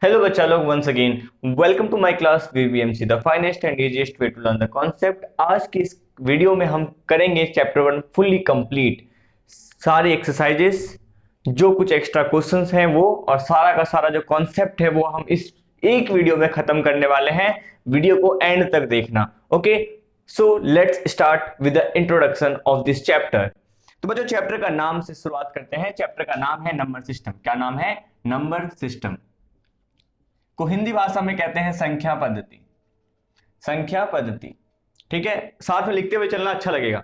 Hello बच्चा लोग once again welcome to my class VVMC the finest and easiest way to learn the concept. आज की इस video में हम करेंगे चैप्टर 1 फुल्ली कंप्लीट, सारी एक्सरसाइजेस, जो कुछ एक्स्ट्रा क्वेश्चंस हैं वो, और सारा का सारा जो कॉन्सेप्ट है वो हम इस एक वीडियो में खत्म करने वाले हैं। वीडियो को एंड तक देखना। Okay, so let's start with the introduction of this chapter. तो बच्चों चैप्टर का नाम से शुरुआत करते हैं। चैप्टर का नाम है नंबर सिस्टम। क्या नाम है? नंबर सिस्टम को हिंदी भाषा में कहते हैं संख्या पद्धति। संख्या पद्धति, ठीक है, साथ में लिखते हुए चलना अच्छा लगेगा।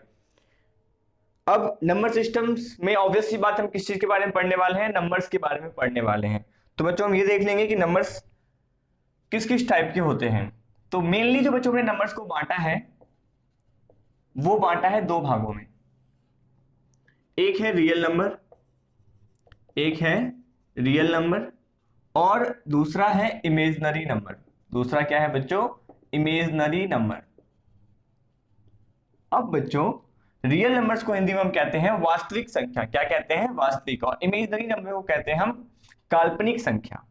अब नंबर सिस्टम्स में ऑब्वियस सी बात, हम किस चीज के बारे में पढ़ने वाले हैं? नंबर्स के बारे में पढ़ने वाले हैं। तो बच्चों हम ये देख लेंगे कि नंबर्स किस किस टाइप के होते हैं। तो मेनली जो बच्चों ने नंबर्स को बांटा है वो बांटा है दो भागों में। एक है रियल नंबर, एक है रियल नंबर, और दूसरा है इमेजिनरी नंबर। दूसरा क्या है बच्चों? Imaginary number. अब बच्चों रियल नंबर्स को हिंदी में हम कहते हैं वास्तविक संख्या। क्या कहते हैं? वास्तविक। और इमेजिनरी नंबर को कहते हैं हम काल्पनिक संख्या।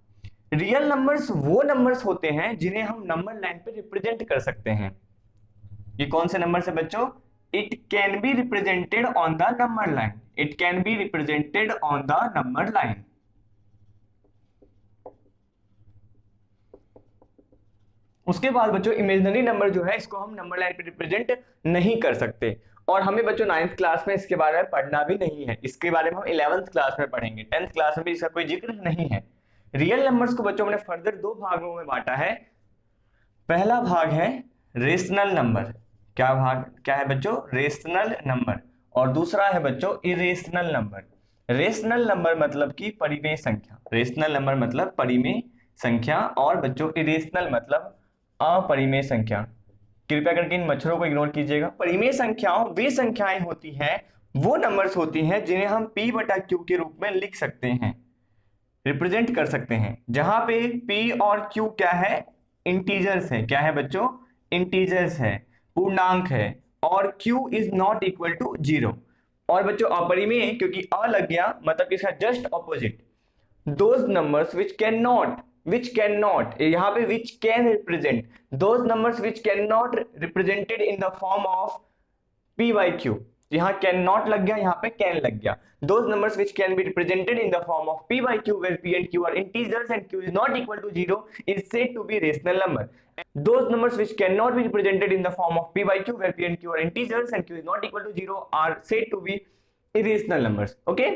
रियल नंबर्स वो नंबर्स होते हैं जिन्हें हम नंबर लाइन पे रिप्रेजेंट कर सकते हैं। ये कौन से नंबर है बच्चों? It can be represented on the number line. It can be represented on the number line. उसके बाद बच्चों इमेजिनरी नंबर जो है इसको हम नंबर लाइन पे रिप्रेजेंट नहीं कर सकते। और हमें बच्चों 9th क्लास में इसके बारे में पढ़ना भी नहीं है। इसके बारे में हम 11th क्लास में पढ़ेंगे। 10th क्लास में भी इसका कोई जिक्र नहीं है। रियल नंबर्स को बच्चों हमने फर्दर दो भागों में बांटा है। पहला भाग है रेशनल नंबर। क्या भाग क्या है बच्चों? Rational number. और दूसरा है बच्चों इरेशनल नंबर। रेशनल नंबर मतलब कि परिमेय संख्या। रेशनल नंबर मतलब परिमेय संख्या, और बच्चों इरेशनल मतलब अपरिमेय संख्या। कृपया करके इन मच्छरों को इग्नोर कीजिएगा। परिमेय संख्याओं वे संख्याएं होती हैं, वो नंबर्स होती हैं जिन्हें हम p बटा q के रूप में लिख सकते हैं, रिप्रेजेंट कर सकते हैं। जहां पे p और q क्या है? इंटीजर्स है। क्या है बच्चों? इंटीजर्स है, पूर्णांक है। और q is not equal to 0। और बच्चों अपरिमेय क्योंकि अ लग गया मतलब इसका just opposite, those numbers which cannot यहाँ पे which can represent those numbers which cannot represented in the form of p by q। यहाँ कैन नॉट लग गया, यहाँ पे कैन लग गया। those numbers which can be represented in the form of p by q where p and q are integers and q is not equal to 0 is said to be rational number। those numbers which cannot be represented in the form of p by q where p and q are integers and q is not equal to 0 are said to be irrational numbers। okay,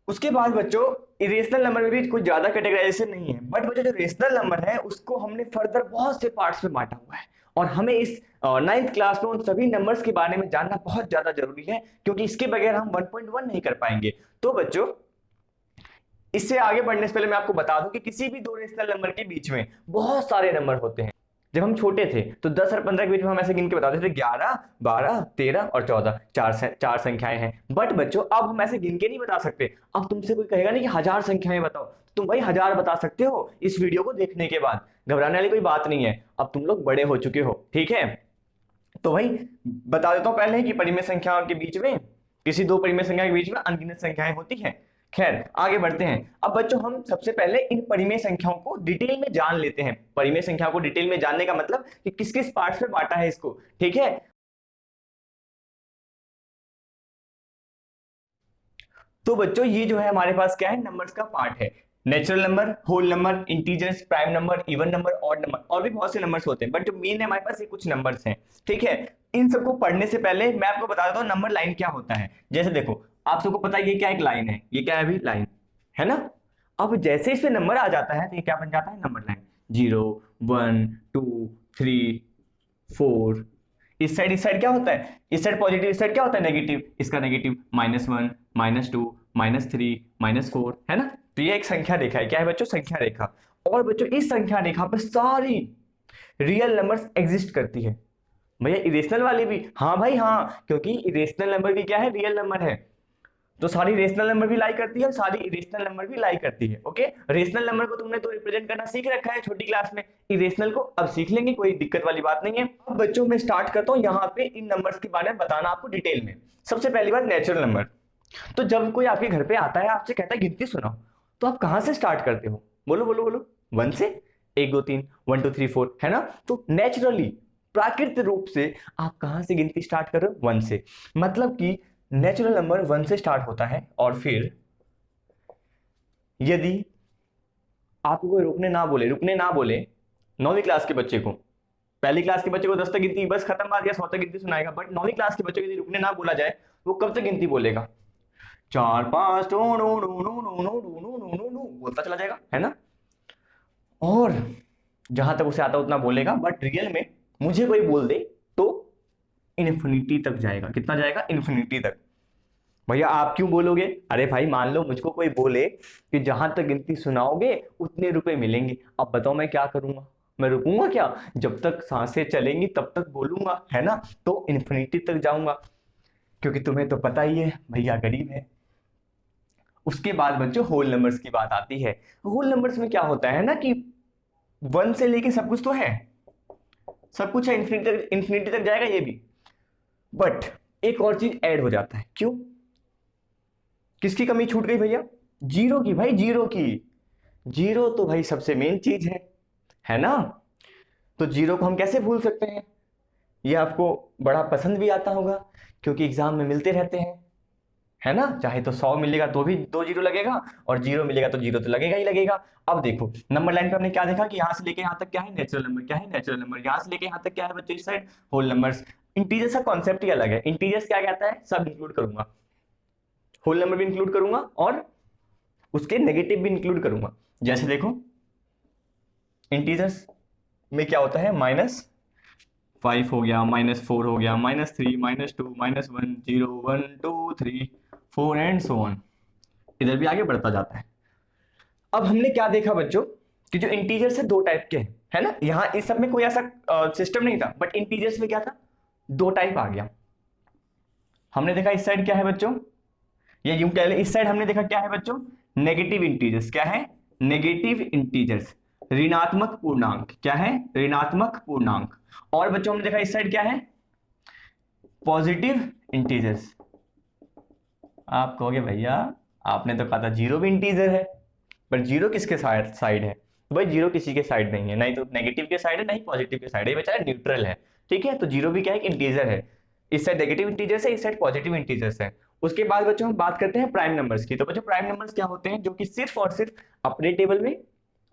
उसके बाद बच्चों irrational number में भी कुछ ज्यादा categorisation नहीं है, but बच्चों जो रेशनल नंबर है उसको हमने फर्दर बहुत से पार्ट्स में बांटा हुआ है। और हमें इस 9th क्लास में उन सभी नंबर्स के बारे में जानना बहुत ज्यादा जरूरी है, क्योंकि इसके बगैर हम 1.1 नहीं कर पाएंगे। तो बच्चों इससे आगे बढ़ने से पहले मैं आपको बता दूं कि किसी भी दो रेशनल नंबर के बीच में बहुत सारे नंबर होते हैं। जब हम छोटे थे तो 10 और 15 के बीच में हम ऐसे गिन के बताते थे 11, 12, 13 और 14, चार संख्याएं हैं। बट बच्चों अब हम ऐसे गिन के नहीं बता सकते। अब तुमसे कोई कहेगा नहीं कि 1000 संख्याएं बताओ, तुम भाई 1000 बता सकते हो इस वीडियो को देखने के बाद। घबराने वाली कोई बात नहीं है, अब तुम लोग बड़े हो चुके हो, ठीक है। तो भाई बता देता हूं पहले ही कि परिमेय संख्याओं के बीच में, किसी दो परिमेय संख्या के बीच में अनगिनत संख्याएं होती हैं। खैर आगे बढ़ते हैं। अब बच्चों हम सबसे पहले इन परिमेय संख्याओं को डिटेल में जान लेते हैं। परिमेय संख्याओं को डिटेल में जानने का मतलब कि किस किस पार्ट्स में बांटा है इसको, ठीक है। तो बच्चों ये जो है हमारे पास क्या है? नंबर्स का पार्ट है। Natural number, whole number, integers, prime number, even number, odd number, और भी बहुत से नंबर्स होते हैं, बट जो मेन है हमारे पास ये कुछ नंबर्स हैं, ठीक है। इन सबको पढ़ने से पहले मैं आपको बता देता हूँ नंबर लाइन क्या होता है। जैसे देखो आप सबको पता है ये क्या एक लाइन है, ये क्या है अभी? लाइन है ना। अब जैसे इसमें नंबर आ जाता है तो ये क्या बन जाता है? Number line. 0, 1, 2, 3, 4। इस साइड क्या होता है? इस साइड पॉजिटिव, इस साइड क्या होता है? नेगेटिव। इसका नेगेटिव -1, -2, -3, -4 है ना। तो ये एक संख्या रेखा है। क्या है बच्चों? संख्या रेखा। और बच्चों इस संख्या रेखा पर सारी रियल नंबर्स एग्जिस्ट करती है। भैया इरेशनल वाली भी? हाँ भाई हाँ, क्योंकि इरेशनल नंबर भी क्या है? रियल नंबर है। तो सारी रेशनल नंबर भी लाई करती है और सारी इरेशनल नंबर भी लाई करती है। ओके, रेशनल नंबर को तुमने तो रिप्रेजेंट करना सीख रखा है छोटी क्लास में, इरेशनल को अब सीख लेंगे, कोई दिक्कत वाली बात नहीं है। अब बच्चों में स्टार्ट करता हूँ यहाँ पे इन नंबर्स के बारे में बताना आपको डिटेल में। सबसे पहली बात नेचुरल नंबर। तो जब कोई आपके घर पे आता है आपसे कहता है गिनती सुनाओ, तो आप कहाँ से स्टार्ट करते हो? बोलो बोलो बोलो, 1 से 1 2 3 1 2 3 4, है ना। तो नेचुरली प्राकृतिक रूप से आप कहां से गिनती स्टार्ट कर रहे हो, 1 से। मतलब कि नेचुरल नंबर 1 से स्टार्ट होता है, और फिर यदि आपको कोई रुकने ना बोले 9वीं क्लास के बच्चे को, पहली क्लास के बच्चे को 10 तक गिनती बस खत्म, बात या 100 तक गिनती सुनाएगा, बट 9वीं क्लास के बच्चे को यदि रुकने ना बोला जाए, वो कब तक गिनती बोलेगा, 4 5 टू नो नो नो नो नो नो नो नो नो बोलता चला जाएगा, है ना। और जहां तक उसे आता उतना बोलेगा, बट रियल में मुझे कोई बोल दे तो इन्फिनिटी तक जाएगा। कितना जाएगा, इन्फिनिटी तक। भैया आप क्यों बोलोगे, अरे भाई मान लो मुझको कोई बोले कि जहां तक गिनती सुनाओगे उतने रुपए मिलेंगे, अब बताओ मैं क्या करूंगा, मैं रुकूंगा क्या, जब तक सांसें चलेंगी तब तक बोलूंगा, है ना। तो इन्फिनिटी तक जाऊंगा, क्योंकि तुम्हें तो पता ही है भैया गरीब है। उसके बाद बच्चों होल नंबर्स की बात आती है। होल नंबर्स में क्या होता है ना कि 1 से लेके सब कुछ तो है, सब कुछ है, इन्फिनिटी तक जाएगा ये भी, बट एक और चीज ऐड हो जाता है। क्यों, किसकी कमी छूट गई भैया, जीरो की, भाई जीरो की। जीरो तो भाई सबसे मेन चीज है ना। तो जीरो को हम कैसे भूल सकते हैं, ये आपको बड़ा पसंद भी आता होगा, क्योंकि एग्जाम में मिलते रहते हैं, है ना। चाहे तो 100 मिलेगा तो भी 2 जीरो लगेगा, और जीरो मिलेगा तो जीरो तो लगेगा ही लगेगा। अब देखो नंबर लाइन पे हमने क्या देखा कि यहां से लेके यहां तक क्या है, नेचुरल नंबर, क्या है, नेचुरल नंबर। यहां से लेके यहां तक क्या है बच्चों, इस साइड होल नंबर्स। इंटीजर्स का कॉन्सेप्ट ही अलग है। इंटीजर्स क्या कहता है, सब इंक्लूड करूंगा, होल नंबर भी इंक्लूड करूंगा और उसके नेगेटिव भी इंक्लूड करूंगा। जैसे देखो इंटीजर्स में क्या होता है, -5 हो गया, -4 हो गया, -3 -2 -1 0 1 2 3 4 एंड सो ऑन, इधर भी आगे बढ़ता जाता है। अब हमने क्या देखा बच्चों कि जो इंटीजर्स है 2 टाइप के हैं, है ना। यहाँ इस सब में कोई ऐसा सिस्टम नहीं था, बट इंटीजर्स में क्या था, 2 टाइप आ गया। हमने देखा इस साइड क्या है बच्चों, ये यूं कह ले, इस साइड हमने देखा क्या है बच्चों, नेगेटिव इंटीजर्स। क्या है, नेगेटिव इंटीजर्स, ऋणात्मक पूर्णांक। क्या है, ऋणात्मक पूर्णांक। और बच्चों हमने देखा इस साइड क्या है, पॉजिटिव इंटीजर्स। आप कहोगे भैया आपने तो कहा था जीरो भी इंटीजर है, पर जीरो किसके साइड है, तो भाई जीरो किसी के साइड नहीं है, नहीं तो नेगेटिव के साइड है नहीं पॉजिटिव के साइड है, ये बेचारा न्यूट्रल है। ठीक है, तो जीरो भी क्या है, इंटीजर है। इस साइड नेगेटिव इंटीजर्स है, इस साइड पॉजिटिव इंटीजर्स है। उसके बाद बच्चों हम बात करते हैं प्राइम नंबर्स की। तो बच्चों प्राइम नंबर्स क्या होते हैं, जो कि सिर्फ और सिर्फ अपने टेबल में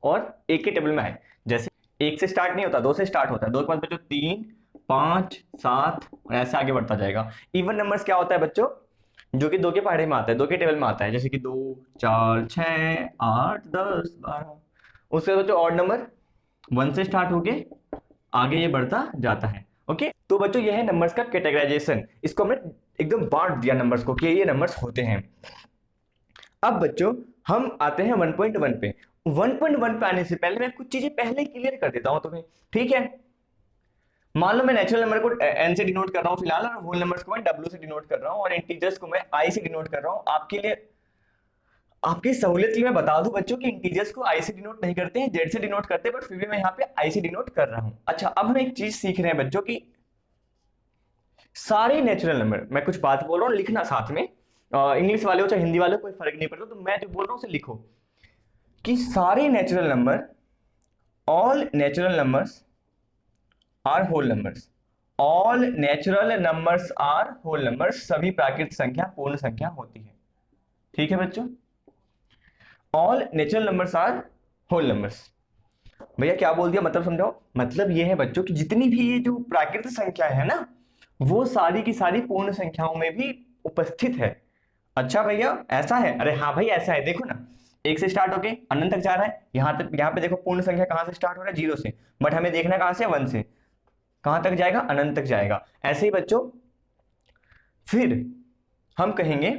और एक के टेबल में आए। जैसे 1 से स्टार्ट नहीं होता, 2 से स्टार्ट होता है, 2 के बाद बच्चों 3 5 7 और ऐसे आगे बढ़ता जाएगा। इवन नंबर्स क्या होता है बच्चों, जो कि 2 के पहाड़े में आता है, 2 के टेबल में आता है, जैसे कि 2 4 6 8 10 12। उसके बाद बच्चों ऑड नंबर 1 से स्टार्ट होके आगे ये बढ़ता जाता है। ओके, तो बच्चों ये है नंबर्स का कैटेगराइजेशन। इसको हमने एकदम बांट दिया नंबर्स को कि ये नंबर्स होते हैं। अब बच्चों हम आते हैं 1.1 पे। 1.1 पे आने से पहले मैं कुछ चीजें पहले क्लियर कर देता हूं तुम्हें, ठीक है। मान लो मैं नेचुरल नंबर को n से डिनोट कर रहा हूँ फिलहाल, और होल नंबर्स को मैं w से डिनोट कर रहा हूँ, और इंटीजर्स को मैं i से डिनोट कर रहा हूँ। आपके लिए आपकी सहूलियत के लिए मैं बता दूं बच्चों कि इंटीजर्स को i से डिनोट नहीं करते हैं, z से डिनोट करते हैं, बट फिर भी मैं यहाँ पे i से डिनोट कर रहा हूँ। अच्छा, अब हम एक चीज सीख रहे हैं बच्चों की सारे नेचुरल नंबर, मैं कुछ बात बोल रहा हूँ लिखना साथ में, इंग्लिश वाले हो चाहे हिंदी वाले हो कोई फर्क नहीं पड़ता, तो मैं जो बोल रहा हूँ उसे लिखो कि सारे natural number, all natural numbers are whole numbers. All natural numbers are whole numbers, सभी प्राकृतिक संख्या पूर्ण संख्या होती है। ठीक है बच्चों, all natural numbers are whole numbers. भैया क्या बोल दिया, मतलब समझाओ। मतलब ये है बच्चों कि जितनी भी ये जो प्राकृतिक संख्या है ना, वो सारी की सारी पूर्ण संख्याओं में भी उपस्थित है। अच्छा भैया ऐसा है, अरे हाँ भाई ऐसा है, देखो ना 1 से स्टार्ट होके अनंत तक जा रहा है, यहाँ तक, यहाँ पे देखो पूर्ण संख्या कहाँ से स्टार्ट हो रहा है, 0 से, बट हमें देखना कहाँ से, 1 से, कहां तक जाएगा, अनंत तक जाएगा। ऐसे ही बच्चों फिर हम कहेंगे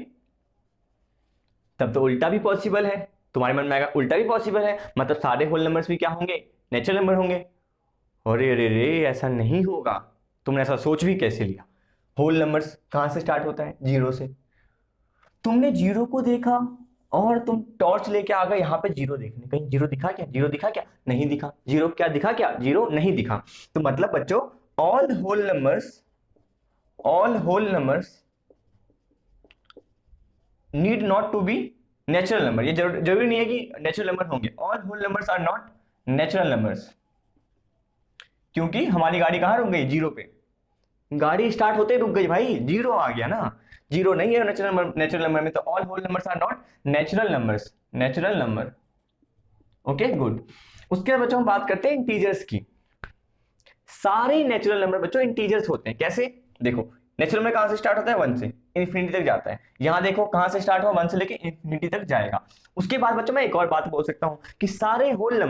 तब तो उल्टा भी पॉसिबल है, तुम्हारे मन में आएगा उल्टा भी पॉसिबल है, मतलब सारे होल नंबर्स भी क्या होंगे, नेचुरल नंबर होंगे। अरे रे रे ऐसा नहीं होगा, तुमने ऐसा सोच भी कैसे लिया। होल नंबर्स कहां से स्टार्ट होता है, 0 से। तुमने जीरो को देखा और तुम टॉर्च लेके आ गए यहाँ पे जीरो देखने, कहीं जीरो दिखा क्या, जीरो दिखा क्या, नहीं दिखा। जीरो क्या दिखा, क्या जीरो नहीं दिखा। तो मतलब बच्चों all whole numbers, all whole numbers need not to be natural number, ये जरूरी नहीं है कि नेचुरल नंबर होंगे, all whole numbers are not natural numbers. क्योंकि हमारी गाड़ी कहाँ रुक गई? जीरो पे। गाड़ी स्टार्ट होते ही रुक गई भाई, जीरो आ गया ना, जीरो नहीं है नेचुरल नंबर में, तो all whole numbers are not natural numbers, natural number. Okay good. उसके बाद बच्चों हम बात करते हैं इंटीजर्स की। सारे नेचुरल नंबर बच्चों इंटीजर्स होते हैं। कैसे? देखो, नेचुरल नंबर कहां से स्टार्ट होता है? 1 से इन्फिनिटी तक जाता है। यहां देखो कहां से स्टार्ट हुआ? 1 से लेके इन्फिनिटी तक जाएगा। उसके बाद बच्चों मैं एक और बात बोल सकता हूं कि सारे होल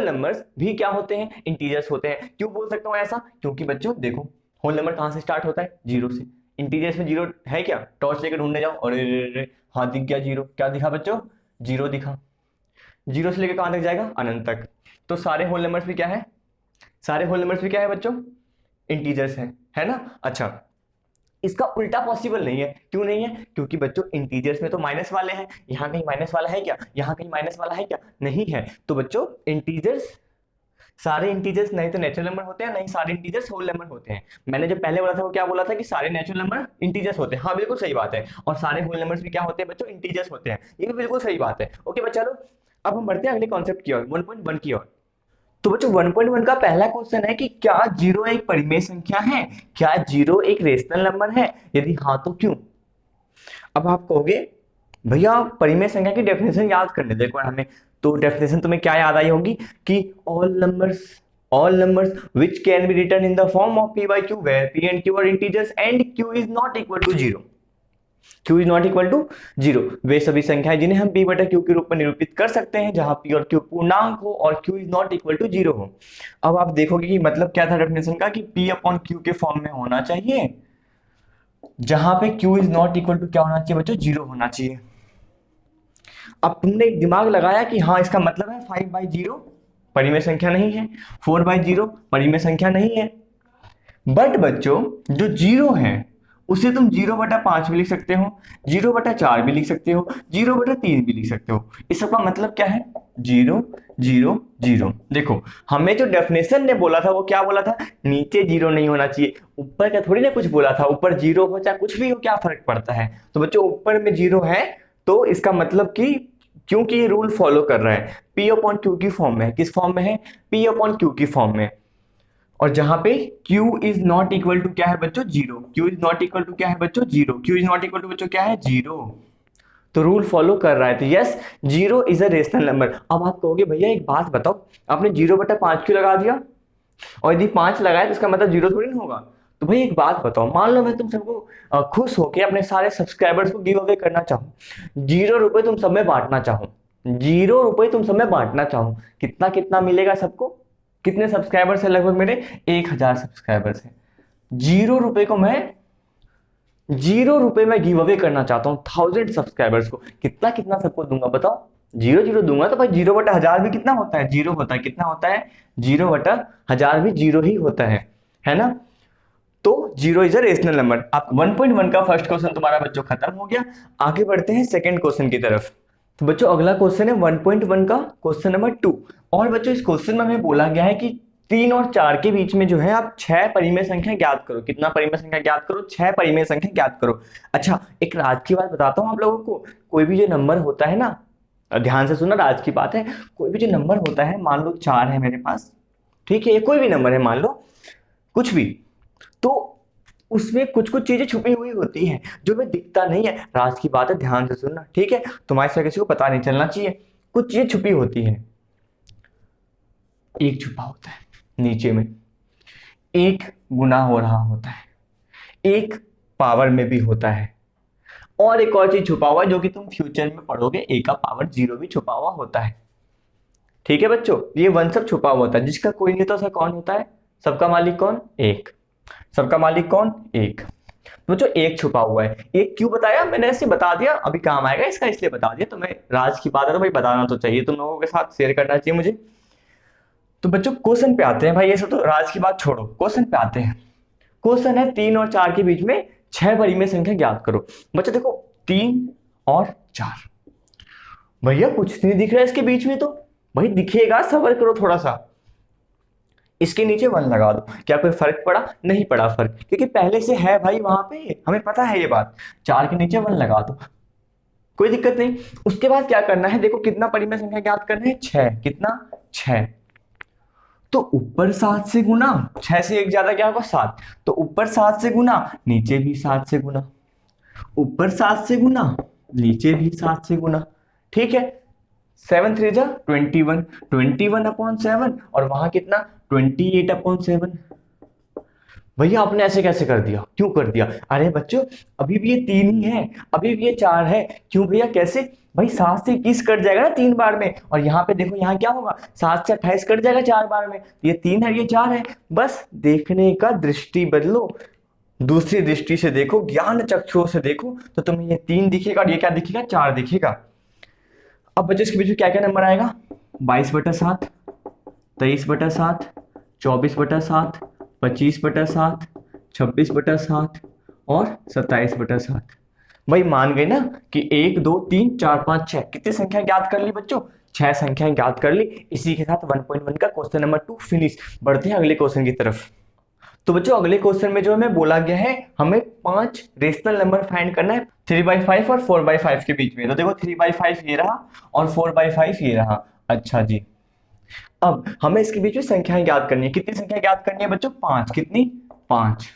नंबर्स भी क्या होते हैं? इंटीजर्स होते हैं। क्यों बोल सकता हूं ऐसा? क्योंकि बच्चों देखो, होल नंबर कहां से स्टार्ट होता है? जीरो से। इंटीजर्स में जीरो है क्या? टॉर्च लेकर ढूंढने जाओ, अरे हाँ दिख गया जीरो। क्या दिखा बच्चों? जीरो दिखा। जीरो से लेकर कहां तक जाएगा? अनंत तक। तो सारे होल नंबर्स भी क्या है? सारे होल नंबर्स भी क्या है बच्चों? इंटीजर्स है ना? अच्छा, इसका उल्टा पॉसिबल नहीं है। क्यों नहीं है? क्योंकि बच्चों इंटीजर्स में तो माइनस वाले हैं, यहां कहीं माइनस वाला है क्या? यहां कहीं माइनस वाला है क्या? नहीं है। तो बच्चों इंटीजर्स, सारे इंटीजर्स नहीं तो नेचुरल नंबर होते हैं, नहीं सारे इंटीजर्स होल नंबर होते हैं। मैंने जो पहले बोला था वो क्या बोला था? कि सारे नेचुरल नंबर इंटीजर्स होते हैं। हाँ बिल्कुल सही बात है। और सारे होल नंबर्स भी क्या होते हैं बच्चों? इंटीजर्स होते हैं। ये भी बिल्कुल सही बात है। ओके बच्चा लोग, अब हम बढ़ते हैं अगले कॉन्सेप्ट की ओर, 1.1 की ओर। तो बच्चों 1.1 का पहला क्वेश्चन है कि क्या जीरो एक परिमेय संख्या है? क्या जीरो एक रेशनल नंबर है? यदि हाँ तो क्यों? अब आप कहोगे भैया परिमेय संख्या की डेफिनेशन याद करने दो एक बार हमें। तो डेफिनेशन तुम्हें क्या याद आई होगी कि all numbers which can be written in the form of p by q where p and q are integers and q is not equal to zero. Q is not equal to zero वे सभी संख्याएं जिन्हें हम p बटा q के रूप में निरूपित कर सकते हैं जहां p और q पूर्णांक हो और q is not equal to zero हो। अब आप देखोगे कि मतलब क्या था डेफिनेशन का कि p अपॉन q के फॉर्म में होना चाहिए जहां पे q is not equal to क्या होना चाहिए बच्चों? जीरो होना चाहिए। अब तुमने एक दिमाग लगाया कि हाँ इसका मतलब है 5/0 परिमेय संख्या नहीं है, 4/0 परिमेय संख्या नहीं है। बट बच्चों जो जीरो है उसे तुम 0/5 भी लिख सकते हो, 0/4 भी लिख सकते हो, 0/3 भी लिख सकते हो। इस सब का मतलब क्या है? 0 0 0। देखो हमें जो डेफिनेशन ने बोला था वो क्या बोला था? नीचे जीरो नहीं होना चाहिए। ऊपर का थोड़ी ना कुछ बोला था, ऊपर जीरो हो चाहे कुछ भी हो क्या फर्क पड़ता है? तो बच्चों ऊपर में जीरो है तो इसका मतलब कि क्योंकि ये रूल फॉलो कर रहा है p अपॉन q की फॉर्म में। किस फॉर्म में है? p अपॉन q की फॉर्म में। और जहां पे q is not equal to क्या है बच्चों? Zero. q is not equal to क्या है बच्चों? Zero. q is not equal to बच्चों क्या है? जीरो। तो रूल फॉलो कर रहा है। तो yes, zero is a rational number. अब आप कहोगे भैया एक बात बताओ, आपने 0/5 क्यों लगा दिया? और यदि 5 लगाए तो इसका मतलब जीरो थोड़ी ना होगा। तो भाई एक बात बताओ, मान लो मैं तुम सबको खुश होके अपने सारे सब्सक्राइबर्स को गिव अवे करना चाहूँ, 0 रुपए तुम सब में बांटना चाहूँ, 0 रुपए तुम सब में बांटना चाहूँ, कितना कितना मिलेगा सबको? कितने सब्सक्राइबर्स है लगभग मेरे? 1000 सब्सक्राइबर्स है। 0 रुपए को मैं 0 रुपए में गिव अवे करना चाहता हूँ 1000 सब्सक्राइबर्स को, कितना कितना सबको दूंगा बताओ? 0 0 दूंगा तो भाई 0/1000 भी कितना होता है? जीरो होता है। कितना होता है? 0/1000 भी जीरो ही होता है ना? तो zero is a rational number. आप 1.1 का फर्स्ट क्वेश्चन तुम्हारा बच्चों खत्म हो गया। आगे बढ़ते हैं सेकंड क्वेश्चन की तरफ। तो बच्चों अगला क्वेश्चन है 1.1 का क्वेश्चन नंबर 2। और बच्चों इस क्वेश्चन में हमें बोला गया है कि 3 और 4 के बीच में जो है आप 6 परिमेय संख्या ज्ञात करो। कितना परिमेय संख्या ज्ञात करो? 6 परिमेय संख्या ज्ञात करो। अच्छा एक राज की बात बताता हूँ आप लोगों को, कोई भी जो नंबर होता है ना, ध्यान से सुनना राज की बात है, कोई भी जो नंबर होता है, मान लो 4 है मेरे पास, ठीक है, ये कोई भी नंबर है मान लो, कुछ भी, तो उसमें कुछ कुछ चीजें छुपी हुई होती हैं जो हमें दिखता नहीं है। राज की बात है, ध्यान से सुनना, ठीक है? तुम्हारे से किसी को पता नहीं चलना चाहिए। कुछ चीजें छुपी होती हैं। एक छुपा होता है नीचे में, एक गुना हो रहा होता है, एक पावर में भी होता है, और एक और चीज छुपा हुआ है जो कि तुम फ्यूचर में पढ़ोगे, ए का पावर 0 भी छुपा हुआ होता है। ठीक है बच्चों, ये वन सब छुपा हुआ होता है, जिसका कोई नहीं होता, उसका कौन होता है? सबका मालिक कौन? एक। सबका मालिक कौन? एक। तो जो एक छुपा हुआ है, एक क्यों बताया मैंने? ऐसे बता दिया, अभी काम आएगा इसका इसलिए बता दिया। तो मैं राज की बात है तो भाई बताना तो चाहिए, तुम लोगों के साथ शेयर करना चाहिए मुझे। तो बच्चों क्वेश्चन पे आते हैं भाई, ये सब तो राज की बात छोड़ो, क्वेश्चन पे आते हैं। क्वेश्चन है 3 और 4 के बीच में 6 परिमेय संख्या ज्ञात करो। बच्चों देखो 3 और 4, भैया कुछ नहीं दिख रहा है इसके बीच में, तो भाई दिखेगा, सबर करो थोड़ा सा। इसके नीचे 1 लगा दो, क्या कोई फर्क पड़ा? नहीं पड़ा फर्क, क्योंकि पहले से है भाई वहां पे, हमें पता है ये बात। 4 के नीचे 1 लगा दो, कोई दिक्कत नहीं। उसके बाद क्या करना है, देखो कितना परिमेय संख्या ज्ञात करना है, 6। कितना, 6। तो ऊपर 7 से गुना, 6 से एक ज्यादा क्या होगा, 7। तो ऊपर 7 से गुना, नीचे भी 7 से गुना, ऊपर 7 से गुना, नीचे भी 7 से गुना। ठीक है, 7 3 जा 21, 21/7, और वहां कितना, 28/7। भैया आपने ऐसे कैसे कर दिया, क्यों कर दिया? अरे बच्चों अभी भी ये 3 ही है, अभी भी ये 4 है। क्यों भैया, कैसे? भाई 7 से 21 कट जाएगा ना 3 बार में, और यहाँ पे देखो यहाँ क्या होगा, 7 से 28 कट जाएगा 4 बार में। ये 3 है, ये 4 है। बस देखने का दृष्टि बदलो, दूसरी दृष्टि से देखो, ज्ञान चक्षुओं से देखो, तो तुम्हें ये 3 दिखेगा और ये क्या दिखेगा, 4 दिखेगा। अब बच्चों इसके बीच में क्या क्या नंबर आएगा, 22/7, 23/7, 24/7, 25/7, 26/7 और 27/7। भाई मान गए ना कि 1 2 3 4 5 6, कितनी संख्या ज्ञात कर ली बच्चों, 6 संख्याएं ज्ञात कर ली। इसी के साथ 1.1 का क्वेश्चन नंबर 2 फिनिश। बढ़ते हैं अगले क्वेश्चन की तरफ। तो बच्चों अगले क्वेश्चन में जो हमें बोला गया है, हमें 5 रेशनल नंबर फाइंड करना है 3/5 और 4/5 के बीच में। तो देखो 3/5 ये रहा और 4/5 ये रहा। अच्छा जी, अब हमें इसके बीच में संख्याएं ज्ञात करनी है। कितनी संख्या ज्ञात करनी है बच्चों, 5। कितनी, 5।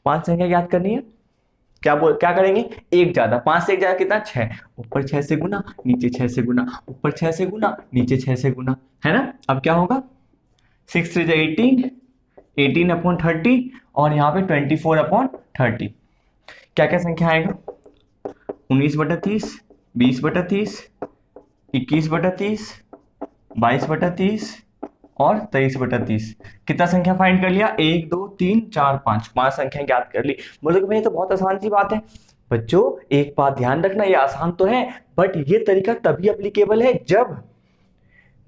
5 संख्या ज्ञात करनी है। क्या करेंगे, एक ज्यादा, 5 से एक ज्यादा कितना, 6। ऊपर 6 से गुना, नीचे 6 से गुना, ऊपर 6 से गुना, नीचे 6 से गुना, है ना। अब क्या होगा, 6 3 18, 18/30, और यहाँ पे 24/30। क्या क्या संख्या आएगा, 19/30, 20/30, 21/30, 22/30 और 23/30। कितना संख्या फाइंड कर लिया, 1 2 3 4 5, 5 संख्या ज्ञात कर ली। बोलोगे भाई ये तो बहुत आसान सी बात है। बच्चों एक बात ध्यान रखना, ये आसान तो है, बट ये तरीका तभी एप्लीकेबल है जब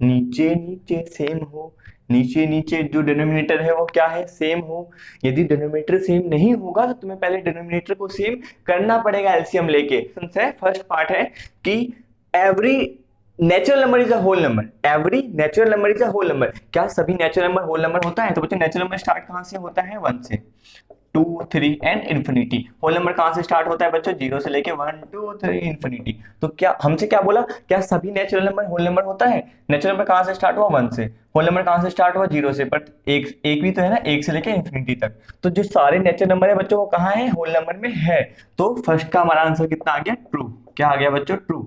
नीचे नीचे सेम हो, नीचे नीचे जो डिनोमिनेटर है वो क्या है, सेम हो। यदि डिनोमिनेटर सेम नहीं होगा तो तुम्हें पहले डिनोमिनेटर को सेम करना पड़ेगा एलसीएम लेके। फर्स्ट पार्ट है कि every natural number is a whole number, every natural number is a whole number. क्या सभी नेचुरल नंबर होल नंबर होता है? तो बच्चों नेचुरल नंबर स्टार्ट कहां से होता है, 1 से, 2 3 एंड इन्फिनिटी। होल नंबर कहां से स्टार्ट होता है बच्चों, 0 से लेके 1 2 3 इन्फिनिटी। तो क्या हमसे क्या बोला, क्या सभी नेचुरल नंबर होल नंबर होता है? नेचुरल नंबर कहां से स्टार्ट हुआ, 1 से। होल नंबर कहां से स्टार्ट हुआ, 0 से, बट एक एक भी तो है ना, 1 से लेके इन्फिनिटी तक। तो जो सारे नेचुरल नंबर है बच्चों वो कहां है, होल नंबर में है। तो फर्स्ट का हमारा आंसर कितना आ गया, ट्रू। क्या आ गया बच्चों, ट्रू।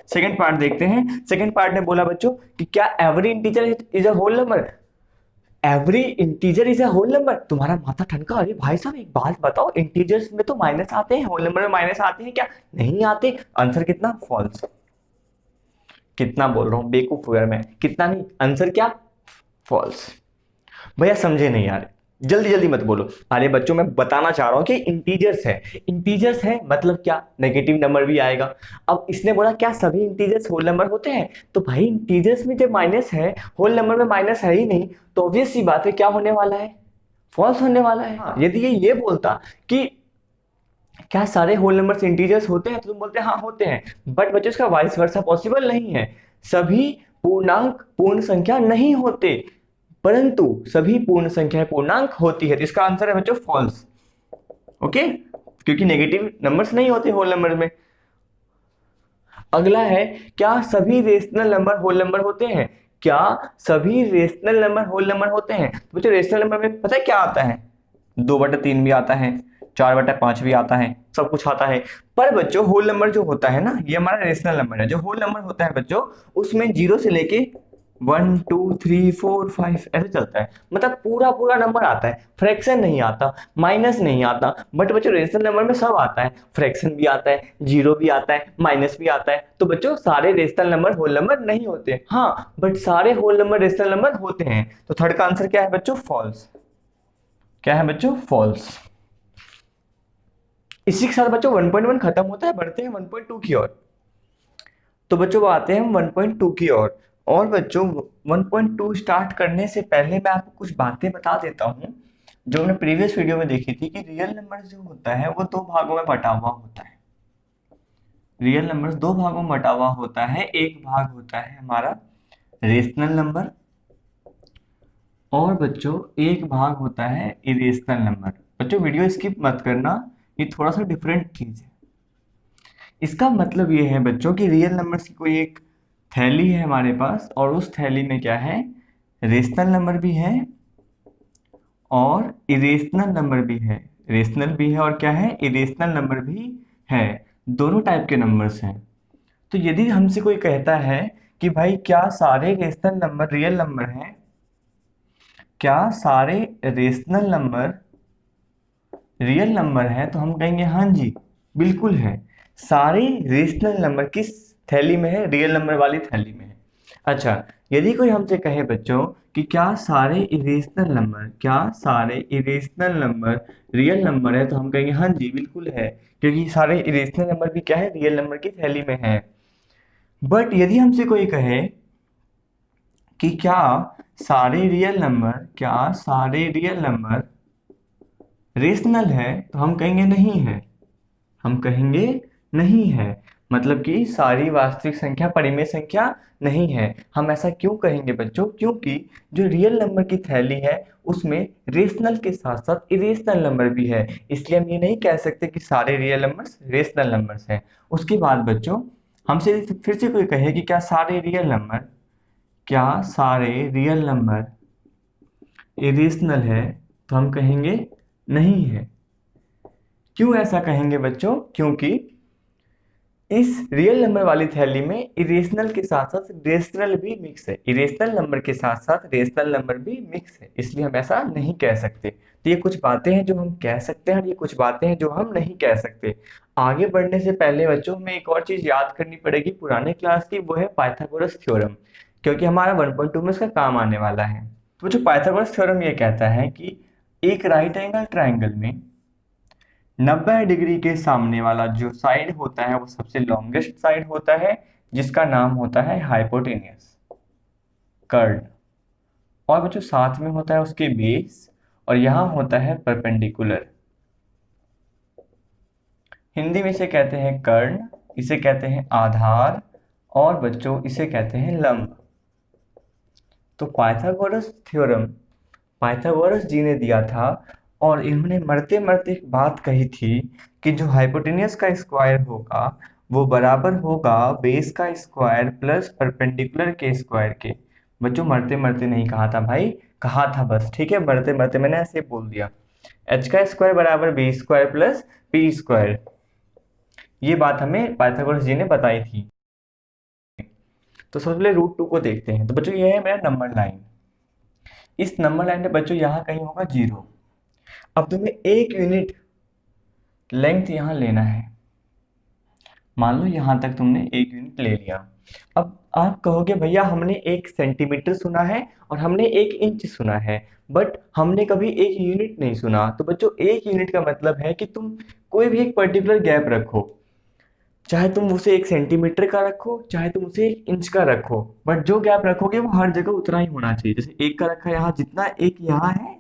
सेकंड पार्ट देखते हैं। सेकंड पार्ट ने बोला बच्चों कि क्या every integer is a whole number, every integer is a whole number. तुम्हारा माथा ठनका, अरे भाई साहब एक बात बताओ, इंटीजर्स में तो माइनस आते हैं, होल नंबर में माइनस आते हैं क्या, नहीं आते। आंसर कितना, फॉल्स। कितना बोल रहा हूं बेवकूफ वगैरह मैं, कितना नहीं, आंसर क्या, फॉल्स। भैया समझे नहीं यार, जल्दी जल्दी मत बोलो। अरे बच्चों मैं बताना चाह रहा हूं कि इंटीजर्स है, इंटीजर्स है मतलब क्या, नेगेटिव नंबर भी आएगा। अब इसने बोला क्या सभी इंटीजर्स होल नंबर होते हैं, तो भाई इंटीजर्स में जब माइनस है, होल नंबर में माइनस है ही नहीं, तो ऑब्वियस सी बात है क्या होने वाला है, फॉल्स होने वाला है। हाँ, यदि ये बोलता कि क्या सारे होल नंबर्स इंटीजर्स होते हैं, तो तुम बोलते हैं हाँ होते हैं, बट बच्चों इसका वाइस वर्सा पॉसिबल नहीं है। सभी पूर्णांक पूर्ण संख्या नहीं होते, परंतु सभी पूर्ण संख्याएं पूर्णांक होती है। तो इसका आंसर है बच्चों फॉल्स। ओके, क्योंकि नेगेटिव नंबर्स नहीं होते होल नंबर में। अगला है, क्या सभी रेशनल नंबर होल नंबर होते हैं, क्या सभी रेशनल नंबर होल नंबर होते हैं। तो बच्चों रेशनल नंबर में पता है क्या आता है, 2/3 भी आता है, 4/5 भी आता है, सब कुछ आता है। पर बच्चों होल नंबर जो होता है ना, ये हमारा रेशनल नंबर है। जो होल नंबर होता है बच्चों, उसमें 0 से लेके 1 2 3 4 5 ऐसे चलता है, मतलब पूरा पूरा नंबर आता है, फ्रैक्शन नहीं आता, माइनस नहीं आता। बट बच्चों रेशनल नंबर में सब आता है, फ्रैक्शन भी आता है, जीरो भी आता है, माइनस भी आता है। तो बच्चों सारे रेशनल नंबर होल नंबर नहीं होते, हाँ बट सारे होल नंबर रेशनल नंबर होते हैं। तो थर्ड का आंसर क्या है बच्चों, फॉल्स। क्या है बच्चों, फॉल्स। इसी के साथ बच्चों 1.1 खत्म होता है, बढ़ते हैं 1.2 की ओर। तो बच्चों आते हैं हम 1.2 की ओर। और बच्चों 1.2 स्टार्ट करने से पहले मैं आपको कुछ बातें बता देता हूं जो हमने प्रीवियस वीडियो में देखी थी, कि रियल नंबर जो होता है वो दो भागों में बटा हुआ होता है। रियल नंबर दो भागों में बटा हुआ होता है। एक भाग होता है हमारा रेशनल नंबर, और बच्चों एक भाग होता है इरेशनल नंबर। बच्चों वीडियो स्किप मत करना, ये थोड़ा सा डिफरेंट चीज है। इसका मतलब ये है बच्चों कि रियल नंबर्स की कोई एक थैली है हमारे पास, और उस थैली में क्या है, रेशनल नंबर भी है और इरेशनल नंबर भी है। रेशनल भी है और क्या है, इरेशनल नंबर भी है। दोनों टाइप के नंबर्स हैं। तो यदि हमसे कोई कहता है कि भाई क्या सारे रेशनल नंबर रियल नंबर हैं, क्या सारे रेशनल नंबर रियल नंबर है, तो हम कहेंगे हाँ जी बिल्कुल है। सारे रेशनल नंबर किस थैली में है, रियल नंबर वाली थैली में है। अच्छा, यदि कोई हमसे कहे बच्चों कि क्या सारे इरेशनल नंबर, क्या सारे इरेशनल नंबर रियल नंबर है, तो हम कहेंगे हाँ जी बिल्कुल है, क्योंकि सारे इरेशनल नंबर भी क्या है, रियल नंबर की थैली में है। बट यदि हमसे कोई कहे कि क्या सारे रियल नंबर, क्या सारे रियल नंबर रेशनल है, तो हम कहेंगे नहीं है। हम कहेंगे नहीं है, मतलब कि सारी वास्तविक संख्या परिमेय संख्या नहीं है। हम ऐसा क्यों कहेंगे बच्चों, क्योंकि जो रियल नंबर की थैली है उसमें रेशनल के साथ साथ इरेशनल नंबर भी है, इसलिए हम ये नहीं कह सकते कि सारे रियल नंबर्स रेशनल नंबर्स हैं। उसके बाद बच्चों हमसे फिर से कोई कहे कि क्या सारे रियल नंबर, क्या सारे रियल नंबर इरेशनल है, तो हम कहेंगे नहीं है। क्यों ऐसा कहेंगे बच्चों, क्योंकि इस रियल नंबर वाली थैली में इरेशनल के साथ साथ रेशनल भी मिक्स है, इरेशनल नंबर के साथ साथ रेशनल नंबर भी मिक्स है, इसलिए हम ऐसा नहीं कह सकते। तो ये कुछ बातें हैं जो हम कह सकते हैं और ये कुछ बातें हैं जो हम नहीं कह सकते। आगे बढ़ने से पहले बच्चों हमें एक और चीज याद करनी पड़ेगी पुराने क्लास की, वो है पाइथागोरस थ्योरम, क्योंकि हमारा 1.2 में इसका काम आने वाला है। तो जो पाइथागोरस थ्योरम ये कहता है कि एक राइट एंगल ट्राइंगल में 90 डिग्री के सामने वाला जो साइड होता है वो सबसे लॉन्गेस्ट साइड होता है, जिसका नाम होता है हाइपोटेनियस कर्व। और वो जो साथ में होता है उसके बेस, और यहाँ होता है परपेंडिकुलर। हिंदी में इसे कहते हैं कर्ण, इसे कहते हैं आधार, और बच्चों इसे कहते हैं लंब। तो पाइथागोरस थ्योरम पाइथागोरस जी ने दिया था, और इन्होंने मरते मरते एक बात कही थी कि जो हाइपोटेनियस का स्क्वायर होगा वो बराबर होगा बेस का स्क्वायर प्लस परपेंडिकुलर के स्क्वायर के। बच्चों मरते मरते नहीं कहा था भाई, कहा था बस, ठीक है, मरते मरते मैंने ऐसे बोल दिया। एच का स्क्वायर बराबर B square plus P square, ये बात हमें पाइथागोरस जी ने बताई थी। तो सबसे पहले रूट 2 को देखते हैं। तो बच्चों ये है मेरा नंबर लाइन, इस नंबर लाइन पे बच्चों यहाँ कहीं होगा 0। अब तुम्हें 1 यूनिट लेंथ यहाँ लेना है, मान लो यहाँ तक तुमने 1 यूनिट ले लिया। अब आप कहोगे भैया हमने 1 सेंटीमीटर सुना है और हमने 1 इंच सुना है, बट हमने कभी 1 यूनिट नहीं सुना। तो बच्चों 1 यूनिट का मतलब है कि तुम कोई भी एक पर्टिकुलर गैप रखो, चाहे तुम उसे 1 सेंटीमीटर का रखो चाहे तुम उसे 1 इंच का रखो, बट जो गैप रखोगे वो हर जगह उतना ही होना चाहिए। जैसे 1 का रखा है यहाँ, जितना 1 यहाँ है,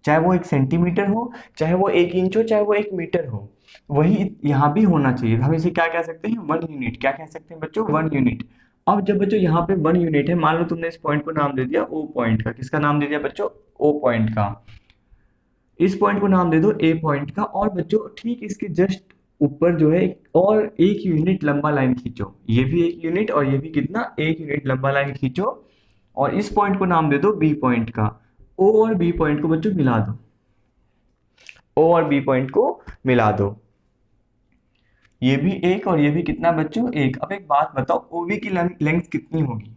चाहे वो 1 सेंटीमीटर हो, चाहे वो 1 इंच हो, चाहे वो 1 मीटर हो, वही यहाँ भी होना चाहिए। हम इसे क्या कह सकते हैं, 1 यूनिट। क्या कह सकते हैं बच्चों, 1 यूनिट। अब जब बच्चों यहाँ पे 1 यूनिट है, मान लो तुमने इस पॉइंट को नाम दे दिया ओ पॉइंट का, किसका नाम दे दिया बच्चों, ओ पॉइंट का। इस पॉइंट को नाम दे दो ए पॉइंट का, और बच्चों ठीक इसके जस्ट ऊपर जो है और 1 यूनिट लंबा लाइन खींचो, ये भी 1 यूनिट और ये भी कितना, 1 यूनिट लंबा लाइन खींचो, और इस पॉइंट को नाम दे दो बी पॉइंट का। ओ और बी पॉइंट को बच्चों मिला दो, ओ और बी पॉइंट को मिला दो, ये भी एक और ये भी कितना बच्चों, एक। अब एक बात बताओ, ओबी की लेंथ कितनी होगी,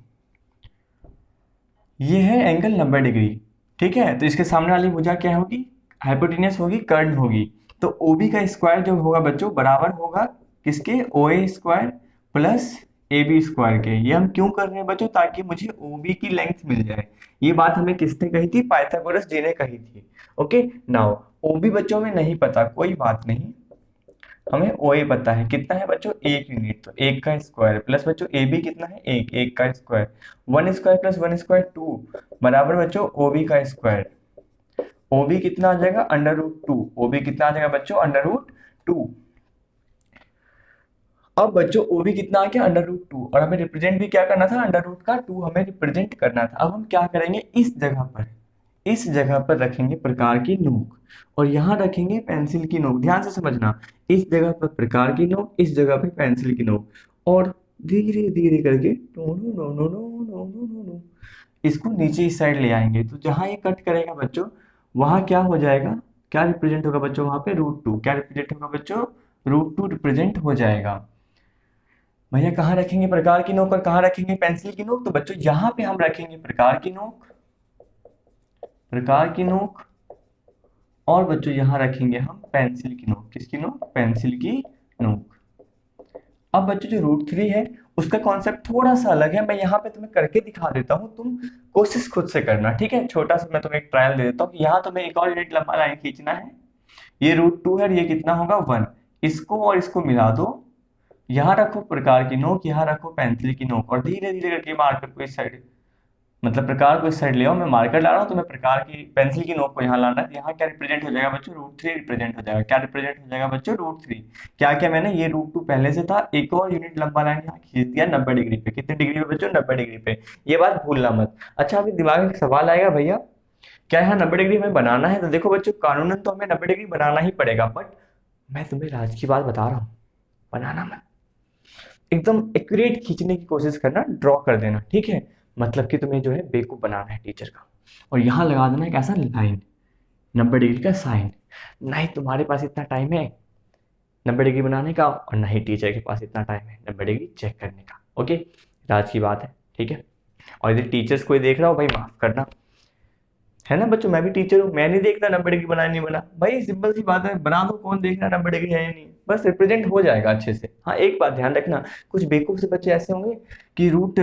ये है एंगल 90 डिग्री, ठीक है। तो इसके सामने वाली भुजा क्या होगी, हाइपोटेनियस होगी, कर्ण होगी। तो ओबी का स्क्वायर जो होगा बच्चों बराबर होगा किसके, O A square plus A B square के। ये हम क्यों कर रहे हैं बच्चों, ताकि मुझे ओबी की लेंथ मिल जाए। ये बात हमें किसने कही थी, पाइथागोरस जी ने कही थी। ओके नाउ, ओबी बच्चों में नहीं पता, कोई बात नहीं, हमें ओ ए पता है, कितना है बच्चों, 1 यूनिट। तो 1 का स्क्वायर प्लस बच्चों ए बी कितना है, 1 का स्क्वायर, 1 स्क्वायर प्लस 1 स्क्वायर 2 बराबर बच्चों ओ बी का स्क्वायर। ओ बी कितना आ जाएगा, √2। ओ बी कितना आ जाएगा बच्चों, √2। अब बच्चों ओ बी कितना आ गया, √2, और हमें रिप्रेजेंट भी क्या करना था, √2 हमें रिप्रेजेंट करना था। अब हम क्या करेंगे, इस जगह पर इस जगह पर रखेंगे प्रकार की नोक और यहाँ रखेंगे पेंसिल की नोक। ध्यान से समझना, इस जगह पर प्रकार की नोक, इस जगह पे पेंसिल की नोक, और धीरे धीरे करके नो नो नो नो नो नो नो नो नो इसको नीचे इस साइड ले आएंगे। तो जहां ये कट करेगा बच्चों, वहां क्या हो जाएगा, क्या रिप्रेजेंट होगा बच्चों, वहां पे रूट 2 क्या रिप्रेजेंट होगा बच्चों, रूट 2 रिप्रेजेंट हो जाएगा। भैया कहाँ रखेंगे प्रकार की नोक और कहाँ रखेंगे पेंसिल की नोक, तो बच्चों यहाँ पे हम रखेंगे प्रकार की नोक, प्रकार की नोक, और बच्चों यहाँ रखेंगे हम पेंसिल की नोक। किसकी नोक, पेंसिल की नोक। अब बच्चों जो रूट 3 है उसका कॉन्सेप्ट थोड़ा सा अलग है, मैं यहाँ पे तुम्हें करके दिखा देता हूँ, तुम कोशिश खुद से करना, ठीक है। छोटा सा मैं तुम्हें एक ट्रायल दे देता हूँ कि यहाँ तुम्हें एक और यूनिट लंबा लाइन खींचना है। ये रूट 2 है और ये कितना होगा 1, इसको और इसको मिला दो, यहाँ रखो प्रकार की नोक, यहाँ रखो पेंसिल की नोक, और धीरे धीरे करके मार्कर को इस साइड, मतलब प्रकार को इस साइड ले आओ। मैं मार्कर ला रहा हूँ, तुम्हें प्रकार की पेंसिल की नोक को यहाँ लाना है। यहाँ क्या रिप्रेजेंट हो जाएगा बच्चों, रूट 3 रिप्रेजेंट हो जाएगा। क्या रिप्रेजेंट हो जाएगा बच्चों, रूट 3। क्या क्या मैंने, ये रूट 2 पहले से था, एक और यूनिट लंबा लाइन यहाँ खींच दिया 90 डिग्री पे। कितने डिग्री पे बच्चों, 90 डिग्री पे। ये बात भूलना मत। अच्छा, अभी दिमाग में एक सवाल आएगा, भैया क्या यहाँ 90 डिग्री हमें बनाना है? तो देखो बच्चों, कानूनन तो हमें 90 डिग्री बनाना ही पड़ेगा, बट मैं तुम्हें राज की बात बता रहा हूँ, बनाना मत, एकदम एक्यूरेट खींचने की कोशिश करना, ड्रॉ कर देना, ठीक है। मतलब कि तुम्हें जो है बेवकूफ बनाना है टीचर का, और यहाँ लगा देना एक ऐसा लाइन 90 डिग्री का साइन। नहीं तुम्हारे पास इतना टाइम है 90 डिग्री बनाने का, और ना ही टीचर के पास इतना टाइम है 90 डिग्री चेक करने का। ओके, राज की बात है, ठीक है। और यदि टीचर्स कोई देख रहा हो, भाई माफ करना, है ना बच्चों, मैं भी टीचर हूँ, मैं नहीं देखता 90 डिग्री बना नहीं बना, भाई सिंपल सी बात है, बना दो, कौन देखना 90 डिग्री है या नहीं, बस रिप्रेजेंट हो जाएगा अच्छे से। हाँ एक बात ध्यान रखना, कुछ बेवकूफ से बच्चे ऐसे होंगे कि रूट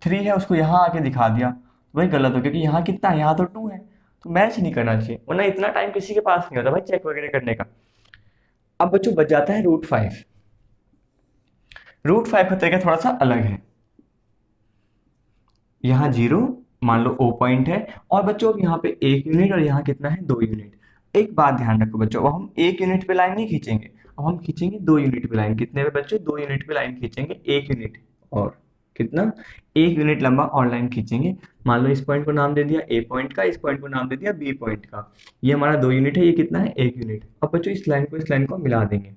3 है उसको यहाँ आके दिखा दिया, तो भाई गलत हो, क्योंकि यहाँ कितना है, यहाँ तो 2 है, तो मैच नहीं करना चाहिए, वरना इतना टाइम किसी के पास नहीं होता भाई चेक वगैरह करने का। अब बच्चों बच जाता है रूट 5। रूट 5 का तरीका थोड़ा सा अलग है। यहाँ 0 मान लो ओ पॉइंट है, और बच्चों अब यहाँ पे 1 यूनिट और यहाँ कितना है 2 यूनिट। एक बात ध्यान रखो बच्चों, अब हम 1 यूनिट पे लाइन नहीं खींचेंगे, अब हम खींचेंगे 2 यूनिट पे लाइन। कितने पे बच्चों, 2 यूनिट पे लाइन खींचेंगे, 1 यूनिट और कितना, 1 यूनिट लंबा और लाइन खींचेंगे। मान लो इस पॉइंट को नाम दे दिया ए पॉइंट का, इस पॉइंट को नाम दे दिया बी पॉइंट का। ये हमारा 2 यूनिट है, ये कितना है 1 यूनिट। अब बच्चों इस लाइन को मिला देंगे,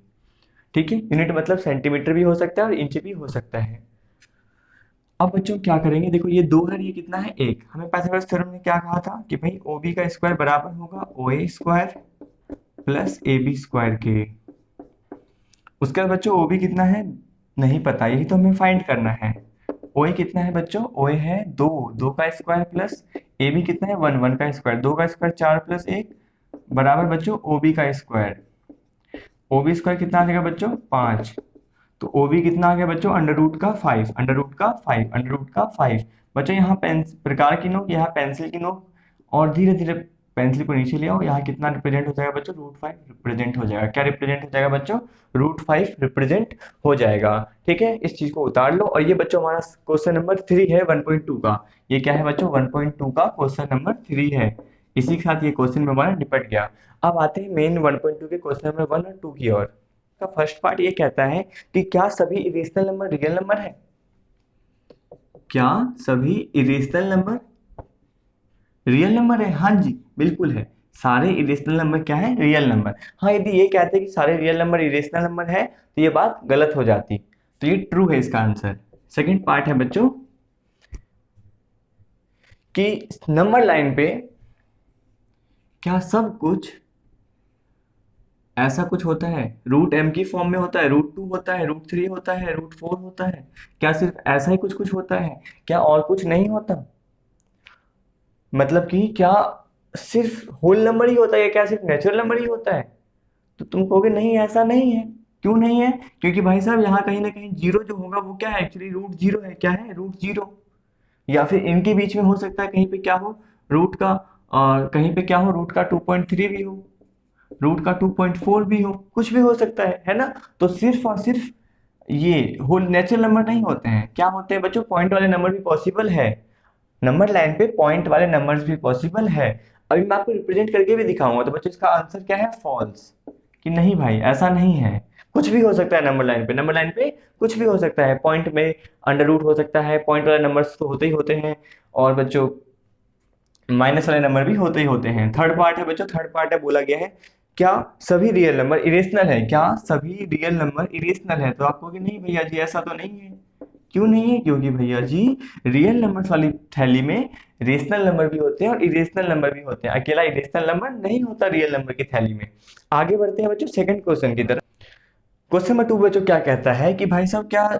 ठीक है। यूनिट मतलब सेंटीमीटर भी हो सकता है और इंच भी हो सकता है। अब बच्चों क्या करेंगे, देखो ये 2 है, ये कितना है 1। हमें पाइथागोरस थ्योरम ने क्या कहा था कि भाई ओ बी का स्क्वायर बराबर होगा O A square plus A B square के। उसके बाद बच्चों ओ बी कितना है नहीं पता, यही तो हमें फाइंड करना है। ओ ए कितना है बच्चों, ओ ए है 2, 2 का स्क्वायर प्लस ए बी कितना है 1, 1 का स्क्वायर, 2 का स्क्वायर 4 प्लस 1 बराबर बच्चों ओ बी का स्क्वायर। ओ बी स्क्वायर कितना आ जाएगा बच्चों 5। तो ओ बी कितना आ गया बच्चों, अंडर रूट का 5, अंडर रूट का 5 बच्चों। यहाँ प्रकार की नोक, यहाँ पेंसिल की नोक, और धीरे धीरे पेंसिल को नीचे ले आओ। यहाँ कितना रिप्रेजेंट हो जाएगा बच्चों, रूट 5 रिप्रेजेंट हो जाएगा। क्या रिप्रेजेंट हो जाएगा बच्चों, रूट 5 रिप्रेजेंट हो जाएगा, ठीक है। इस चीज को उतार लो, और ये बच्चों हमारा क्वेश्चन नंबर 3 है 1.2 का। ये क्या है बच्चों, 1.2 का क्वेश्चन नंबर 3 है। इसी के साथ ये क्वेश्चन में हमारा निपट गया। अब आते हैं मेन 1.2 के क्वेश्चन नंबर 1 और 2 की ओर। का फर्स्ट पार्ट ये कहता है कि क्या सभी इरेशनल नंबर रियल नंबर है। क्या सभी इरेशनल नंबर रियल नंबर है, हाँ जी बिल्कुल है। सारे इरेशनल नंबर क्या है, रियल नंबर। हाँ यदि ये कहते हैं कि सारे रियल नंबर इरेशनल नंबर है, तो ये बात गलत हो जाती, तो ये ट्रू है इसका आंसर। सेकंड पार्ट है बच्चों कि नंबर लाइन पे क्या सब कुछ ऐसा कुछ होता है, रूट m की फॉर्म में होता है, रूट 2 होता है, रूट 3 होता है, रूट 4 होता है। क्या सिर्फ ऐसा ही कुछ कुछ होता है, क्या और कुछ नहीं होता? मतलब कि क्या सिर्फ होल नंबर ही होता है, क्या सिर्फ नेचुरल नंबर ही होता है? तो तुम कहोगे नहीं ऐसा नहीं है। क्यों नहीं है? क्योंकि भाई साहब यहाँ कहीं ना कहीं जीरो जो होगा वो क्या है, एक्चुअली रूट 0 है। क्या है, रूट 0। या फिर इनके बीच में हो सकता है कहीं पे क्या हो, रूट का, और कहीं पे क्या हो, रूट का 2.3 भी हो, रूट का 2.4 भी हो, कुछ भी हो सकता है ना। तो सिर्फ और सिर्फ ये होल नेचुरल नंबर नहीं होते हैं, क्या होते हैं बच्चों, पॉइंट वाले नंबर भी पॉसिबल है। नंबर लाइन पे पॉइंट वाले नंबर्स भी पॉसिबल है। अभी मैं आपको रिप्रेजेंट करके भी दिखाऊंगा, तो बच्चों इसका आंसर क्या है, फॉल्स। कि नहीं भाई ऐसा नहीं है, कुछ भी हो सकता है नंबर लाइन पे, नंबर लाइन पे कुछ भी हो सकता है। पॉइंट में अंडर रूट हो सकता है, पॉइंट वाले नंबर्स तो होते ही होते हैं। और बच्चों माइनस वाले नंबर भी होते ही होते हैं। थर्ड पार्ट है बच्चों, थर्ड पार्ट है, बोला गया है क्या सभी रियल नंबर इरेशनल है, क्या सभी रियल नंबर इरेशनल है? तो आप कहोगे नहीं भैया जी ऐसा तो नहीं है। क्यों नहीं है? क्योंकि भैया जी रियल नंबर्स वाली थैली में रेशनल नंबर भी होते हैं और इरेशनल नंबर भी होते हैं, अकेला इरेशनल नंबर नहीं होता रियल नंबर की थैली में। आगे बढ़ते हैं बच्चों सेकंड क्वेश्चन की तरफ। क्वेश्चन नंबर 2 बच्चों क्या कहता है कि भाई साहब क्या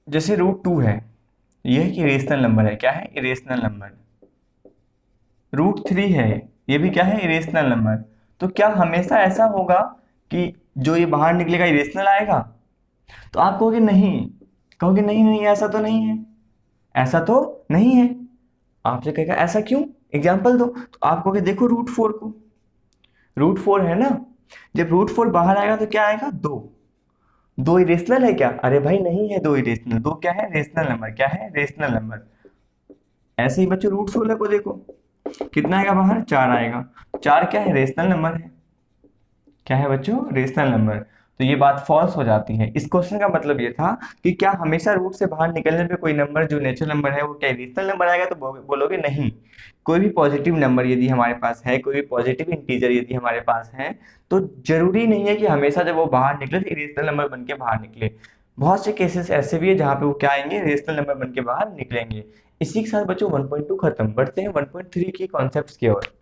जैसे √2 है, ये एक इरेशनल नंबर है, क्या है? Irrational number. √3 है, ये भी क्या है? Irrational number. तो क्या हमेशा ऐसा होगा कि जो ये बाहर निकलेगा इरेशनल आएगा? तो आप कहोगे नहीं, कहोगे नहीं नहीं ऐसा तो नहीं है, ऐसा तो नहीं है। आपसे कहेगा ऐसा क्यों, एग्जाम्पल दो। तो आप कहोगे देखो √4 को, √4 है ना, जब √4 बाहर आएगा तो क्या आएगा? 2। दो इरेशनल है क्या? अरे भाई नहीं है दो इरेशनल, दो क्या है? Rational number. क्या है? Rational number. ऐसे ही बच्चों √16 को देखो, कितना आएगा बाहर? 4 आएगा। 4 क्या है? रेशनल नंबर है। क्या है बच्चों? Rational number. तो ये बात फॉल्स हो जाती है। इस क्वेश्चन का मतलब ये था कि क्या हमेशा रूट से बाहर निकलने पे कोई नंबर जो नेचुरल नंबर है वो क्या रेशनल नंबर आएगा? तो बोलोगे नहीं। कोई भी पॉजिटिव नंबर यदि हमारे पास है, कोई भी पॉजिटिव इंटीजर यदि हमारे पास है, तो जरूरी नहीं है कि हमेशा जब वो बाहर निकले तो रेशनल नंबर बन के बाहर निकले। बहुत से केसेस ऐसे भी है जहाँ पे वो क्या आएंगे? रेशनल नंबर बन के बाहर निकलेंगे। इसी के साथ बच्चों 1.2 खत्म। बढ़ते हैं 1.3 की कॉन्सेप्ट्स की ओर।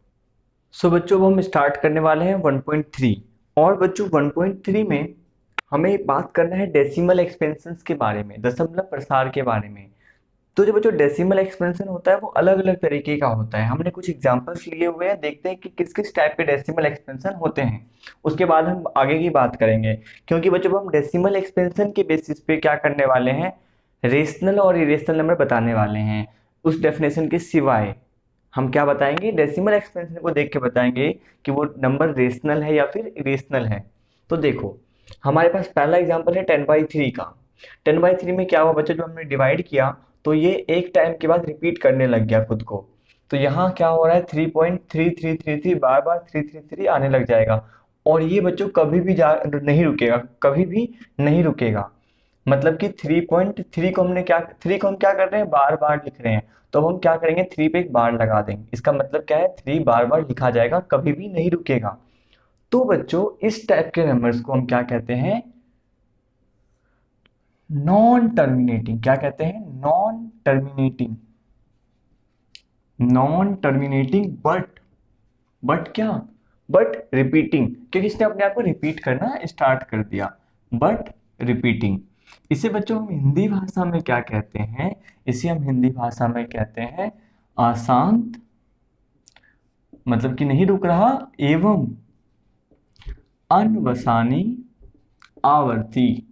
सो बच्चों अब हम स्टार्ट करने वाले हैं 1.3। और बच्चों 1.3 में हमें बात करना है डेसिमल एक्सपेंशंस के बारे में, दशमलव प्रसार के बारे में। तो जो बच्चों डेसिमल एक्सपेंशन होता है वो अलग अलग तरीके का होता है। हमने कुछ एग्जांपल्स लिए हुए हैं, देखते हैं कि किस किस टाइप के डेसिमल एक्सपेंशन होते हैं, उसके बाद हम आगे की बात करेंगे। क्योंकि बच्चों हम डेसिमल एक्सपेंशन के बेसिस पे क्या करने वाले हैं? रेशनल और इरेशनल नंबर बताने वाले हैं। उस डेफिनेशन के सिवाय हम क्या बताएंगे? डेसिमल एक्सपेंशन को देख के बताएंगे कि वो नंबर रेशनल है या फिर इरेशनल है। तो देखो हमारे पास पहला एग्जांपल है 10/3 का। 10/3 में क्या हुआ बच्चों, जो हमने डिवाइड किया तो ये एक टाइम के बाद रिपीट करने लग गया खुद को। तो यहाँ क्या हो रहा है? 3.3333 बार बार 333 आने लग जाएगा। और ये बच्चों कभी भी नहीं रुकेगा, कभी भी नहीं रुकेगा। मतलब कि 3.3 को हमने क्या, 3 को हम क्या कर रहे हैं? बार बार लिख रहे हैं। तो अब हम क्या करेंगे? 3 पे एक बार लगा देंगे। इसका मतलब क्या है? 3 बार बार लिखा जाएगा, कभी भी नहीं रुकेगा। तो बच्चों इस टाइप के नंबर्स को हम क्या कहते हैं? Non terminating. क्या कहते हैं? Non terminating. Non terminating but क्या? बट रिपीटिंग, क्योंकि इसने अपने आप को रिपीट करना स्टार्ट कर दिया। But repeating. इसे बच्चों हम हिंदी भाषा में क्या कहते हैं? इसे हम हिंदी भाषा में कहते हैं अशांत, मतलब कि नहीं रुक रहा, एवं अनवसानी आवर्ती।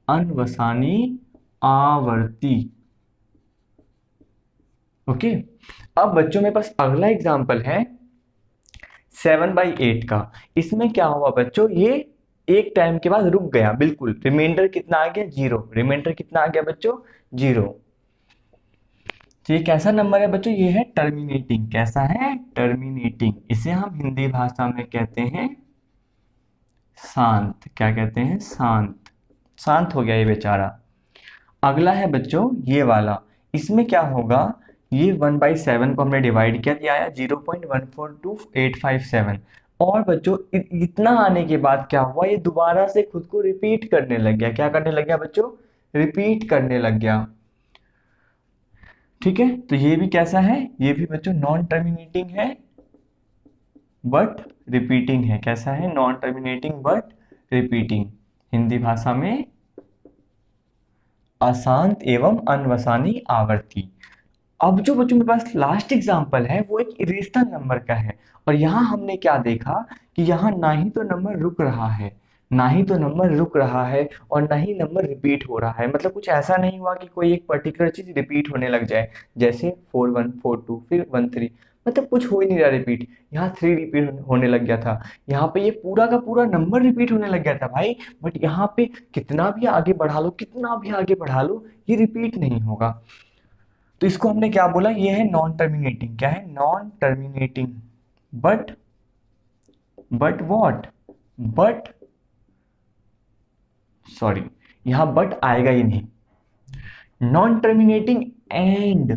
अनवसानी आवर्ती। ओके। अब बच्चों मेरे पास अगला एग्जाम्पल है 7/8 का। इसमें क्या हुआ बच्चों? ये एक टाइम के बाद रुक गया बिल्कुल। रिमाइंडर कितना आ गया? 0। रिमाइंडर कितना आ गया बच्चों? 0। तो ये कैसा नंबर है बच्चों? ये है टर्मिनेटिंग। कैसा है? टर्मिनेटिंग। इसे हम हिंदी भाषा में कहते हैं शांत। क्या कहते हैं? शांत। शांत हो गया ये बेचारा। अगला है बच्चों ये वाला। इसमें क्या होगा? ये 1/7 को हमने डिवाइड किया, ये आया 0.142857। और बच्चों इतना आने के बाद क्या हुआ? ये दोबारा से खुद को रिपीट करने लग गया। क्या करने लग गया बच्चों? रिपीट करने लग गया। ठीक है, तो ये भी कैसा है? ये भी बच्चों नॉन टर्मिनेटिंग है बट रिपीटिंग है। कैसा है? Non terminating but repeating. Hindi भाषा में अशांत एवं अनवसानी आवर्ती। अब जो बच्चों मेरे पास लास्ट एग्जांपल है वो एक इरेशनल नंबर का है। और यहाँ हमने क्या देखा कि यहाँ ना ही तो नंबर रुक रहा है, ना ही तो नंबर रुक रहा है, और ना ही नंबर रिपीट हो रहा है। मतलब कुछ ऐसा नहीं हुआ कि कोई एक पर्टिकुलर चीज रिपीट होने लग जाए, जैसे 4 1 4 2 फिर 1 3। मतलब कुछ हो ही नहीं रहा रिपीट। यहाँ 3 रिपीट होने लग गया था, यहाँ पे ये पूरा का पूरा नंबर रिपीट होने लग गया था भाई। बट यहाँ पे कितना भी आगे बढ़ा लो, कितना भी आगे बढ़ा लो, ये रिपीट नहीं होगा। तो इसको हमने क्या बोला? ये है नॉन टर्मिनेटिंग। क्या है? Non terminating but what? But sorry, यहां बट आएगा ही नहीं। Non terminating and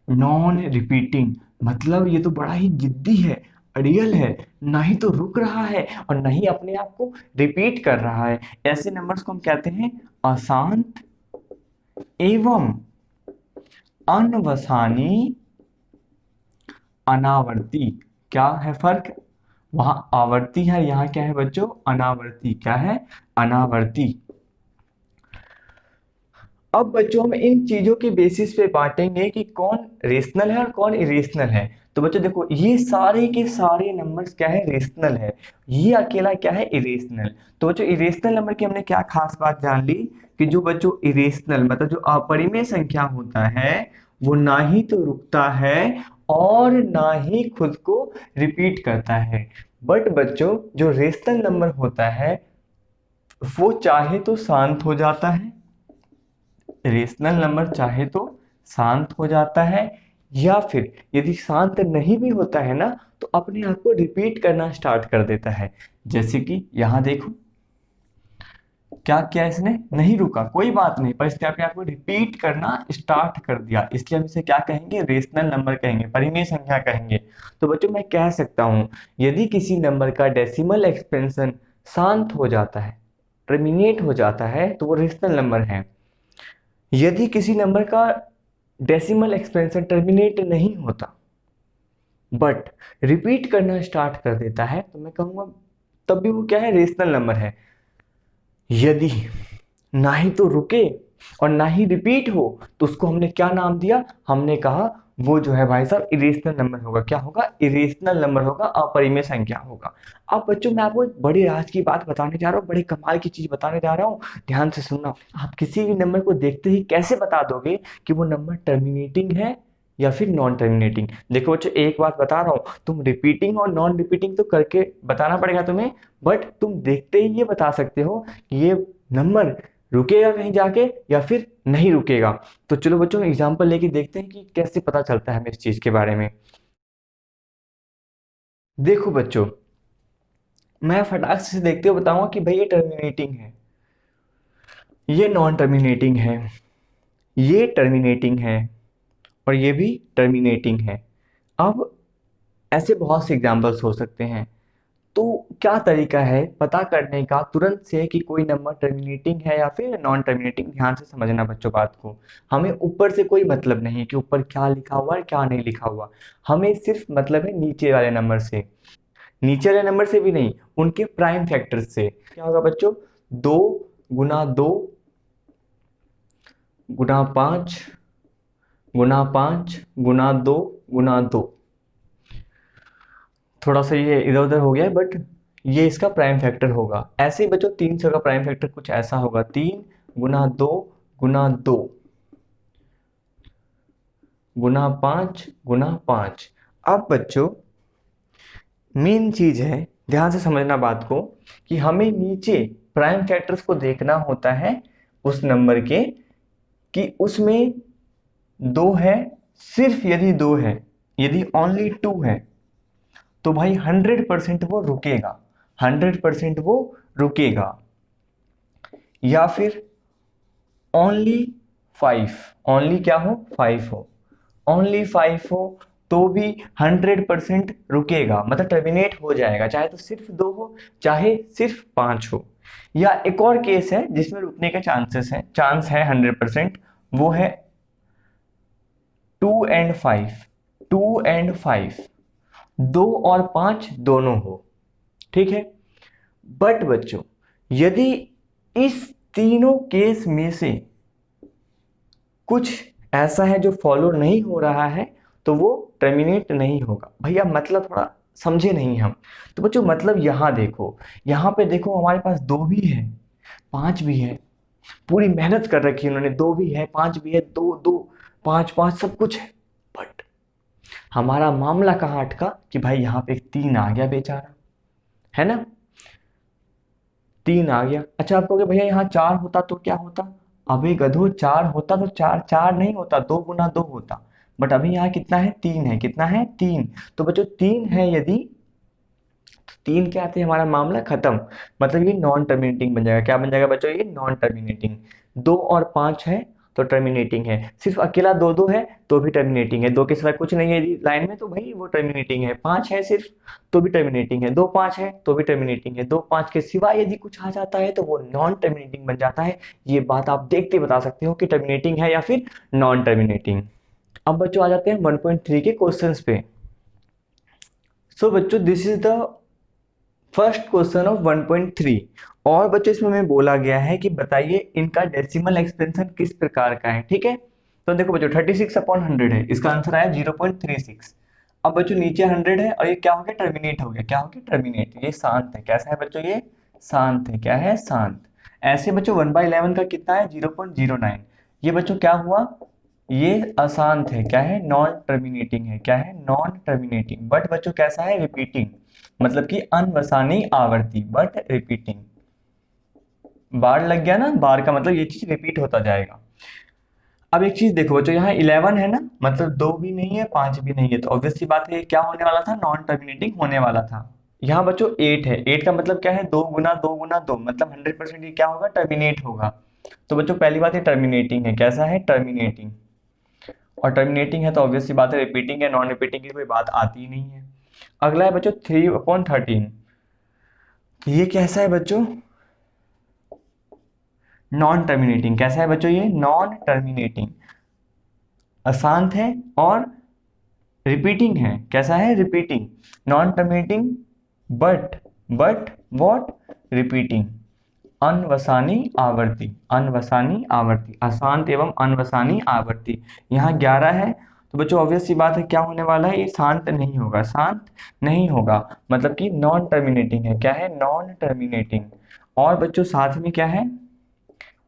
non repeating. मतलब ये तो बड़ा ही जिद्दी है, रियल है, ना ही तो रुक रहा है और ना ही अपने आप को रिपीट कर रहा है। ऐसे नंबर्स को हम कहते हैं अशांत एवं अनवसानी अनावर्ती। क्या है फर्क? वहां आवर्ती है, यहाँ क्या है बच्चों? अनावर्ती। क्या है? अनावर्ती। अब बच्चों हम इन चीजों के बेसिस पे बांटेंगे कि कौन रेशनल है और कौन इरेशनल है। तो बच्चों देखो, ये सारे के सारे नंबर्स क्या है? रेशनल है। ये अकेला क्या है? इरेशनल। तो बच्चों इरेशनल नंबर की हमने क्या खास बात जान ली कि जो बच्चों इरेशनल मतलब जो अपरिमेय संख्या होता है वो ना ही तो रुकता है और ना ही खुद को रिपीट करता है। बट बच्चों जो रेशनल नंबर होता है वो चाहे तो शांत हो जाता है, रेशनल नंबर चाहे तो शांत हो जाता है, या फिर यदि शांत नहीं भी होता है ना तो अपने आप को रिपीट करना स्टार्ट कर देता है। जैसे कि यहां देखो, क्या किया इसने? नहीं रुका, कोई बात नहीं, पर इसने अपने आप को रिपीट करना स्टार्ट कर दिया, इसलिए हम इसे क्या कहेंगे? रेशनल नंबर कहेंगे, परिमेय संख्या कहेंगे। तो बच्चों मैं कह सकता हूं यदि किसी नंबर का डेसिमल एक्सपेंशन शांत हो जाता है, टर्मिनेट हो जाता है, तो वो रेशनल नंबर है। यदि किसी नंबर का डेसिमल एक्सपेंशन टर्मिनेट नहीं होता बट रिपीट करना स्टार्ट कर देता है तो मैं कहूंगा तब भी वो क्या है? रेशनल नंबर है। यदि ना ही तो रुके और ना ही रिपीट हो तो उसको हमने क्या नाम दिया? हमने कहा वो जो है भाई साहब इरेशनल नंबर होगा। क्या होगा? इरेशनल नंबर होगा, अपरिमेय संख्या होगा। अब बच्चों मैं आपको एक बड़ी राज की बात बताने जा रहा हूँ, बड़े कमाल की चीज बताने जा रहा हूँ, ध्यान से सुनना। आप किसी भी नंबर को देखते ही कैसे बता दोगे कि वो नंबर टर्मिनेटिंग है या फिर नॉन टर्मिनेटिंग? देखो बच्चों एक बात बता रहा हूँ, तुम रिपीटिंग और नॉन रिपीटिंग तो करके बताना पड़ेगा तुम्हें, बट तुम देखते ही ये बता सकते हो कि ये नंबर रुकेगा कहीं जाके या फिर नहीं रुकेगा। तो चलो बच्चों एग्जांपल लेके देखते हैं कि कैसे पता चलता है हमें इस चीज के बारे में। देखो बच्चों, मैं फटाक से देखते हुए बताऊंगा कि भाई ये टर्मिनेटिंग है, ये नॉन टर्मिनेटिंग है, ये टर्मिनेटिंग है और ये भी टर्मिनेटिंग है। अब ऐसे बहुत से एग्जांपल्स हो सकते हैं। तो क्या तरीका है पता करने का तुरंत से कि कोई नंबर टर्मिनेटिंग है या फिर नॉन टर्मिनेटिंग? ध्यान से समझना बच्चों बात को। हमें ऊपर से कोई मतलब नहीं कि ऊपर क्या लिखा हुआ है क्या नहीं लिखा हुआ, हमें सिर्फ मतलब है नीचे वाले नंबर से। नीचे वाले नंबर से भी नहीं, उनके प्राइम फैक्टर से। क्या होगा बच्चों? 2 गुना 2 गुना 5 गुना 5 गुना 2 गुना 2। थोड़ा सा ये इधर उधर हो गया है बट ये इसका प्राइम फैक्टर होगा। ऐसे ही बच्चों 300 का प्राइम फैक्टर कुछ ऐसा होगा, 3 गुना 2 गुना 2 गुना 5 गुना 5। अब बच्चों मेन चीज है, ध्यान से समझना बात को, कि हमें नीचे प्राइम फैक्टर्स को देखना होता है उस नंबर के कि उसमें 2 है, सिर्फ यदि 2 है, यदि ओनली 2 है तो भाई 100% वो रुकेगा, 100% वो रुकेगा। या फिर ओनली 5, ओनली क्या हो? 5 हो, ओनली 5 हो तो भी 100% रुकेगा, मतलब टर्मिनेट हो जाएगा, चाहे तो सिर्फ 2 हो चाहे सिर्फ 5 हो। या एक और केस है जिसमें रुकने के चांस है 100%, वो है 2 and 5, 2 and 5, 2 और 5 दोनों हो, ठीक है। बट बच्चों यदि इस तीनों केस में से कुछ ऐसा है जो फॉलो नहीं हो रहा है तो वो टर्मिनेट नहीं होगा। भैया मतलब थोड़ा समझे नहीं हम। तो बच्चों मतलब यहां देखो, यहां पे देखो हमारे पास 2 भी है, 5 भी है, पूरी मेहनत कर रखी है उन्होंने, 2 भी है 5 भी है, 2 2 5 5 सब कुछ है। बट हमारा मामला कहाँ अटका कि भाई यहाँ पे 3 आ गया बेचारा, है ना? 3 आ गया। अच्छा आप कहोगे भैया यहाँ 4 होता तो क्या होता? अबे गधो 4 होता तो 4 4 नहीं होता, 2 गुना 2 होता। बट अभी यहाँ कितना है? 3 है। कितना है? 3। तो बच्चों 3 है यदि, तो 3 क्या आते हैं? हमारा मामला खत्म, मतलब ये नॉन टर्मिनेटिंग बन जाएगा। क्या बन जाएगा बच्चों? ये नॉन टर्मिनेटिंग। 2 और 5 है तो टर्मिनेटिंग है। सिर्फ अकेला 2 है तो भी टर्मिनेटिंग है। 2 के सिवाय कुछ नहीं है लाइन में तो भाई वो टर्मिनेटिंग है। 5 है सिर्फ तो भी टर्मिनेटिंग है। 2 5 है तो भी टर्मिनेटिंग है। 2 5 के सिवाय यदि कुछ आ जाता है तो वो नॉन टर्मिनेटिंग बन जाता है। ये बात आप देखते बता सकते हो कि टर्मिनेटिंग है या फिर नॉन टर्मिनेटिंग। अब बच्चों आ जाते हैं 1.3 के क्वेश्चंस पे। सो बच्चों this is the first question of 1.3। और बच्चों इसमें हमें बोला गया है कि बताइए इनका डेसिमल एक्सपेंशन किस प्रकार का है। ठीक है, तो देखो बच्चों 36/100 है, इसका आंसर आया 0.36। अब बच्चों नीचे 100 है और ये क्या हो गया, टर्मिनेट हो गया। क्या हो गया, टर्मिनेट। ये शांत है। कैसा है बच्चों, ये शांत है। क्या है, शांत। ऐसे बच्चों 1/11 का कितना है, 0.09। ये बच्चों क्या हुआ, ये अशांत है। क्या है, नॉन टर्मिनेटिंग है। क्या है, नॉन टर्मिनेटिंग। बट बच्चों कैसा है, रिपीटिंग, मतलब कि अनवसानी आवर्ती, बट रिपीटिंग। बार लग गया ना, बार का मतलब ये चीज रिपीट होता जाएगा। अब एक चीज देखो बच्चों, यहाँ 11 है ना, मतलब 2 भी नहीं है 5 भी नहीं है, तो ऑब्वियस सी बात है क्या होने वाला था, नॉन टर्मिनेटिंग होने वाला था। यहाँ बच्चों 8 है, 8 का मतलब क्या है, 2 गुना 2 गुना 2, मतलब 100% ये क्या होगा, टर्मिनेट होगा। तो बच्चों पहली बात ये टर्मिनेटिंग है। कैसा है, टर्मिनेटिंग। और टर्मिनेटिंग है तो ऑब्वियस सी बात है रिपीटिंग है, नॉन रिपीटिंग की कोई बात आती ही नहीं है। अगला है बच्चों 3/13। ये कैसा है बच्चों, नॉन टर्मिनेटिंग। कैसा है बच्चों, ये नॉन टर्मिनेटिंग, अशांत है और रिपीटिंग है। कैसा है, repeating, non terminating but what, repeating, अनवसानी आवर्ती, अनवसानी आवर्ती, अशांत एवं अनवसानी आवर्ती। यहाँ 11 है तो बच्चों ऑब्वियस सी बात है क्या होने वाला है, ये शांत नहीं होगा, शांत नहीं होगा, मतलब कि नॉन टर्मिनेटिंग है। क्या है, नॉन टर्मिनेटिंग। और बच्चों साथ में क्या है,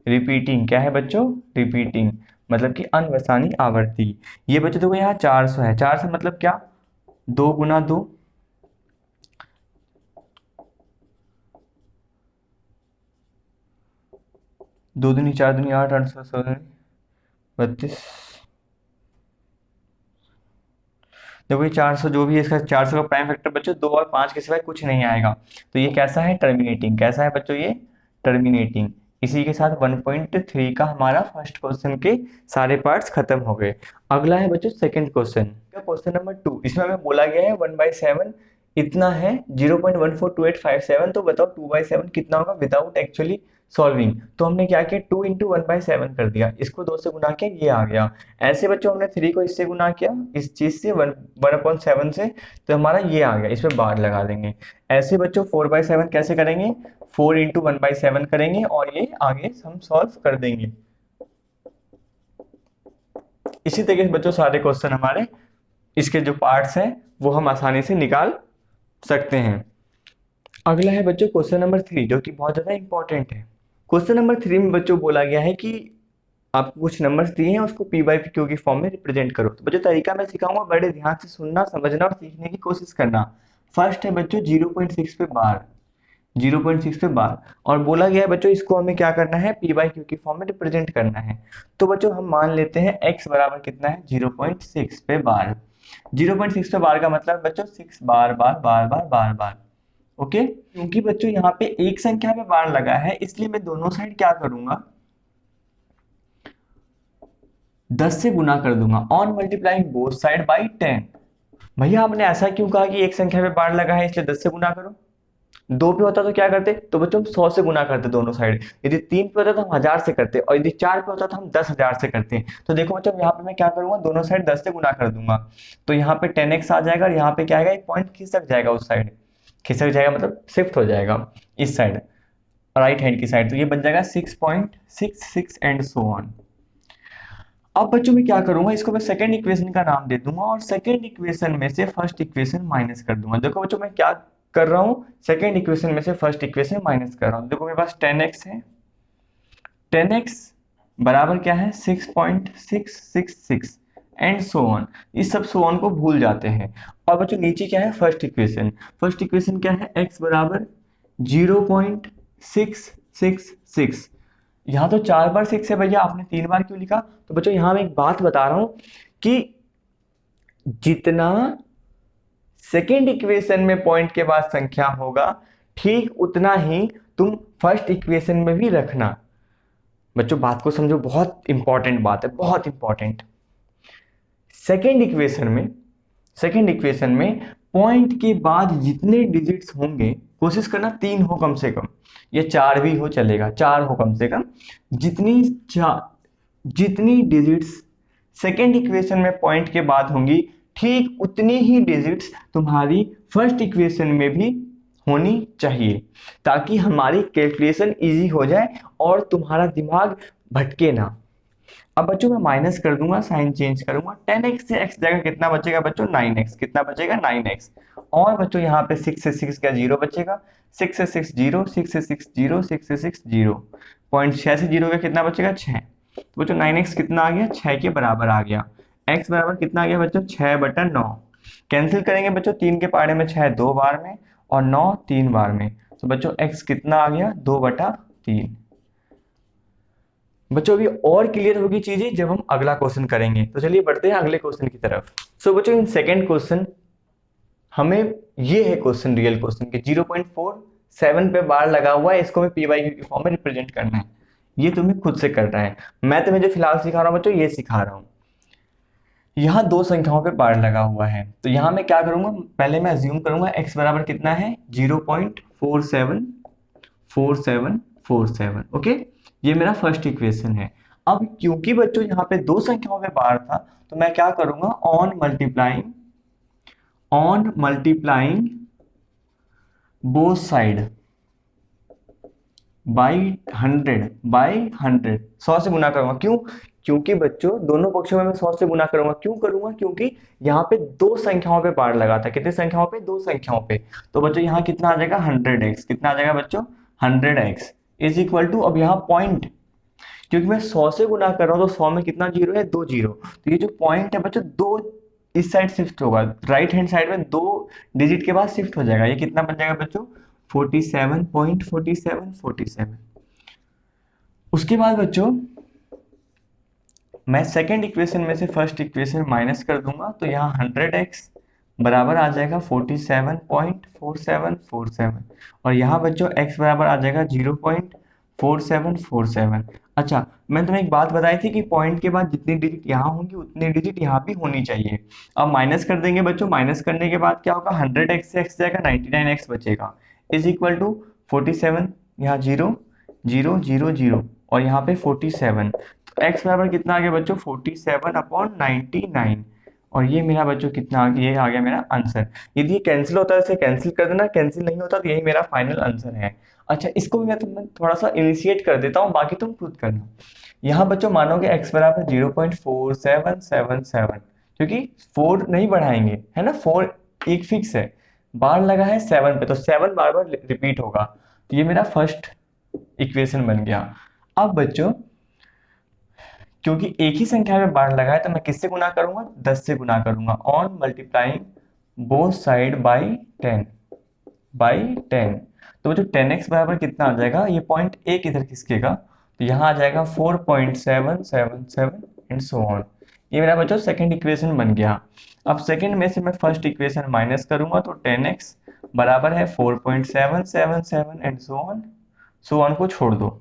रिपीटिंग। क्या है बच्चों, रिपीटिंग, मतलब कि अनवसानी आवर्ती। ये बच्चों देखो यहाँ 400 है, 400 मतलब क्या, 2 गुना 2, 2 दूनी 4 दूनी 8, 8 16 32। देखो ये 400 जो भी है, इसका 400 का प्राइम फैक्टर बच्चों 2 और 5 के सिवाय कुछ नहीं आएगा। तो ये कैसा है, टर्मिनेटिंग। कैसा है बच्चों, ये टर्मिनेटिंग। इसी के साथ 1.3 का हमारा फर्स्ट क्वेश्चन के सारे पार्ट्स खत्म हो गए। अगला है बच्चों सेकंड क्वेश्चन, क्वेश्चन नंबर 2। इसमें हमें बोला गया है 1/7 इतना है, 0.142857। तो बताओ 2/7 कितना होगा विदाउट एक्चुअली सॉल्विंग। तो हमने क्या किया, 2 इंटू 1/7 कर दिया, इसको 2 से गुना किया, ये आ गया। ऐसे बच्चों हमने 3 को इससे गुना किया, इस चीज से 1/7 से, तो हमारा ये आ गया, इस पे बार लगा देंगे। ऐसे बच्चों 4/7 कैसे करेंगे, 4 इंटू 1/7 करेंगे और ये आगे हम सॉल्व कर देंगे। इसी तरीके से बच्चों सारे क्वेश्चन हमारे इसके जो पार्ट्स हैं वो हम आसानी से निकाल सकते हैं। अगला है बच्चों क्वेश्चन नंबर 3, जो कि बहुत ज्यादा इंपॉर्टेंट है। क्वेश्चन नंबर 3 में बच्चों बोला गया है कि आपको कुछ नंबर्स दिए हैं, उसको पी बाई क्यू की फॉर्म में रिप्रेजेंट करो। तो बच्चों तरीका मैं सिखाऊंगा, बड़े ध्यान से सुनना, समझना और सीखने की कोशिश करना। फर्स्ट है बच्चों 0.6 पे बार, 0.6 पे बार। और बोला गया है बच्चों इसको हमें क्या करना है, पी बाई क्यू की फॉर्म में रिप्रेजेंट करना है। तो बच्चों हम मान लेते हैं x बराबर कितना है, 0.6 पे बार। 0.6 पे बार का मतलब बच्चों 6 बार बार बार बार बार बार। ओके, क्योंकि बच्चों यहाँ पे एक संख्या पे बार लगा है, इसलिए मैं दोनों साइड क्या करूंगा, 10 से गुना कर दूंगा, on multiplying both side by 10। भैया आपने ऐसा क्यों कहा कि एक संख्या पे बार लगा है इसलिए 10 से गुना करो। 2 पे होता तो क्या करते, तो बच्चों हम 100 से गुना करते दोनों साइड। यदि 3 पे होता तो हम 1000 से करते, और यदि 4 पे होता तो हम 10,000 से करते। तो देखो बच्चों यहाँ पे मैं क्या करूंगा, दोनों साइड 10 से गुना कर दूंगा। तो यहाँ पे 10x आ जाएगा और यहाँ पे क्या आएगा, एक पॉइंट खिसक जाएगा, उस साइड खिसक जाएगा, मतलब शिफ्ट हो जाएगा इस साइड, राइट हैंड की साइड। तो ये बन जाएगा 6.66 एंड सो ऑन। अब बच्चों मैं क्या करूंगा, इसको मैं सेकंड इक्वेशन का नाम दे दूंगा और सेकंड इक्वेशन में से फर्स्ट इक्वेशन माइनस कर दूंगा। देखो बच्चों मैं क्या कर रहा हूं, सेकंड इक्वेशन में से फर्स्ट इक्वेशन माइनस कर रहा हूं। देखो मेरे पास 10x है, 10x बराबर क्या है, 6.666 एंड सो ऑन। इस सब सो ऑन को भूल जाते हैं। और बच्चों नीचे क्या है, फर्स्ट इक्वेशन। फर्स्ट इक्वेशन क्या है, x बराबर 0.666। यहाँ तो 4 बार 6 है भैया, आपने 3 बार क्यों लिखा। तो बच्चों यहाँ मैं एक बात बता रहा हूं कि जितना सेकेंड इक्वेशन में पॉइंट के बाद संख्या होगा, ठीक उतना ही तुम फर्स्ट इक्वेशन में भी रखना। बच्चों बात को समझो, बहुत इंपॉर्टेंट बात है, बहुत इंपॉर्टेंट। सेकेंड इक्वेशन में पॉइंट के बाद जितने डिजिट्स होंगे, कोशिश करना 3 हो कम से कम, या 4 भी हो चलेगा, 4 हो कम से कम। जितनी जितनी डिजिट्स सेकेंड इक्वेशन में पॉइंट के बाद होंगी, ठीक उतनी ही डिजिट्स तुम्हारी फर्स्ट इक्वेशन में भी होनी चाहिए, ताकि हमारी कैलकुलेशन इजी हो जाए और तुम्हारा दिमाग भटके ना। अब बच्चों मैं माइनस कर दूंगा, साइन चेंज करूंगा, 10x से x जगह कितना बचेगा बच्चों, 9x। कितना बचेगा, 9x। और बच्चों यहाँ पे 6 से 6 का 0 बचेगा, 6 से 6 0, 6 से 6 0, 6 से 6 0, पॉइंट 6 से 0 का कितना बचेगा, 6। तो बच्चों 9x कितना आ गया, 6 के बराबर आ गया। x बराबर कितना आ गया बच्चों, 6/9। कैंसिल करेंगे बच्चों, 3 के पहाड़े में 6 2 बार में और 9 3 बार में, तो बच्चों x कितना आ गया, 2/3। बच्चों अभी और क्लियर होगी चीजें जब हम अगला क्वेश्चन करेंगे। तो चलिए बढ़ते हैं अगले क्वेश्चन की तरफ। सो बच्चों इन सेकंड क्वेश्चन हमें ये है क्वेश्चन, रियल क्वेश्चन के 0.47 पे बार लगा हुआ है, इसको हमें पी बाई क्यू के फॉर्म में रिप्रेजेंट करना है। ये तुम्हें खुद से करना है, मैं तुम्हें जो फिलहाल सिखा रहा हूँ बच्चों ये सिखा रहा हूँ। यहाँ दो संख्याओं पे बार लगा हुआ है, तो यहाँ मैं क्या करूंगा, पहले मैं अज्यूम करूंगा x बराबर कितना है, 0.474747। ओके, ये मेरा फर्स्ट इक्वेशन है। अब क्योंकि बच्चों यहाँ पे दो संख्याओं पे बार था, तो मैं क्या करूंगा, on multiplying both side by 100 100 से गुना करूंगा। क्यों, क्योंकि बच्चों दोनों पक्षों में मैं 100 से गुना करूंगा। क्यों करूंगा, क्योंकि यहाँ पे दो संख्याओं पे बार लगा था। कितनी संख्याओं पे, दो संख्याओं पे। तो बच्चों यहाँ कितना आ जाएगा, 100x। कितना आ जाएगा बच्चों, 100x इज इक्वल टू, अब यहाँ पॉइंट, क्योंकि मैं 100 से गुना कर रहा हूँ तो 100 में कितना जीरो है, 2 जीरो। तो ये जो पॉइंट है बच्चों, दो इस साइड शिफ्ट होगा, राइट हैंड साइड में 2 डिजिट के बाद शिफ्ट हो जाएगा। ये कितना बन जाएगा बच्चों, 47.4747। उसके बाद बच्चों मैं सेकेंड इक्वेशन में से फर्स्ट इक्वेशन माइनस कर दूंगा, तो यहाँ 100x बराबर आ जाएगा 47.4747, और यहाँ बच्चों x बराबर आ जाएगा 0.4747। अच्छा, मैं तुम्हें एक बात बताई थी कि पॉइंट के बाद जितनी डिजिट यहाँ होंगी उतनी डिजिट यहाँ भी होनी चाहिए। अब माइनस कर देंगे बच्चों, माइनस करने के बाद क्या होगा, 100x से x जाएगा, 99x बचेगा, इज इक्वल टू 47, यहाँ 0 0 0 0 और यहाँ पे 47। तो x बराबर कितना आ गया बच्चों, 47/99। और ये मेरा बच्चों कितना आ गया, ये आ गया मेरा आंसर। यदि ये कैंसिल होता है इसे कैंसिल कर देना, कैंसिल नहीं होता तो यही मेरा फाइनल आंसर है। अच्छा, इसको भी मैं तुम्हें थोड़ा सा इनिशिएट कर देता हूँ, बाकी तुम खुद करना। यहाँ बच्चों मानोगे x बराबर 0.4777, क्योंकि 4 नहीं बढ़ाएंगे, है ना, 4 एक फिक्स है, बार लगा है 7 पे, तो 7 बार बार रिपीट होगा। तो ये मेरा फर्स्ट इक्वेशन बन गया। अब बच्चों क्योंकि एक ही संख्या में बार लगा है, तो मैं किससे गुना करूंगा, 10 से गुना करूंगा, on multiplying both side by 10। तो जो 10x बराबर कितना आ जाएगा, ये पॉइंट एक इधर खिसकेगा, तो यहाँ आ जाएगा 4.777 एंड सो ऑन। ये मेरा बच्चों सेकंड इक्वेशन बन गया। अब सेकंड में से मैं फर्स्ट इक्वेशन माइनस करूंगा, तो 10x बराबर है 4.777 एंड सो ऑन को छोड़ दो।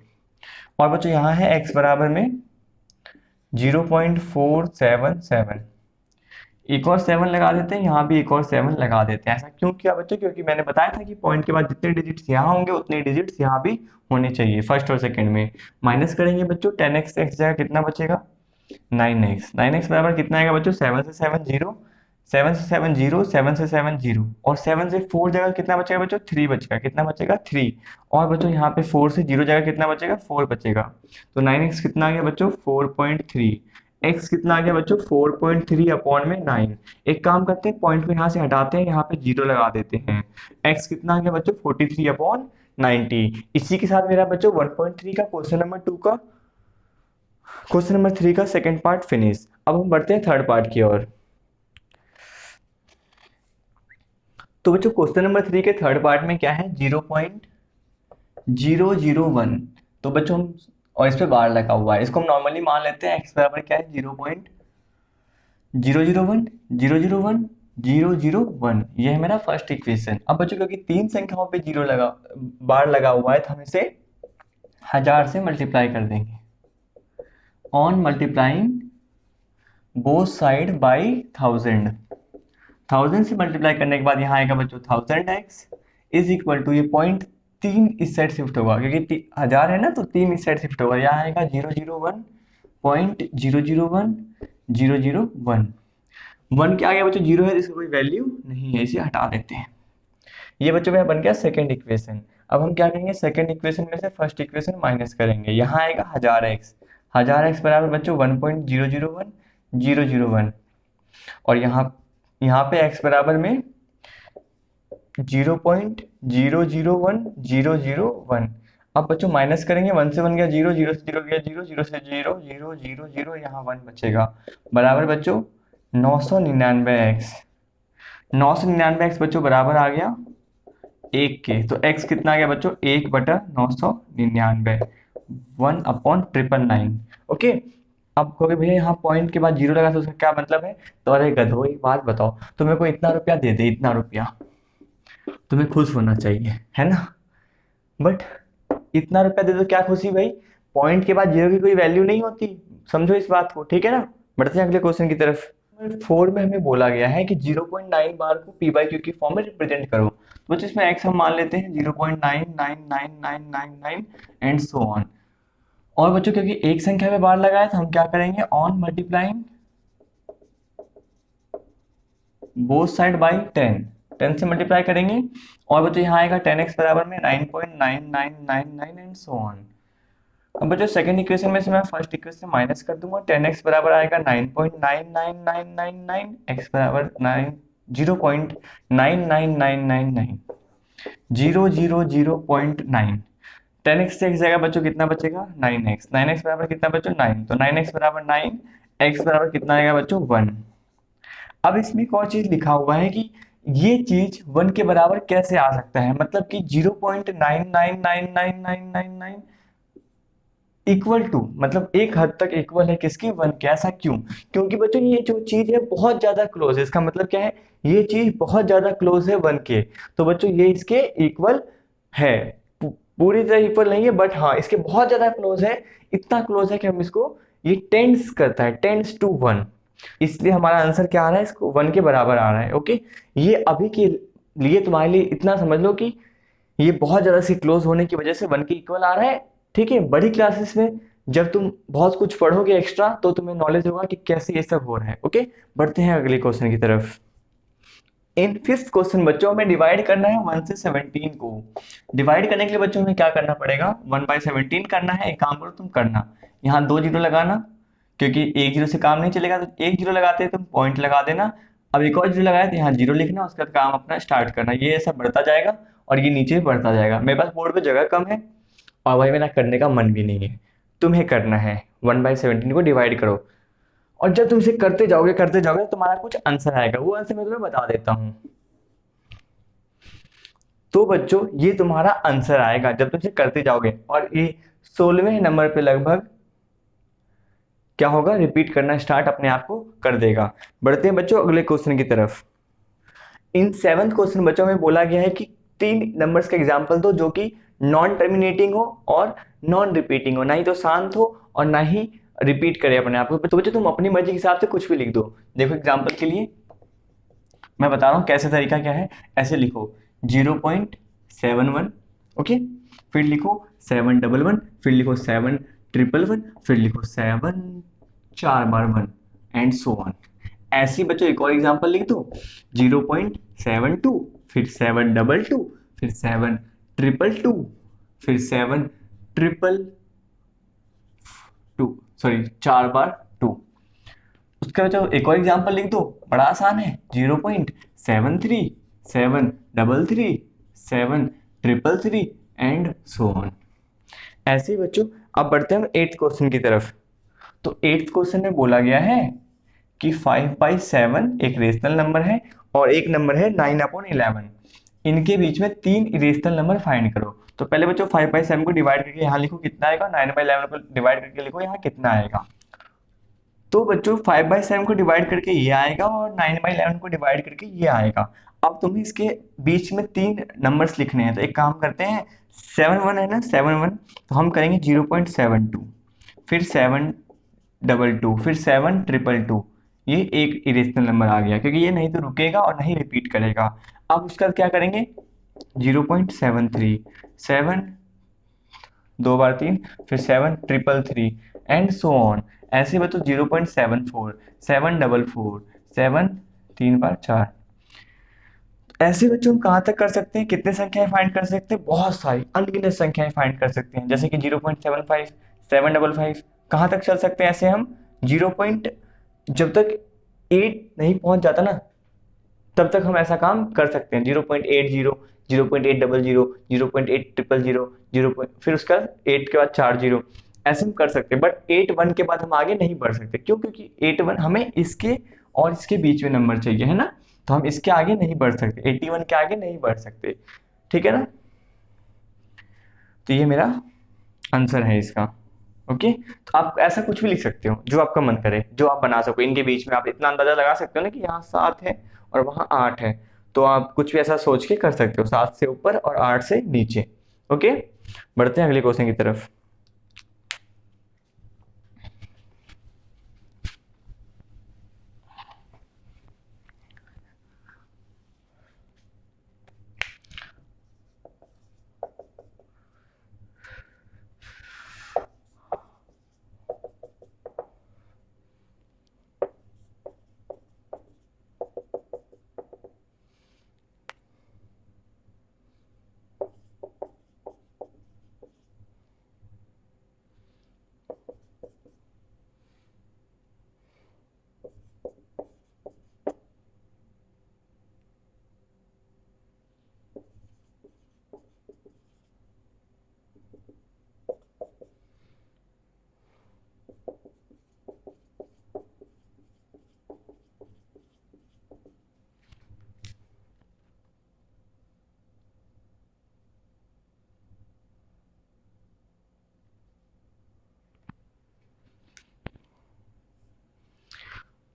और बच्चों यहाँ है x बराबर में 0.477, एक और 7 लगा देते हैं, यहाँ भी एक और 7 लगा देते हैं। ऐसा क्यों किया बच्चों, क्योंकि मैंने बताया था कि पॉइंट के बाद जितने डिजिट्स यहाँ होंगे उतने डिजिट्स यहाँ भी होने चाहिए फर्स्ट और सेकंड में। माइनस करेंगे बच्चों, 10x से x जगह कितना बचेगा, 9x बराबर कितना आएगा बच्चों, 7 से 7 0, 7 से 7 0, 7 से 7 0, और 7 से 4 जगह कितना बचेगा बच्चों, 3 बचेगा। कितना बचेगा, 3। और बच्चों यहाँ पे 4 से 0 जगह कितना बचेगा, 4 बचेगा। तो 9x कितना आ गया बच्चों, 4.3। x कितना आ गया बच्चों, 4.3/9। एक काम करते हैं, पॉइंट को यहाँ से हटाते हैं, यहाँ पे 0 लगा देते हैं। x कितना आ गया बच्चों, 43/90। इसी के साथ मेरा बच्चों 1.3 का क्वेश्चन नंबर 3 का सेकंड पार्ट फिनिश। अब हम बढ़ते हैं थर्ड पार्ट की ओर। तो बच्चों क्वेश्चन नंबर 3 के थर्ड पार्ट में क्या है, 0.001। तो बच्चों हम, और इस पे बार लगा हुआ है, इसको हम नॉर्मली मान लेते हैं x बराबर क्या है, 0.001 ये है मेरा फर्स्ट इक्वेशन। अब बच्चों क्योंकि 3 संख्याओं पे बार लगा हुआ है, तो हम इसे 1000 से मल्टीप्लाई कर देंगे। On multiplying both side by 1000, 1000 से मल्टीप्लाई करने के बाद यहाँ आएगा बच्चों 1000x इज इक्वल टू, ये पॉइंट 3 इस साइड शिफ्ट होगा क्योंकि 1000 है ना, तो 3 इस साइड शिफ्ट होगा, यहाँ आएगा 001.001 1 क्या आ गया बच्चों, 0 है, इसकी कोई वैल्यू नहीं है, इसे हटा देते हैं। ये बच्चों मेरा बन गया सेकंड इक्वेशन। अब हम क्या करेंगे, सेकंड इक्वेशन में से फर्स्ट इक्वेशन माइनस करेंगे। यहाँ आएगा 1000x बराबर बच्चों 1.001001, और यहाँ पे x बराबर में 0.001001। अब बच्चों माइनस करेंगे, 1 से 1 गया 0, 0 से 0 गया 0, 0 से 0, 0 0 0, यहाँ 1 बचेगा, बराबर बच्चों 999x। 999x बच्चों बराबर आ गया 1 के, तो x कितना आ गया बच्चों, 1/999, 1/999। ओके, अब कहोगे भैया यहाँ पॉइंट के बाद 0 लगा तो उसका क्या मतलब है, तो अरे गधो एक बात बताओ, तो मेरे को इतना रुपया दे दे, इतना रुपया, तुम्हें खुश होना चाहिए है ना, बट इतना रुपया दे दो, क्या खुशी भाई, पॉइंट के बाद 0 की कोई वैल्यू नहीं होती, समझो इस बात को, ठीक है ना। बढ़ते हैं अगले क्वेश्चन की तरफ। 4 में हमें बोला गया है कि 0.9 बार को p बाई क्यू की फॉर्म में रिप्रेजेंट करो, तो बच्चों इसमें x हम मान लेते हैं 0.99999 एंड सो ऑन। और बच्चों क्योंकि एक संख्या में बार लगाया तो हम क्या करेंगे, on multiplying both side by 10 से मल्टीप्लाई करेंगे, और बच्चों यहाँ आएगा 10x बराबर में 9.9999 एंड सो ऑन। अब बच्चों सेकंड इक्वेशन में से मैं फर्स्ट इक्वेशन माइनस कर दूंगा, 10x बराबर आएगा 9.99999, x बराबर 0.99999, 000.9, 10x से x जाएगा बच्चों, कितना बचेगा 9x, 9x बराबर कितना बच्चों 9, तो 9x बराबर 9, x बराबर कितना आएगा बच्चों 1। अब इसमें एक और चीज लिखा हुआ है कि ये चीज 1 के बराबर कैसे आ सकता है, मतलब कि 0.9999999 इक्वल टू, मतलब एक हद तक इक्वल है किसकी, 1 के। ऐसा क्यों, क्योंकि बच्चों ये जो चीज है बहुत ज्यादा क्लोज है, इसका मतलब क्या है, ये चीज बहुत ज्यादा क्लोज है 1 के, तो बच्चों ये इसके इक्वल है, पूरी तरह इक्वल नहीं है बट हाँ इसके बहुत ज्यादा क्लोज है, इतना क्लोज है कि हम इसको, ये टेंस करता है, टेंस टू 1, इसलिए हमारा आंसर क्या आ रहा है, इसको 1 के बराबर आ रहा है। ओके, ये अभी के लिए तुम्हारे लिए इतना समझ लो कि ये बहुत ज्यादा से क्लोज होने की वजह से 1 के इक्वल आ रहा है। ठीक है, बड़ी क्लासेस में जब तुम बहुत कुछ पढ़ोगे एक्स्ट्रा तो तुम्हें नॉलेज होगा कि कैसे ये सब हो रहा है। ओके, बढ़ते हैं अगले क्वेश्चन की तरफ। इन फिफ्थ क्वेश्चन बच्चों में डिवाइड करना है 1 से 17 को। डिवाइड करने के लिए बच्चों में क्या करना पड़ेगा, 1/17 करना है। एक काम करो तुम करना, यहाँ 2 जीरो लगाना, क्योंकि एक जीरो से काम नहीं चलेगा, तो एक जीरो लगाते हैं तुम पॉइंट लगा देना। अब एक और जीरो लगाया तो यहाँ जीरो लिखना, उसका काम अपना स्टार्ट करना, ये ऐसा बढ़ता जाएगा और ये नीचे बढ़ता जाएगा। मेरे पास बोर्ड पे जगह कम है और भाई मेरा करने का मन भी नहीं है, तुम्हें करना है 1/17 को डिवाइड करो, और जब तुम इसे करते जाओगे तो तुम्हारा कुछ आंसर आएगा, वो आंसर मैं तुम्हें बता देता हूं। तो बच्चों ये तुम्हारा आंसर आएगा जब तुम इसे करते जाओगे, और ये 16वें नंबर पे लगभग क्या होगा, रिपीट करना स्टार्ट अपने आप को कर देगा। बढ़ते हैं बच्चों अगले क्वेश्चन की तरफ। इन 7th क्वेश्चन बच्चों में बोला गया है कि 3 नंबर्स का एग्जाम्पल दो जो कि नॉन टर्मिनेटिंग हो और नॉन रिपीटिंग हो, ना ही तो शांत हो और ना ही रिपीट करे अपने आप को। तो बच्चों तुम अपनी मर्जी के हिसाब से कुछ भी लिख दो। देखो एग्जाम्पल के लिए मैं बता रहा हूँ कैसे, तरीका क्या है, ऐसे लिखो 0.71, ओके, फिर लिखो 711, फिर लिखो 711, फिर लिखो 7 4 बार 1 एंड सो ऑन। ऐसे बच्चों एक और एग्जांपल लिख दो 0.72, फिर 722, फिर 722, फिर 722, सॉरी 4 बार 2। उसका बच्चों एक और एग्जांपल लिख दो, बड़ा आसान है 0.73, 733, 733 एंड सो ऑन। ऐसे ही बच्चों अब बढ़ते हैं हम 8th क्वेश्चन की तरफ। तो 8th क्वेश्चन में बोला गया है कि 5/7 एक रेशनल नंबर है और एक नंबर है 9/11, इनके बीच में 3 इरेशनल नंबर फाइंड करो। तो पहले बच्चों 5/7 को डिवाइड करके यहाँ लिखो कितना आएगा, 9/11 को डिवाइड करके लिखो यहाँ कितना आएगा। तो बच्चों 5/7 को डिवाइड करके ये आएगा और 9/11 को डिवाइड करके ये आएगा। अब तुम्हें इसके बीच में 3 नंबर्स लिखने हैं, तो एक काम करते हैं 7 1 है ना, 7 1, तो हम करेंगे 0.72, फिर 7 722, फिर 7222, ये एक इरेशनल नंबर आ गया क्योंकि ये नहीं तो रुकेगा और नहीं रिपीट करेगा। अब उसका क्या करेंगे, 0.73, 7 दो बार 3, फिर 7333 एंड सो ऑन। ऐसे बच्चों 0.74, 744, 7 3 बार 4। ऐसे बच्चों हम कहाँ तक कर सकते हैं, कितने संख्याएं फाइंड कर सकते हैं, बहुत सारी अनगिनत संख्याएं फाइंड कर सकते हैं। जैसे कि 0.75, 755, कहाँ तक चल सकते हैं ऐसे हम, जीरो पॉइंट, जब तक 8 नहीं पहुंच जाता ना तब तक हम ऐसा काम कर सकते हैं। 0.80, 0.800, 0.800, 0 फिर उसका 8 के बाद 4 जीरो, ऐसे हम कर सकते हैं। बट 8 1 के बाद हम आगे नहीं बढ़ सकते, क्यों, क्योंकि 8 1 हमें इसके और इसके बीच में नंबर चाहिए है ना, तो हम इसके आगे नहीं बढ़ सकते, 81 के आगे नहीं बढ़ सकते, ठीक है ना। तो ये मेरा आंसर है इसका। ओके, तो आप ऐसा कुछ भी लिख सकते हो जो आपका मन करे, जो आप बना सको। इनके बीच में आप इतना अंदाजा लगा सकते हो ना कि यहाँ 7 है और वहाँ 8 है, तो आप कुछ भी ऐसा सोच के कर सकते हो, 7 से ऊपर और 8 से नीचे। ओके, बढ़ते हैं अगले क्वेश्चन की तरफ।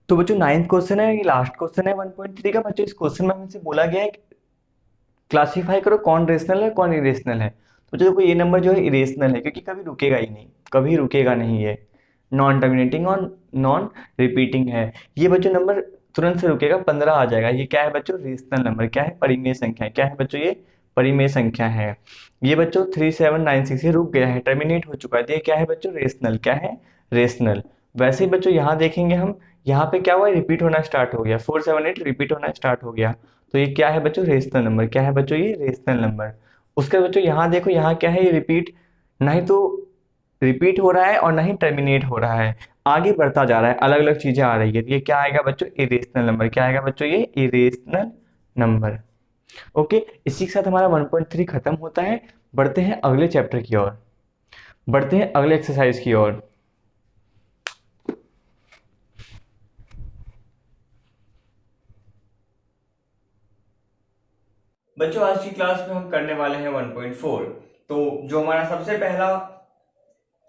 तो बच्चों 9th क्वेश्चन है, ये लास्ट क्वेश्चन है 1.3 का। बच्चों इस क्वेश्चन में हमसे बोला गया है क्लासिफाई करो कौन रेशनल है कौन इरेशनल है। तो देखो ये नंबर जो है इरेशनल है क्योंकि कभी रुकेगा ही नहीं, कभी रुकेगा नहीं, ये नॉन टर्मिनेटिंग और नॉन रिपीटिंग है। ये बच्चों नंबर तुरंत से रुकेगा, 15 आ जाएगा। ये क्या है बच्चों, रेशनल नंबर, क्या है, परिमेय संख्या है। क्या है बच्चों, ये परिमेय संख्या है। ये बच्चों 3796 ये रुक गया है, टर्मिनेट हो चुका है, तो ये क्या है बच्चों, रेशनल। क्या है, रेशनल। वैसे ही बच्चों यहाँ देखेंगे हम, यहाँ पे क्या हुआ, रिपीट होना स्टार्ट हो गया, 478 रिपीट होना स्टार्ट हो गया, तो ये क्या है बच्चों, रेशनल नंबर। क्या है बच्चों, ये रेशनल नंबर। उसके बच्चों यहाँ देखो, यहाँ क्या है, ये रिपीट, नहीं तो रिपीट हो रहा है और नहीं टर्मिनेट हो रहा है, आगे बढ़ता जा रहा है, अलग अलग चीजें आ रही है, तो ये क्या आएगा बच्चों, इरेशनल नंबर। क्या आएगा बच्चों, ये इरेशनल नंबर। ओके, इसी के साथ हमारा 1.3 खत्म होता है। बढ़ते हैं अगले चैप्टर की ओर, बढ़ते हैं अगले एक्सरसाइज की ओर। बच्चों आज की क्लास में हम करने वाले हैं 1.4। तो जो हमारा सबसे पहला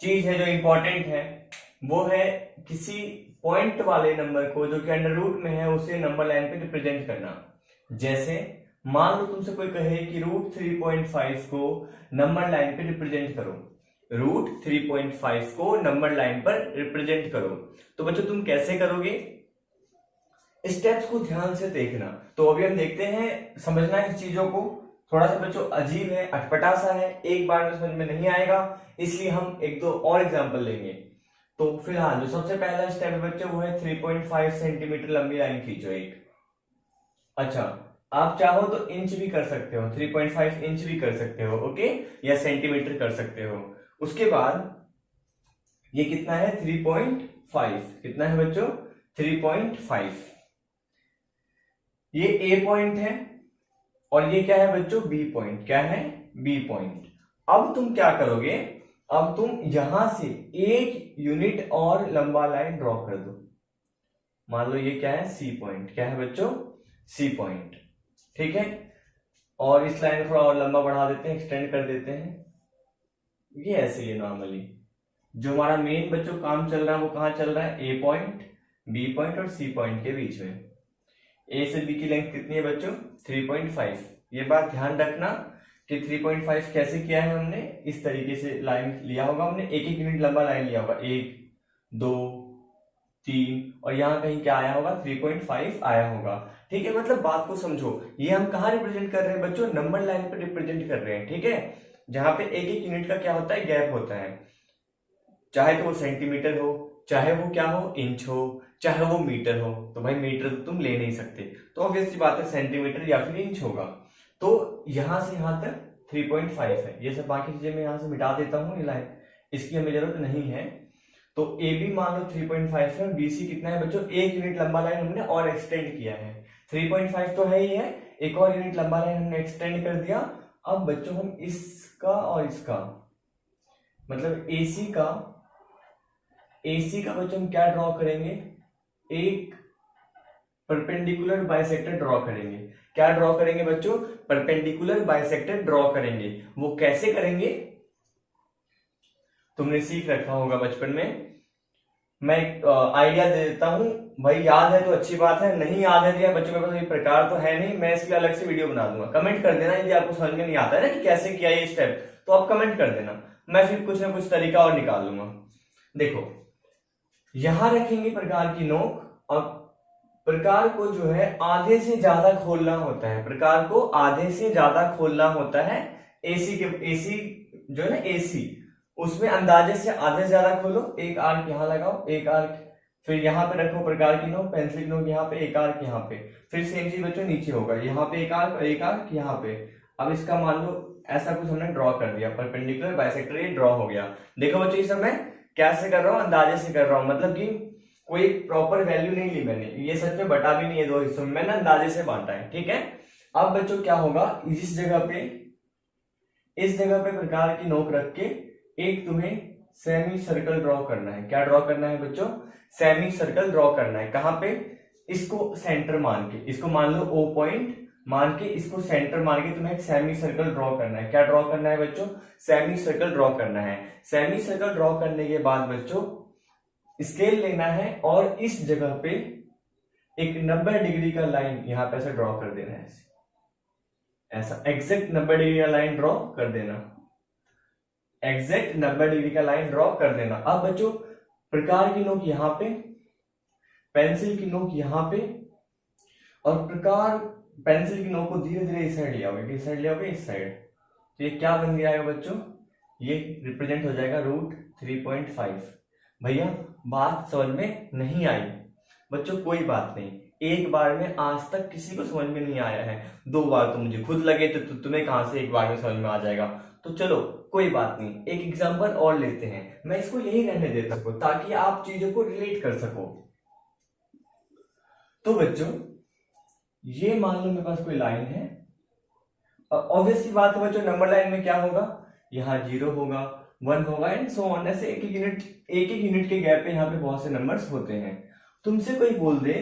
चीज है जो इंपॉर्टेंट है वो है किसी पॉइंट वाले नंबर को जो कि अंडर रूट में है उसे नंबर लाइन पे रिप्रेजेंट करना। जैसे मान लो तुमसे कोई कहे कि √3.5 को नंबर लाइन पे रिप्रेजेंट करो, √3.5 को नंबर लाइन पर रिप्रेजेंट करो। तो बच्चों तुम कैसे करोगे, स्टेप्स को ध्यान से देखना। तो अभी हम देखते हैं, समझना है इस चीजों को। थोड़ा सा बच्चों अजीब है, अटपटा सा है, एक बार में समझ में नहीं आएगा, इसलिए हम एक दो और एग्जांपल लेंगे। तो फिलहाल जो सबसे पहला स्टेप है बच्चों वो है 3.5 सेंटीमीटर लंबी लाइन खींचो एक। अच्छा, आप चाहो तो इंच भी कर सकते हो, 3.5 इंच भी कर सकते हो, ओके, या सेंटीमीटर कर सकते हो। उसके बाद ये कितना है, 3.5, कितना है बच्चों, 3.5। ये ए पॉइंट है और ये क्या है बच्चों, बी पॉइंट। क्या है, बी पॉइंट। अब तुम क्या करोगे, अब तुम यहां से एक यूनिट और लंबा लाइन ड्रॉ कर दो। मान लो ये क्या है, सी पॉइंट। क्या है बच्चों, सी पॉइंट, ठीक है। और इस लाइन को थोड़ा और लंबा बढ़ा देते हैं, एक्सटेंड कर देते हैं। ये ऐसे ही नॉर्मली जो हमारा मेन बच्चों काम चल रहा है वो कहां चल रहा है, ए पॉइंट, बी पॉइंट और सी पॉइंट के बीच में। ए से बी की लेंथ कितनी है बच्चों, 3.5। ये बात ध्यान रखना कि 3.5 कैसे किया है हमने, इस तरीके से लाइन लिया होगा हमने, एक एक यूनिट लंबा लाइन लिया होगा, 1 2, 3 और यहाँ कहीं क्या आया होगा 3.5 आया होगा। ठीक है, मतलब बात को समझो, ये हम कहाँ रिप्रेजेंट कर रहे हैं बच्चों, नंबर लाइन पे रिप्रेजेंट कर रहे हैं। ठीक है, जहां पे एक एक यूनिट का क्या होता है, गैप होता है, चाहे तो वो सेंटीमीटर हो, चाहे वो क्या हो, इंच हो, चाहे वो मीटर हो। तो भाई मीटर तो तुम ले नहीं सकते, तो ऑब्वियस सी बात है सेंटीमीटर या फिर इंच होगा। तो यहां से यहां तक 3.5 है। ये सब बाकी चीजें मैं यहां से मिटा देता हूँ, ये लाइन इसकी हमें जरूरत नहीं है। तो ए बी मान लो 3.5 है, बी सी कितना है बच्चों, 1 यूनिट लंबा लाइन हमने और एक्सटेंड किया है। 3.5 तो है ही है, एक और यूनिट लंबा लाइन हमने एक्सटेंड कर दिया। अब बच्चों हम इसका और इसका मतलब AC का बच्चों हम क्या ड्रॉ करेंगे, एक परपेंडिकुलर बाइसेक्टर ड्रॉ करेंगे। क्या ड्रॉ करेंगे बच्चों, परपेंडिकुलर बाइसेक्टर ड्रॉ करेंगे। वो कैसे करेंगे तुमने सीख रखा होगा बचपन में। मैं आइडिया दे देता हूं, भाई याद है तो अच्छी बात है, नहीं याद है तो बच्चों के पास ये प्रकार तो है नहीं, मैं इसके लिए अलग से वीडियो बना दूंगा। कमेंट कर देना यदि आपको समझ में नहीं आता है ना कि कैसे किया ये स्टेप, तो आप कमेंट कर देना, मैं फिर कुछ ना कुछ तरीका और निकाल लूंगा। देखो यहां रखेंगे प्रकार की नोक, और प्रकार को जो है आधे से ज्यादा खोलना होता है, प्रकार को आधे से ज्यादा खोलना होता है। एसी जो है ना AC, उसमें अंदाजे से आधे से ज्यादा खोलो, एक आर्क यहां लगाओ, एक आर्क फिर यहां पे रखो प्रकार की नोक, पेंसिल की नोक यहाँ पे, एक आर्क यहाँ पे, फिर सेम चीज बच्चों नीचे होगा, यहाँ पे एक आर्क और एक आर्क यहाँ पे। अब इसका मान लो ऐसा कुछ हमने ड्रॉ कर दिया, परपेंडिकुलर बाइसेक्टर ये ड्रॉ हो गया। देखो बच्चों ये सब मैं कैसे कर रहा हूँ, अंदाजे से कर रहा हूँ, मतलब कि कोई प्रॉपर वैल्यू नहीं ली मैंने, ये सच में बटा भी नहीं है दो हिस्सों में, मैंने अंदाजे से बांटा है। ठीक है, अब बच्चों क्या होगा, इस जगह पे प्रकार की नोक रख के एक तुम्हें सेमी सर्कल ड्रॉ करना है। क्या ड्रॉ करना है बच्चों, सेमी सर्कल ड्रॉ करना है। कहां पे, इसको सेंटर मान के, इसको मान लो O पॉइंट मान के, इसको सेंटर मान के तुम्हें एक सेमी सर्कल ड्रॉ करना है। क्या ड्रॉ करना है बच्चों, सेमी सर्कल ड्रॉ करना है। सेमी सर्कल ड्रॉ करने के बाद बच्चों स्केल लेना है और इस जगह पे एक 90 डिग्री का लाइन यहां पे ऐसा ड्रॉ कर देना है, ऐसा एग्जैक्ट 90 डिग्री का लाइन ड्रॉ कर देना, एग्जैक्ट 90 डिग्री का लाइन ड्रॉ कर देना। अब बच्चों प्रकार की नोक यहां पे, पेंसिल की नोक यहां पे, और प्रकार पेंसिल की नोक को धीरे धीरे इस साइड ले आओगे, किस साइड ले आओगे, इस साइड। तो ये क्या बन गया है बच्चों, ये रिप्रेजेंट हो जाएगा √3.5। भैया बात समझ में नहीं आई बच्चों, कोई बात नहीं, एक बार में आज तक किसी को समझ में नहीं आया है, 2 बार तो मुझे खुद लगे तो तुम्हें कहां से एक बार में समझ में आ जाएगा। तो चलो कोई बात नहीं, एक एग्जांपल और लेते हैं, मैं इसको यही रहने देता हूं ताकि आप चीजों को रिलेट कर सको। तो बच्चों ये मान लो मेरे पास कोई लाइन है, ऑब्वियसली बात है बच्चों, नंबर लाइन में क्या होगा, यहाँ 0 होगा, 1 होगा एंड सो ऑन, ऐसे एक एक यूनिट के गैप पे यहाँ पे बहुत से नंबर्स होते हैं। तुमसे कोई बोल दे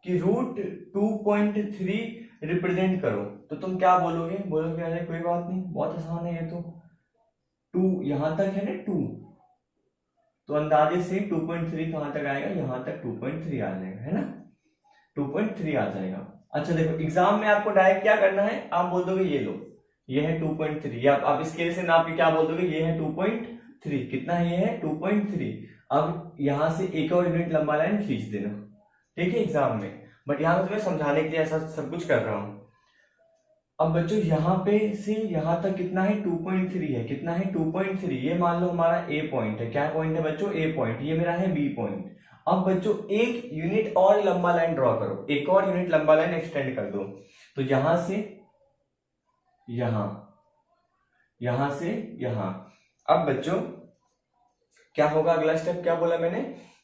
कि √2.3 रिप्रेजेंट करो, तो तुम क्या बोलोगे, अरे कोई बात नहीं, बहुत आसान है ये तो, 2 यहां तक है ना 2, तो अंदाजे से 2.3 कहां तक आएगा, यहां तक 2.3 आ जाएगा, है ना, 2.3 आ जाएगा। अच्छा देखो एग्जाम में आपको डायरेक्ट क्या करना है, आप बोल दोगे ये लो, ये है 2.3, या आप स्केल से नाप के क्या बोल दोगे, ये है 2.3, कितना है, ये है 2.3। अब यहां से एक और यूनिट लंबा लाइन खींच देना, ठीक है एग्जाम में, बट यहां तुम्हें समझाने के लिए ऐसा सब कुछ कर रहा हूं। अब बच्चों यहाँ पे से यहां तक कितना है, 2.3 है, कितना है 2.3, ये मान लो हमारा A पॉइंट है, क्या पॉइंट है बच्चों, A पॉइंट, ये मेरा है B पॉइंट। अब बच्चों एक यूनिट और लंबा लाइन ड्रॉ करो, एक और यूनिट लंबा लाइन एक्सटेंड कर दो, तो यहां से यहां, यहां से यहां। अब बच्चों क्या होगा, अगला स्टेप क्या बोला मैंने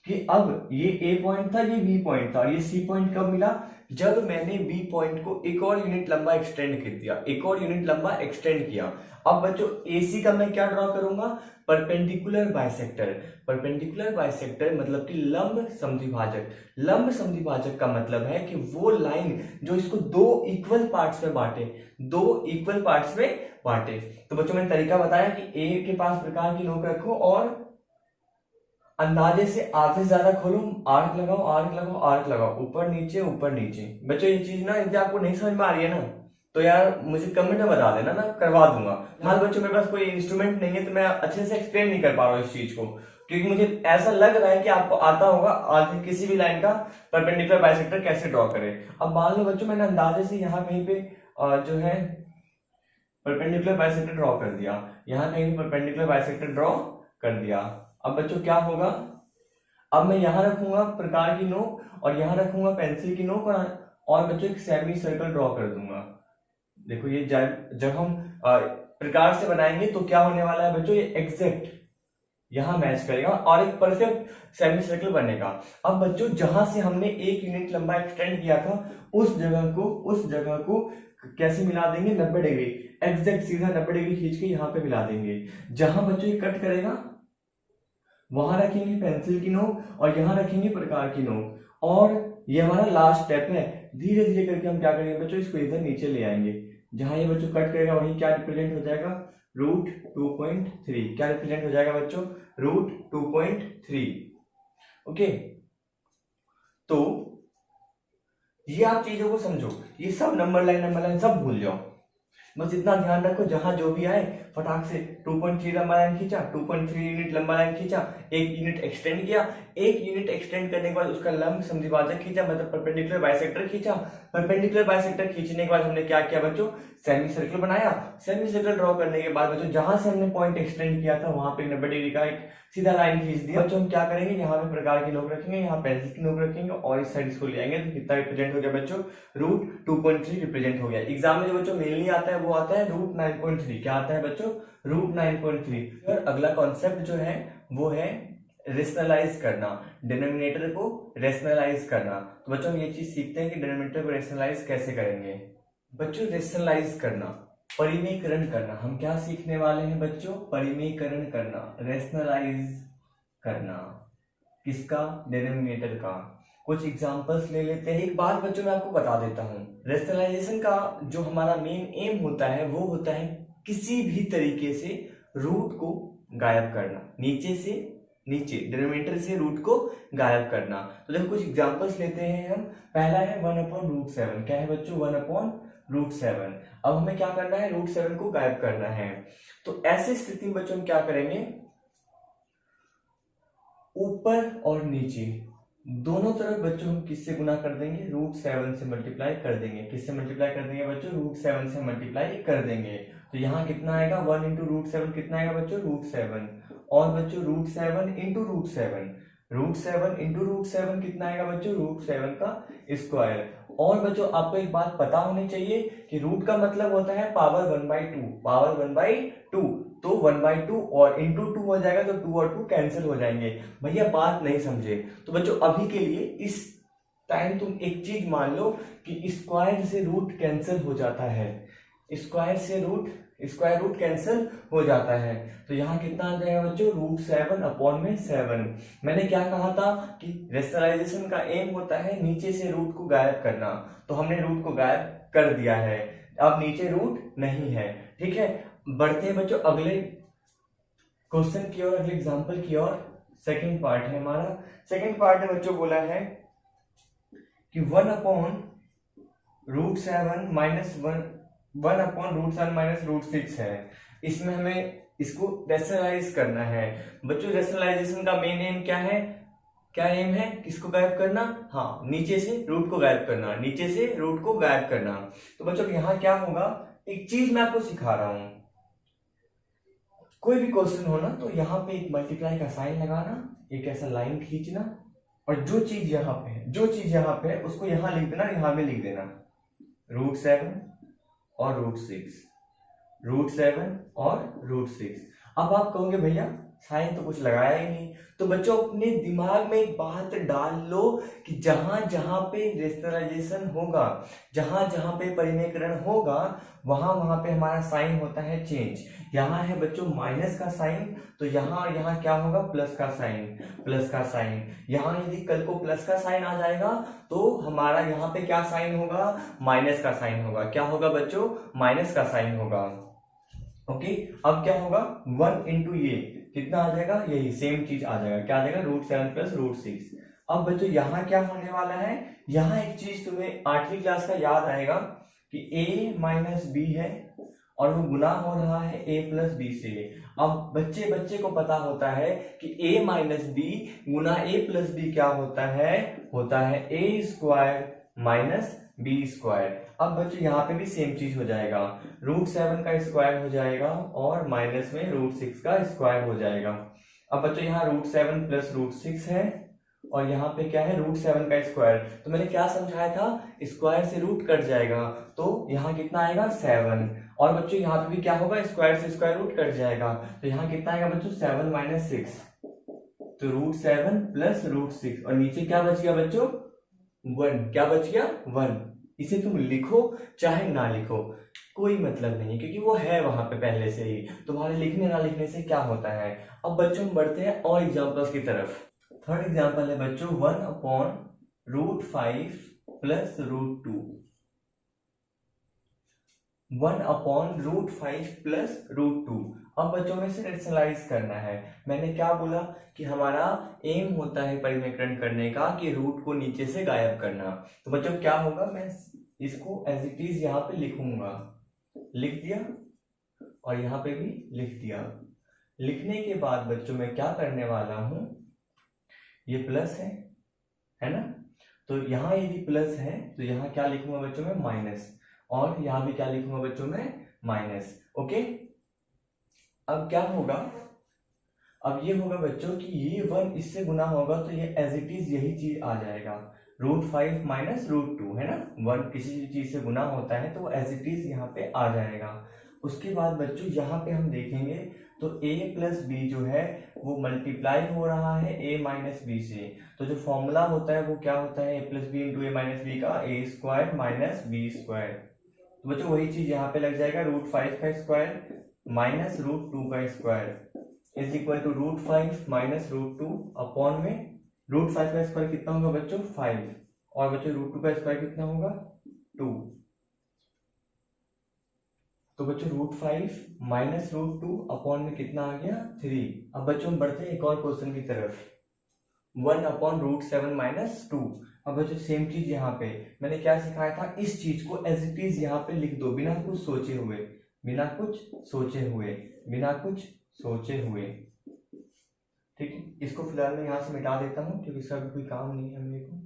कि अब ये A पॉइंट था, ये B पॉइंट था, और ये C पॉइंट कब मिला, जब मैंने B पॉइंट को एक और यूनिट लंबा एक्सटेंड कर दिया, एक और यूनिट लंबा एक्सटेंड किया। अब बच्चों AC का मैं क्या ड्रॉ करूंगा, परपेंडिकुलर बाइसेक्टर। परपेंडिकुलर बाइसेक्टर मतलब कि लंब समद्विभाजक। लंब समद्विभाजक का मतलब है कि वो लाइन जो इसको 2 इक्वल पार्ट्स में बांटे, 2 इक्वल पार्ट्स में बांटे। तो बच्चों मैंने तरीका बताया कि A के पास प्रकार की नोक रखो और अंदाजे से आधे से ज्यादा खोलो, आर्क लगाओ, आर्क लगाओ, आर्क लगाओ, ऊपर नीचे ऊपर नीचे। बच्चों ये चीज ना यदि आपको नहीं समझ में आ रही है ना, तो यार मुझे कमेंट में बता देना, मैं करवा दूंगा। मान बच्चों मेरे पास कोई इंस्ट्रूमेंट नहीं है तो मैं अच्छे से एक्सप्लेन नहीं कर पा रहा हूँ इस चीज को, क्योंकि मुझे ऐसा लग रहा है कि आपको आता होगा आगे किसी भी लाइन का परपेंडिकुलर बाइसेक्टर कैसे ड्रॉ करें। अब मान लो बच्चों मैंने अंदाजे से यहाँ कहीं पे जो है परपेंडिकुलर बाइसेक्टर ड्रॉ कर दिया, यहाँ कहीं परपेंडिकुलर बाइसेक्टर ड्रॉ कर दिया। अब बच्चों क्या होगा, अब मैं यहाँ रखूंगा प्रकार की नोक और यहाँ रखूंगा पेंसिल की नोक और बच्चों एक सेमी सर्कल ड्रॉ कर दूंगा। देखो ये जब हम प्रकार से बनाएंगे तो क्या होने वाला है बच्चों, ये एग्जैक्ट यहां मैच करेगा और एक परफेक्ट सेमी सर्कल बनेगा। अब बच्चों जहां से हमने 1 यूनिट लंबा एक्सटेंड किया था उस जगह को कैसे मिला देंगे, 90 डिग्री, एग्जैक्ट सीधा 90 डिग्री खींच के यहाँ पे मिला देंगे। जहां बच्चों ये कट करेगा वहां रखेंगे पेंसिल की नोक और यहाँ रखेंगे प्रकार की नोक, और ये हमारा लास्ट स्टेप है। धीरे धीरे करके हम क्या करेंगे बच्चों, इसको इधर नीचे ले आएंगे। जहां ये बच्चों कट करेगा वहीं क्या रिप्रेजेंट हो जाएगा, √2.3। क्या रिप्रेजेंट हो जाएगा बच्चों, √2.3। ओके, तो ये आप चीजों को समझो, ये सब नंबर लाइन सब भूल जाओ, बस इतना ध्यान रखो जहां जो भी आए फटाक से 2.3 लंबा लाइन खींचा, 2.3 यूनिट लंबा लाइन खींचा, 1 यूनिट एक्सटेंड किया, 1 यूनिट एक्सटेंड करने के बाद उसका लंब समद्विभाजक खींचा, मतलब परपेंडिकुलर बाइसेक्टर खींचा। परपेंडिकुलर बाइसेक्टर खींचने के बाद हमने क्या किया बच्चों, सेमी सर्कल बनाया। सेमी सर्कल ड्रॉ करने के बाद बच्चों जहां से हमने पॉइंट एक्सटेंड किया था वहां पे 90 डिग्री का एक सीधा लाइन खींच दिया। बच्चों हम क्या करेंगे, यहाँ पे प्रकार की नोक रखेंगे, यहाँ पेंसिल की नोक रखेंगे और इस साइड इसको ले आएंगे। तो कितना रिप्रेजेंट हो गया बच्चों, √2.3 रिप्रेजेंट हो गया। एग्जाम में जो बच्चों मेनली आता है वो आता है √9.3। क्या आता है बच्चों, √9.3। और अगला कॉन्सेप्ट जो है वो है रेशनलाइज करना, डिनोमिनेटर को रेशनलाइज करना। तो बच्चों हम ये चीज सीखते हैं कि डिनोमिनेटर को रेशनलाइज कैसे करेंगे। बच्चों रेशनलाइज करना, परिमेयकरण करना, हम क्या सीखने वाले हैं बच्चों, परिमेयकरण करना, रेशनलाइज करना। किसका, डिनोमिनेटर का। कुछ एग्जांपल्स ले लेते हैं। एक बात बच्चों मैं आपको बता देता हूं, रेशनलाइजेशन का जो हमारा मेन एम होता है वो होता है किसी भी तरीके से रूट को गायब करना, नीचे से नीचे, डिनोमिनेटर से रूट को गायब करना। तो देखो कुछ एग्जांपल्स लेते हैं हम। पहला है 1/√7। क्या है बच्चों, 1/√7। अब हमें क्या करना है, √7 को गायब करना है। तो ऐसी स्थिति में बच्चों हम क्या करेंगे, ऊपर और नीचे दोनों तरफ बच्चों हम किससे गुना कर देंगे, √7 से मल्टीप्लाई कर देंगे। किससे मल्टीप्लाई कर देंगे बच्चों, √7 से मल्टीप्लाई कर देंगे। तो यहाँ कितना आएगा, 1 × √7 कितना आएगा बच्चों, √7। और बच्चों √7 × √7, √7 × √7 कितना आएगा बच्चों, √7 का स्क्वायर। और बच्चों आपको एक बात पता होनी चाहिए कि रूट का मतलब होता है पावर 1/2, पावर 1/2। तो 1/2 और इंटू 2 हो जाएगा, तो 2 और 2 कैंसिल हो जाएंगे। भैया बात नहीं समझे तो बच्चों अभी के लिए इस टाइम तुम एक चीज मान लो कि स्क्वायर से रूट कैंसिल हो जाता है, स्क्वायर से स्क्वायर रूट कैंसिल हो जाता है। तो यहाँ कितना आ जाएगा बच्चों, √7/7। मैंने क्या कहा था कि रेशनलाइजेशन का एम होता है नीचे से रूट को गायब करना, तो हमने रूट को गायब कर दिया है, अब नीचे रूट नहीं है। ठीक है, बढ़ते हैं बच्चों अगले क्वेश्चन की ओर, अगले एग्जांपल की ओर। सेकंड पार्ट है हमारा। सेकंड पार्ट में बच्चों बोला है कि 1/√7 - 1/√7 - √6 है। इसमें हमें इसको रेशनलाइज करना है। बच्चों रेशनलाइजेशन का मेन एम क्या है, क्या एम है, किसको गायब करना, हाँ नीचे से रूट को गायब करना, नीचे से रूट को गायब करना। तो बच्चों यहाँ क्या होगा, एक चीज मैं आपको सिखा रहा हूं, कोई भी क्वेश्चन हो ना तो यहाँ पे एक मल्टीप्लाई का साइन लगाना, एक ऐसा लाइन खींचना, और जो चीज यहाँ पे है उसको यहाँ लिख देना, यहाँ में लिख देना √7 और √6, √7 और √6। अब आप कहोगे भैया साइन तो कुछ लगाया ही नहीं। तो बच्चों अपने दिमाग में एक बात डाल लो कि जहां जहां पे रेशनलाइजेशन होगा, जहां जहां पे परिमेयकरण होगा, वहां वहां पे हमारा साइन होता है चेंज। यहाँ है बच्चों माइनस का साइन, तो यहाँ यहाँ क्या होगा, प्लस का साइन। यहाँ यदि कल को प्लस का साइन आ जाएगा तो हमारा यहाँ पे क्या साइन होगा, माइनस का साइन होगा। क्या होगा बच्चों, माइनस का साइन होगा। ओके, अब क्या होगा, 1 × ये कितना आ जाएगा, यही सेम चीज आ जाएगा। क्या आ जाएगा, √7 + √6। अब बच्चों यहाँ क्या होने वाला है, यहाँ एक चीज तुम्हें 8वीं क्लास का याद आएगा कि a - b है और वो गुना हो रहा है a + b से। अब बच्चे बच्चे को पता होता है कि a माइनस बी गुना a प्लस बी क्या होता है a square minus B square. अब बच्चों यहाँ पे भी सेम चीज हो जाएगा, √7 का स्क्वायर हो जाएगा और माइनस में √6 का स्क्वायर हो जाएगा। अब बच्चों यहाँ √7 प्लस √6 है और यहाँ पे क्या है √7 का स्क्वायर। तो मैंने क्या समझाया था, स्क्वायर से रूट कट जाएगा तो यहाँ कितना आएगा 7। और बच्चों यहाँ पे भी क्या होगा, स्क्वायर से स्क्वायर रूट कट जाएगा तो यहाँ कितना आएगा बच्चों 7 माइनस 6, तो √7 प्लस √6 और नीचे क्या बच गया बच्चों 1। क्या बच गया 1। इसे तुम लिखो चाहे ना लिखो कोई मतलब नहीं, क्योंकि वो है वहां पे पहले से ही, तुम्हारे लिखने ना लिखने से क्या होता है। अब बच्चों हम बढ़ते हैं और एग्जांपल्स की तरफ। थर्ड एग्जांपल है बच्चों 1/√5 प्लस √2। 1/√5 प्लस √2। अब बच्चों में से रेशनलाइज करना है। मैंने क्या बोला कि हमारा एम होता है परिमेयकरण करने का कि रूट को नीचे से गायब करना। तो बच्चों क्या होगा, मैं इसको एज इट इज यहाँ पे लिखूंगा, लिख दिया और यहाँ पे भी लिख दिया। लिखने के बाद बच्चों मैं क्या करने वाला हूं, ये प्लस है ना, तो यहाँ यदि प्लस है तो यहाँ क्या लिखूंगा बच्चों में माइनस, और यहाँ भी क्या लिखूंगा बच्चों में माइनस। ओके, अब क्या होगा, अब ये होगा बच्चों कि ये 1 इससे गुना होगा तो ये एज इट इज यही चीज आ जाएगा, √5 माइनस √2 है ना। 1 किसी भी चीज से गुना होता है तो वो एज इट इज यहाँ पे आ जाएगा। उसके बाद बच्चों यहाँ पे हम देखेंगे तो a प्लस बी जो है वो मल्टीप्लाई हो रहा है a माइनस बी से, तो जो फॉर्मूला होता है वो क्या होता है a plus B into a minus B का a square minus B square. तो बच्चों वही चीज यहाँ पे लग जाएगा, √5 का स्क्वायर माइनस √2 का square is equal to √5 minus √2 upon में √5 का स्क्वायर कितना होगा बच्चों 5 और बच्चों √2 का स्क्वायर कितना होगा 2। तो बच्चों √5 माइनस √2 अपॉन में कितना आ गया 3। अब बच्चों हम बढ़ते हैं एक और क्वेश्चन की तरफ, 1/√7 माइनस 2। अब बच्चों सेम चीज यहाँ पे मैंने क्या सिखाया था, इस चीज को एज इट इज यहाँ पे लिख दो बिना कुछ सोचे हुए, बिना कुछ सोचे हुए। ठीक है, इसको फिलहाल मैं यहाँ से मिटा देता हूँ क्योंकि इसका भी कोई काम नहीं है मेरे को,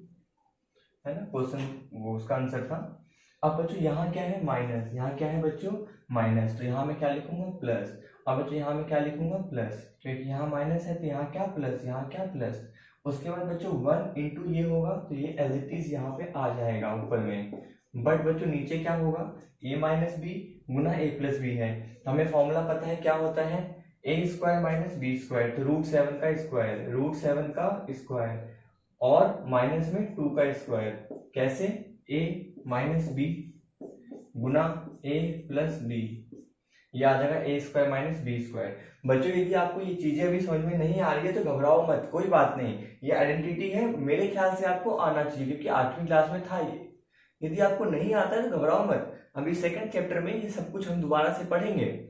है ना। क्वेश्चन वो उसका आंसर था। अब बच्चों यहाँ क्या है माइनस, यहाँ क्या है बच्चों माइनस, तो यहाँ मैं क्या लिखूंगा प्लस। अब बच्चों यहाँ मैं क्या लिखूंगा प्लस, क्योंकि यहाँ माइनस है तो यहाँ क्या प्लस, यहाँ क्या प्लस। उसके बाद बच्चों 1 इंटू ये होगा तो ये एज इट इज यहाँ पे आ जाएगा ऊपर में, बट बच्चों नीचे क्या होगा a माइनस बी गुना a प्लस बी है। हमें फॉर्मूला पता है क्या होता है a square minus B square, तो √7 का स्क्वायर, √7 का स्क्वायर और माइनस में 2 का स्क्वायर, कैसे a माइनस बी गुना a प्लस बी, ये आ जाएगा a square minus B square. बच्चों यदि आपको ये चीजें अभी समझ में नहीं आ रही है तो घबराओ मत, कोई बात नहीं, ये आइडेंटिटी है, मेरे ख्याल से आपको आना चाहिए क्योंकि 8वीं क्लास में था ये। यदि आपको नहीं आता है तो घबराओ मत, अभी सेकंड चैप्टर में ये सब कुछ हम दोबारा से पढ़ेंगे,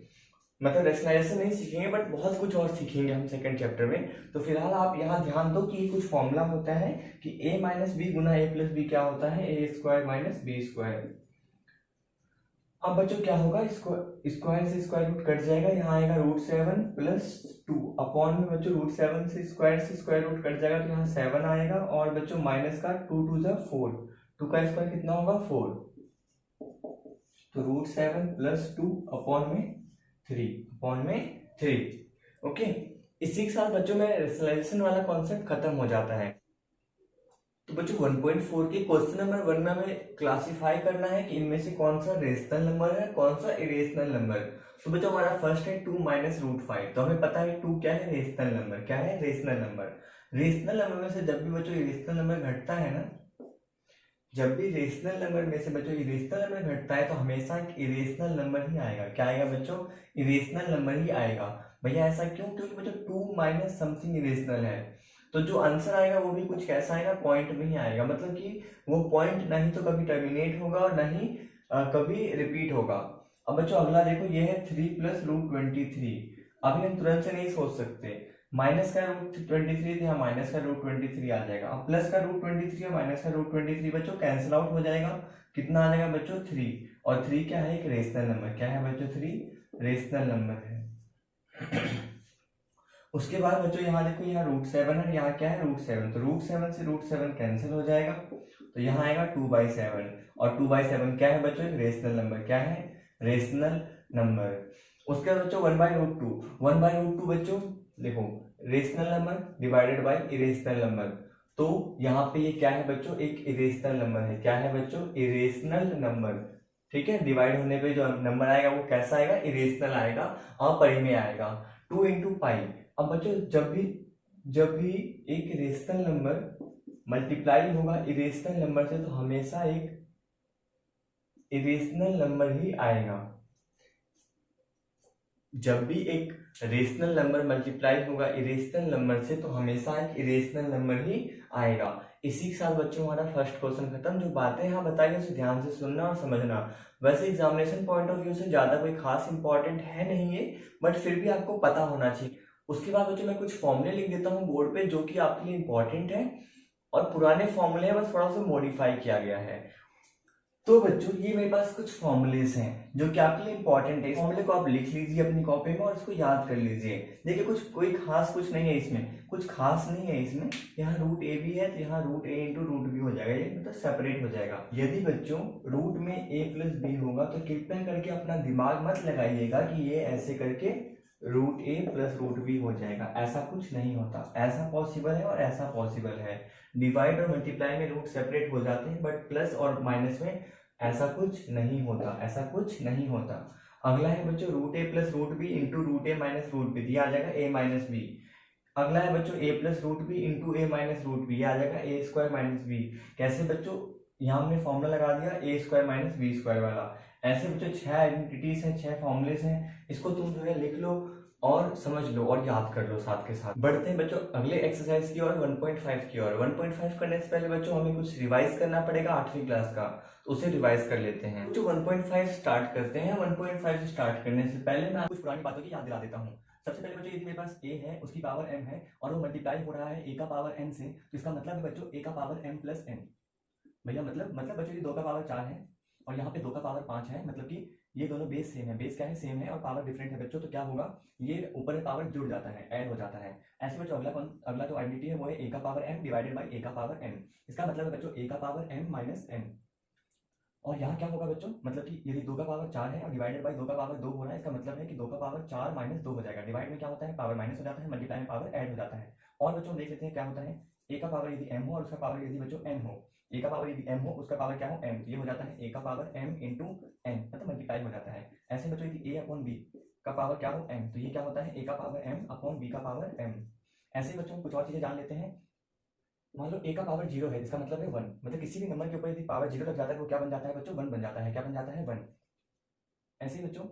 मतलब रेशनलाइजेशन नहीं सीखेंगे बट बहुत कुछ और सीखेंगे हम सेकंड चैप्टर में। तो फिलहाल आप यहाँ ध्यान दो कि कुछ फॉर्मूला होता है कि a माइनस बी गुना a प्लस बी क्या होता है a square minus B square. अब बच्चों क्या होगा, इसको स्क्वायर से स्क्वायर रूट कट जाएगा, यहाँ आएगा √7 प्लस 2 अपॉन में बच्चों √7 से स्क्वायर रूट कट जाएगा तो यहाँ 7 आएगा और बच्चों माइनस का 2 2 जा 4, 2 का स्क्वायर कितना होगा 4, तो √7 प्लस 2 अपॉन में 3। ओके, इसी के साथ बच्चों में रेशनलाइजेशन वाला कॉन्सेप्ट खत्म हो जाता है। तो बच्चों 1.4 के क्वेश्चन नंबर 1 में हमें क्लासिफाई करना है कि इनमें से कौन सा रेशनल नंबर है कौन सा इरेशनल नंबर। तो बच्चों हमारा फर्स्ट है 2 माइनस √5, तो हमें पता है 2 क्या है रेशनल नंबर, क्या है रेशनल नंबर। रेशनल नंबर में से जब भी बच्चों इरेशनल नंबर घटता है ना, जब भी रेशनल नंबर में से बच्चों इरेशनल नंबर घटता है तो हमेशा एक इरेशनल नंबर ही आएगा। क्या आएगा बच्चों, इरेशनल नंबर ही आएगा। भैया ऐसा क्यों, क्योंकि बच्चों 2 माइनस समथिंग इरेशनल है, तो जो आंसर आएगा वो भी कुछ कैसा आएगा, पॉइंट में ही आएगा, मतलब कि वो पॉइंट नहीं तो कभी टर्मिनेट होगा और नहीं कभी रिपीट होगा। अब बच्चों अगला देखो, ये है 3 प्लस √23। अभी हम तुरंत से नहीं सोच सकते, माइनस का √23 यहाँ माइनस का √23 आ जाएगा, अब प्लस का √23 और माइनस का √23 बच्चों कैंसिल आउट हो जाएगा, कितना आ जाएगा बच्चों 3, और 3 क्या है एक रेशनल नंबर, क्या है बच्चों 3 रेशनल नंबर है। उसके बाद बच्चों यहाँ देखो, यहाँ √7 है, यहाँ क्या है √7, तो √7 से √7 कैंसिल हो जाएगा, तो यहाँ आएगा 2/7, और 2/7 क्या है बच्चों, एक रेशनल नंबर, क्या है, रेशनल नंबर। उसके बाद बच्चों 1/√2, 1/√2 बच्चों देखो, rational number divided by irrational number, तो यहाँ पे ये क्या है बच्चों, एक इरेशनल नंबर है, क्या है बच्चों, इरेशनल नंबर, ठीक है। डिवाइड होने पे जो नंबर आएगा वो कैसा आएगा, इरेशनल आएगा, अपरिमेय आएगा, 2 × पाई। अब बच्चों जब भी एक रेशनल नंबर मल्टीप्लाई होगा इरेशनल नंबर से, तो हमेशा एक इरेशनल नंबर ही आएगा। जब भी एक रेशनल नंबर मल्टीप्लाई होगा इरेशनल नंबर से, तो हमेशा एक इरेशनल नंबर ही आएगा। इसी के साथ बच्चों हमारा फर्स्ट क्वेश्चन खत्म। जो बातें यहाँ बताई उसे ध्यान से सुनना और समझना। वैसे एग्जामिनेशन पॉइंट ऑफ व्यू से ज़्यादा कोई खास इंपॉर्टेंट है नहीं है, बट फिर भी आपको पता होना चाहिए। उसके बाद बच्चों मैं कुछ फॉर्मूले लिख देता हूँ बोर्ड पे, जो कि आपके लिए इंपॉर्टेंट है, और पुराने फॉर्मूले हैं, बस थोड़ा सा मॉडिफाई किया गया है। तो बच्चों ये मेरे पास कुछ फॉर्मूलेस हैं जो कि आपके लिए इंपॉर्टेंट है। इस फॉर्मूले को आप लिख लीजिए अपनी कॉपी में और इसको याद कर लीजिए। देखिए कोई खास कुछ नहीं है इसमें, कुछ खास नहीं है इसमें। यहाँ √a भी है, तो यहाँ √a × √b हो जाएगा, ये मतलब सेपरेट हो जाएगा। यदि बच्चों रूट में a + b होगा, तो कृपया करके अपना दिमाग मत लगाइएगा कि ये ऐसे करके √a + √b हो जाएगा। ऐसा कुछ नहीं होता, ऐसा पॉसिबल है और ऐसा पॉसिबल है। डिवाइड और मल्टीप्लाई में रूट सेपरेट हो जाते हैं, बट प्लस और माइनस में ऐसा कुछ नहीं होता, ऐसा कुछ नहीं होता। अगला है बच्चों √a + √b × √a - √b, ये आ जाएगा a - b। अगला है बच्चों a + √b × a - √b, ये आ जाएगा a² - b। कैसे बच्चों, यहाँ हमने फॉर्मूला लगा दिया a² - b² वाला। ऐसे बच्चों 6 आइडेंटिटीज हैं, 6 फॉर्मूलेस हैं, इसको तुम जो है लिख लो और समझ लो और याद कर लो साथ के साथ। बढ़ते हैं बच्चों अगले एक्सरसाइज की ओर, 1.5 की ओर। 1.5 करने से पहले बच्चों हमें कुछ रिवाइज करना पड़ेगा 8वीं क्लास का, तो उसे रिवाइज कर लेते हैं। जो 1.5 स्टार्ट करते हैं, 1.5 स्टार्ट करने से पहले मैं कुछ पुरानी बातों की याद दिला देता हूँ। सबसे पहले बच्चों यदि मेरे पास a है, उसकी पावर m है, और वो मल्टीप्लाई हो रहा है a का पावर n से, तो इसका मतलब है बच्चों a का पावर m + n। भैया मतलब बच्चों ये 2 का पावर 4 है और यहाँ पे 2 का पावर 5 है, मतलब कि ये दोनों बेस सेम है। बेस क्या है, सेम है, और पावर डिफरेंट है बच्चों, तो क्या होगा, ये ऊपर में पावर जुड़ जाता है, ऐड हो जाता है। ऐसे बच्चों अगला जो आइडेंटिटी है वो है a का power m divided by a का पावर n। इसका मतलब है बच्चों a का पावर m - n। और यहाँ क्या होगा बच्चों, मतलब कि यदि 2 का पावर 4 है और डिवाइडेड बाई 2 का पावर 2 हो रहा है, इसका मतलब है कि 2 का पावर 4 - 2 हो जाएगा। डिवाइड में क्या होता है, पावर माइनस हो जाता है, मल्टीप्लाई में पावर ऐड हो जाता है। और बच्चों देख लेते हैं क्या होता है, a का पावर यदि m हो और उसका पावर यदि बच्चों n हो, a का पावर यदि m हो उसका पावर क्या हो, m, तो ये हो जाता है a का पावर m × n, मतलब मल्टीप्लाई हो जाता है। ऐसे बच्चों यदि a/b का पावर क्या हो, m, तो ये क्या होता है a का पावर m/b का पावर m। ऐसे बच्चों कुछ और चीजें जान लेते हैं। मान लो a का पावर 0 है, इसका मतलब है 1, मतलब किसी भी नंबर के ऊपर यदि पावर 0 लग जाता है वो क्या बन जाता है बच्चों, 1 बन जाता है। क्या बन जाता है, 1। ऐसे ही बच्चों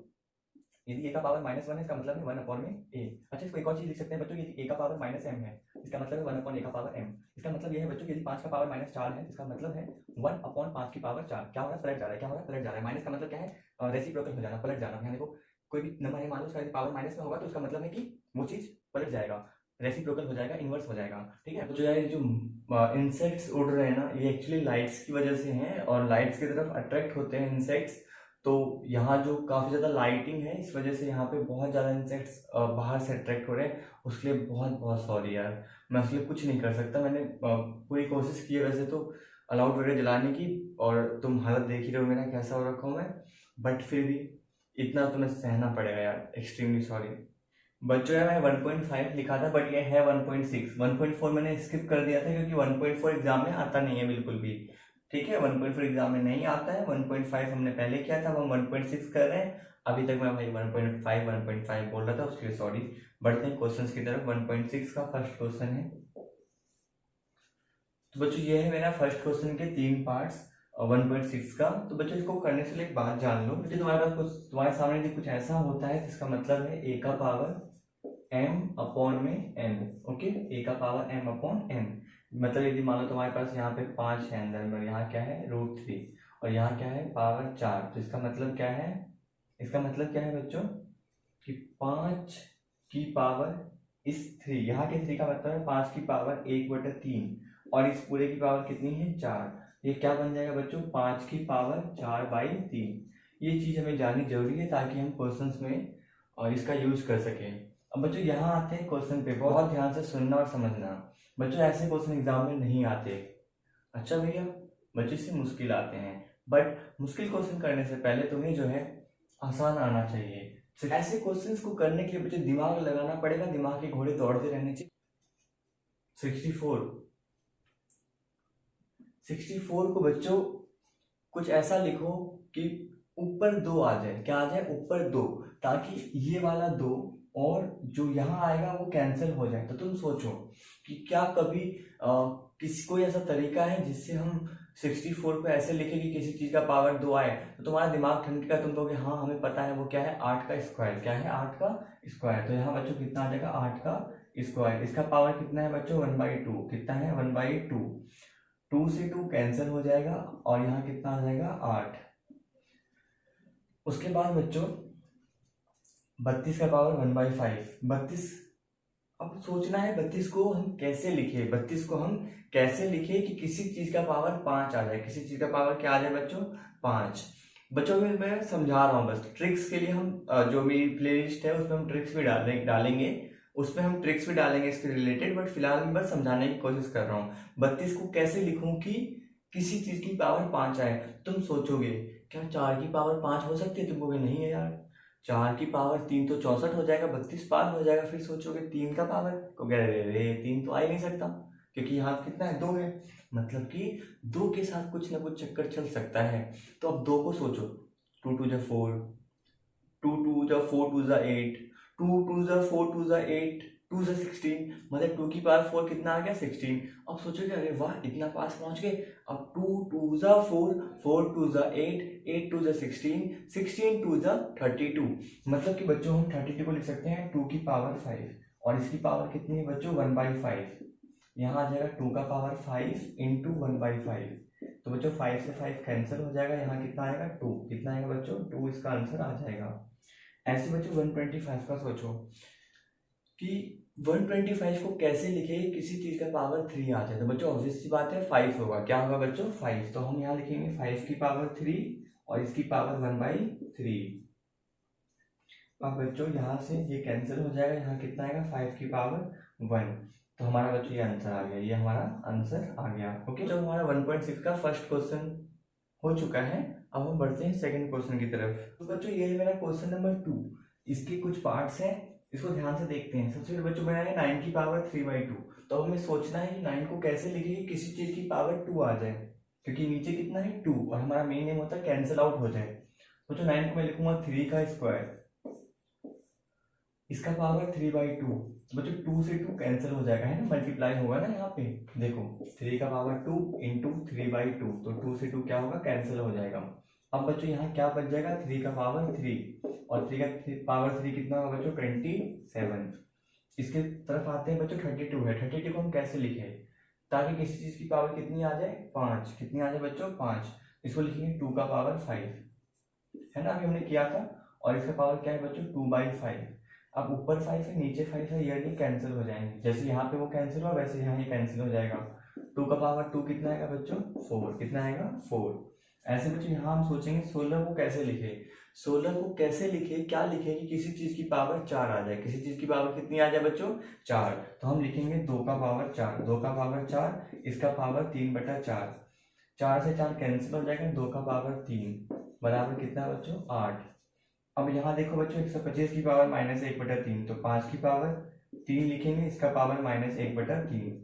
यदि a का पावर -1 है, इसका मतलब है 1/a। अच्छा इसको एक और चीज लिख सकते हैं बच्चों, यदि a का पावर -m है, इसका मतलब है 1/a का पावर m। इसका मतलब यह है बच्चों, यदि 5 का पावर -4 है, इसका मतलब है 1/5 की पावर 4। क्या हो रहा है, पलट जा रहा है, क्या हो रहा है, पलट जा रहा है। माइनस का मतलब क्या है, रेसिप्रोकल हो जाना, पलट जाना। यहाँ देखो कोई भी नंबर है, मान लो उसका यदि पावर माइनस में होगा, तो उसका मतलब है कि वो चीज पलट जाएगा, रेसिप्रोकल हो जाएगा, इनवर्स हो जाएगा। ठीक है, तो जो है जो इंसेक्ट्स उड़ रहे हैं ना, ये एक्चुअली लाइट्स की वजह से हैं, और लाइट्स की तरफ अट्रैक्ट होते हैं इंसेक्ट्स। तो यहाँ जो काफ़ी ज़्यादा लाइटिंग है, इस वजह से यहाँ पे बहुत ज़्यादा इंसेक्ट्स बाहर से अट्रैक्ट हो रहे हैं। उसके लिए बहुत बहुत सॉरी यार, मैं उसके लिए कुछ नहीं कर सकता। मैंने पूरी कोशिश की है वैसे तो अलाउड वगैरह जलाने की, और तुम हालत देख ही रहे हो मेरा कैसा हो रखा हूँ मैं, बट फिर भी इतना तुम्हें सहना पड़ेगा यार, एक्सट्रीमली सॉरी। बच्चों यार मैं 1.5 लिखा था, बट ये है 1.6। 1.4 मैंने स्किप कर दिया था क्योंकि 1.4 एग्जाम में आता नहीं है बिल्कुल भी। ठीक है, 1.4 एग्जाम में नहीं आता है। 1.5 हमने पहले किया था, अब हम 1.6 कर रहे हैं। अभी तक मैं भाई 1.5 बोल रहा था, उसके लिए सॉरी। बढ़ते हैं क्वेश्चंस की तरफ। 1.6 का फर्स्ट क्वेश्चन है। तो बच्चों ये है मेरा फर्स्ट क्वेश्चन के 3 पार्ट्स 1.6 का। तो बच्चों इसको करने से एक बात जान लो, बच्चों तुम्हारे पास कुछ, तुम्हारे सामने यदि कुछ ऐसा होता है जिसका मतलब है a का पावर m/n। ओके, a का पावर m/n, मतलब यदि मान लो तुम्हारे पास यहाँ पे 5 है अंदर में, यहाँ क्या है √3, और यहाँ क्या है पावर 4, तो इसका मतलब क्या है, इसका मतलब क्या है बच्चों कि 5 की पावर इस 3, यहाँ के 3 का मतलब है 5 की पावर 1/3, और इस पूरे की पावर कितनी है 4। ये क्या बन जाएगा बच्चों, 5 की पावर 4/3। ये चीज़ हमें जाननी जरूरी है ताकि हम क्वेश्चंस में और इसका यूज कर सकें। अब बच्चों यहाँ आते हैं क्वेश्चन पे, बहुत ध्यान से सुनना और समझना। बच्चों ऐसे क्वेश्चन एग्जाम में नहीं आते। अच्छा भैया, बच्चों इससे मुश्किल आते हैं, बट मुश्किल क्वेश्चन करने से पहले तुम्हें जो है आसान आना चाहिए। तो ऐसे क्वेश्चंस को करने के लिए बच्चों दिमाग लगाना पड़ेगा, दिमाग के घोड़े दौड़ते रहने चाहिए। 64 को बच्चों कुछ ऐसा लिखो कि ऊपर 2 आ जाए। क्या आ जाए? ऊपर 2, ताकि ये वाला 2 और जो यहाँ आएगा वो कैंसिल हो जाए। तो तुम सोचो कि क्या कभी किसी कोई ऐसा तरीका है जिससे हम 64 को ऐसे लिखे कि किसी चीज का पावर 2 आए। तो तुम्हारा दिमाग ठंडका, तुम कहोगे हाँ हमें पता है, वो क्या है? 8 का स्क्वायर। क्या है? 8 का स्क्वायर। तो यहाँ बच्चों कितना आ जाएगा? 8 का स्क्वायर। इसका पावर कितना है बच्चों? 1/2। कितना है? 1/2। 2 से 2 कैंसिल हो जाएगा और यहाँ कितना आ जाएगा? 8। उसके बाद बच्चों 32 का पावर 1/5। 32, अब सोचना है 32 को हम कैसे लिखे। 32 को हम कैसे लिखे कि किसी चीज का पावर 5 आ जाए। किसी चीज का पावर क्या आ जाए बच्चों? 5। बच्चों में मैं समझा रहा हूँ बस, ट्रिक्स के लिए हम जो मेरी प्लेलिस्ट है उसमें हम ट्रिक्स भी डालेंगे, उसमें हम ट्रिक्स भी डालेंगे इसके रिलेटेड, बट फिलहाल मैं बस समझाने की कोशिश कर रहा हूँ। 32 को कैसे लिखूं कि किसी चीज की पावर 5 आए। तुम सोचोगे क्या 4 की पावर 5 हो सकती है? तुम कहोगे नहीं है यार, 4 की पावर 3 तो 64 हो जाएगा, 32 पार हो जाएगा। फिर सोचोगे 3 का पावर, को कह रहे 3 तो आ ही नहीं सकता, क्योंकि यहाँ कितना है? 2 है। मतलब कि 2 के साथ कुछ ना कुछ चक्कर चल सकता है। तो अब 2 को सोचो, 2 2 4, 2 2 4 2 8, 2 2 4 2 8, 2 16, मतलब 2 की पावर 4 कितना आ गया? 16। अब सोचोगे अरे वाह इतना पास पहुंच गए। अब 2 2 4, 4 2 8, 8 2 16, 16 2 32। मतलब कि बच्चों हम 32 को लिख सकते हैं 2 की पावर 5, और इसकी पावर कितनी है बच्चों? 1/5। यहाँ आ जाएगा 2 का पावर 5 इंटू 1/5। तो बच्चों 5 से 5 कैंसिल हो जाएगा, यहाँ कितना आएगा? 2। कितना आएगा बच्चों? 2 इसका आंसर आ जाएगा। ऐसे बच्चों 125 का सोचो कि 125 को कैसे लिखे किसी चीज का पावर 3 आ जाए। तो बच्चों ऑब्वियस सी बात है 5 होगा। क्या होगा बच्चों? 5। तो हम यहाँ लिखेंगे 5 की पावर 3 और इसकी पावर 1/3। अब बच्चों यहाँ से ये कैंसिल हो जाएगा, यहाँ कितना आएगा? 5 की पावर 1। तो हमारा बच्चों ये आंसर आ गया, ये हमारा आंसर आ गया। ओके, जब हमारा 1.6 का फर्स्ट क्वेश्चन हो चुका है, अब हम बढ़ते हैं सेकंड क्वेश्चन की तरफ। तो बच्चों ये है मेरा क्वेश्चन नंबर 2। इसके कुछ पार्ट्स हैं, इसको ध्यान से देखते हैं। सबसे पहले बच्चों मेरा है 9 की पावर 3/2। तो हमें सोचना है कि 9 को कैसे लिखे कि किसी चीज की पावर 2 आ जाए, क्योंकि नीचे कितना है? 2, और हमारा मेन एम होता है कैंसिल आउट हो जाए। बच्चों 9 को मैं लिखूंगा 3 का स्क्वायर, इसका पावर 3/2। बच्चों 2 से 2 कैंसिल हो जाएगा, है ना, मल्टीप्लाई होगा ना यहाँ पे। देखो 3 का पावर 2 इंटू 3/2, तो 2 से 2 क्या होगा? कैंसिल हो जाएगा। अब बच्चों यहाँ क्या बच जाएगा? 3 का पावर 3, और 3 का पावर 3 कितना होगा बच्चों? 27। इसके तरफ आते हैं बच्चों, 32 है। 32 को हम कैसे लिखे ताकि किसी चीज की पावर कितनी आ जाए? 5। कितनी आ जाए बच्चों? 5। इसको लिखेंगे 2 का पावर 5, है ना, अभी हमने किया था। और इसका पावर क्या है बच्चों? 2/5। अब ऊपर 5 है, नीचे 5 है, ये कैंसिल हो जाएंगे। जैसे यहाँ पे वो कैंसिल हुआ वैसे यहाँ ये कैंसिल हो जाएगा। 2 का पावर 2 कितना आएगा बच्चों? 4। कितना आएगा? 4। ऐसे बच्चों यहाँ हम सोचेंगे 16 को कैसे लिखे। 16 को कैसे लिखे, क्या लिखे कि किसी चीज की पावर 4 आ जाए। किसी चीज की पावर कितनी आ जाए बच्चों? 4। तो हम लिखेंगे 2 का पावर 4। 2 का पावर 4, इसका पावर 3/4। 4 से 4 कैंसिल हो जाएगा, 2 का पावर 3 बराबर कितना बच्चों? 8। अब यहाँ देखो बच्चों 125 की पावर -1/3, तो 5 की पावर 3 लिखेंगे, इसका पावर -1/3।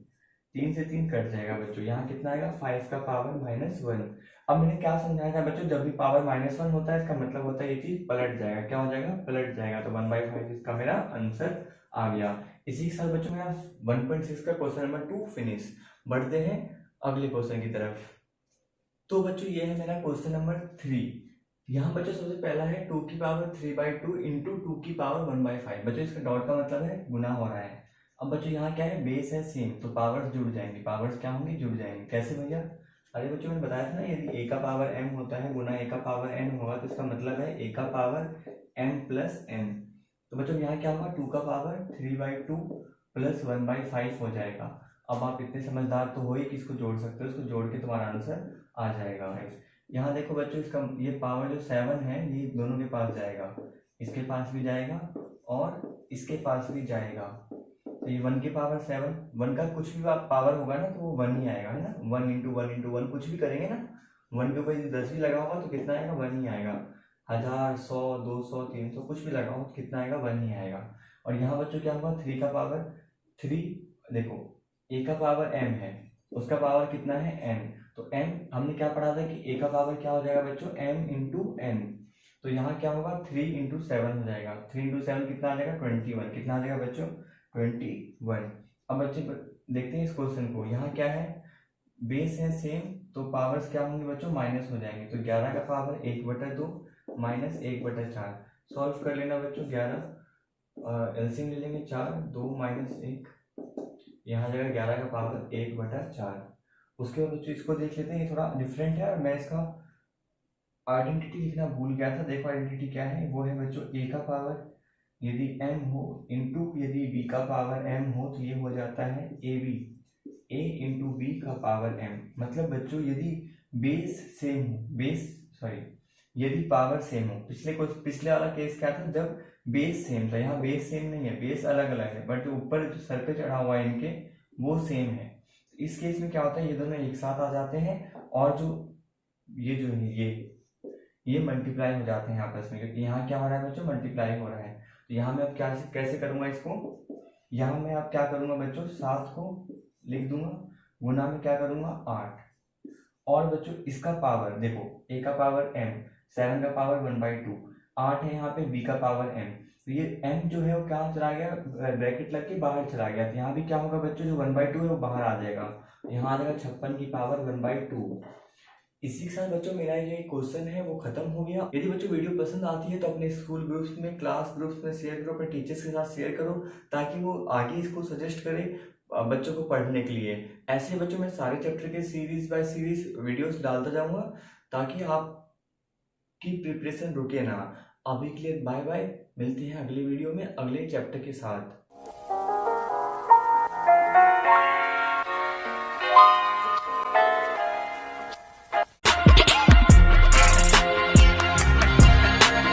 3 से 3 कट जाएगा बच्चों, यहाँ कितना आएगा? 5 का पावर -1। अब मैंने क्या समझाया था बच्चों? जब भी पावर -1 होता है इसका मतलब होता है ये चीज पलट जाएगा। क्या हो जाएगा? पलट जाएगा। तो 1/5 इसका मेरा आंसर आ गया। इसी के साथ बच्चों मेरा 1.6 का क्वेश्चन नंबर 2 फिनिश। बढ़ते हैं अगले क्वेश्चन की तरफ। तो बच्चों ये है मेरा क्वेश्चन नंबर 3। यहाँ बच्चों सबसे पहला है 2 की पावर 3/2 इंटू 2 की पावर 1/5। बच्चों इसका डॉट का मतलब है गुना हो रहा है। अब बच्चों यहाँ क्या है? बेस है सेम, तो पावर्स जुड़ जाएंगे। पावर्स क्या होंगे? जुड़ जाएंगे। कैसे भैया? अरे बच्चों मैंने बताया था ना, यदि a का पावर m होता है गुना a का पावर n होगा, तो इसका मतलब है a का पावर m प्लस n। तो बच्चों यहाँ क्या होगा? 2 का पावर 3/2 प्लस 1/5 हो जाएगा। अब आप इतने समझदार तो हो ही कि इसको जोड़ सकते हो, इसको जोड़ के तुम्हारा आंसर आ जाएगा। यहाँ देखो बच्चों इसका ये पावर जो 7 है ये दोनों के पास जाएगा, इसके पास भी जाएगा और इसके पास भी जाएगा। तो ये 1 की पावर 7, 1 का कुछ भी पावर होगा ना तो वो 1 ही आएगा, है ना। 1 इंटू 1 कुछ भी करेंगे ना, 1 के ऊपर 10 भी लगा होगा तो कितना आएगा, 1 ही आएगा। 1000, 100, 200, 300 कुछ भी लगा हो तो कितना आएगा, 1 ही आएगा। और यहाँ बच्चों क्या होगा, 3 का पावर 3, देखो a का पावर m है, उसका पावर कितना है m, तो m हमने क्या पढ़ा था कि a का पावर क्या हो जाएगा बच्चों, m इंटू n। तो यहाँ क्या होगा, 3 इंटू 7 हो जाएगा। 3 इंटू 7 कितना आ जाएगा, 21। कितना आ जाएगा बच्चों, 21। अब बच्चे देखते हैं इस क्वेश्चन को, यहाँ क्या है, बेस है सेम तो पावर्स क्या होंगे बच्चों, माइनस हो जाएंगे। तो 11 का पावर 1/2 माइनस 1/4 सॉल्व कर लेना बच्चों। 11 एलसीएम ले लेंगे, 4 2 माइनस 1, यहाँ आ जाएगा 11 का पावर 1/4। उसके बाद बच्चों इसको देख लेते हैं, ये थोड़ा डिफरेंट है और मैं इसका आइडेंटिटी लिखना भूल गया था। देखो आइडेंटिटी क्या है, वो है बच्चों a का पावर यदि m हो इंटू यदि b का पावर m हो तो ये हो जाता है ab, a इंटू b का पावर m। मतलब बच्चों यदि बेस सेम हो, यदि पावर सेम हो, पिछले वाला केस क्या था, जब बेस सेम था, यहाँ बेस सेम नहीं है, बेस अलग अलग है, बट जो ऊपर जो सर पे चढ़ा हुआ है इनके वो सेम है। इस केस में क्या होता है, ये दोनों एक साथ आ जाते हैं और जो है ये मल्टीप्लाई हो जाते हैं आपस में, क्योंकि यहाँ क्या हो रहा है बच्चों, मल्टीप्लाई हो रहा है। तो यहाँ मैं अब कैसे करूंगा इसको, यहाँ मैं अब क्या करूंगा बच्चों, 7 को लिख दूंगा, गुना में क्या करूंगा 8, और बच्चों इसका पावर देखो, a का पावर m, 7 का पावर 1/2, 8 है यहाँ पे, b का पावर m। तो ये m जो है वो क्या चला गया, ब्रैकेट लग के बाहर चला गया। तो यहाँ भी क्या होगा बच्चों, जो 1/2 है वो बाहर आ जाएगा, यहाँ आ जाएगा 56 की पावर 1/2। इसी के साथ बच्चों मेरा ये क्वेश्चन है वो खत्म हो गया। यदि बच्चों वीडियो पसंद आती है तो अपने स्कूल ग्रुप्स में, क्लास ग्रुप्स में शेयर करो, अपने टीचर्स के साथ शेयर करो, ताकि वो आगे इसको सजेस्ट करें बच्चों को पढ़ने के लिए। ऐसे बच्चों में सारे चैप्टर के सीरीज बाय सीरीज वीडियोस डालता जाऊंगा, ताकि आपकी प्रिपरेशन रुके ना। अभी के लिए बाय बाय, मिलते हैं अगले वीडियो में अगले चैप्टर के साथ।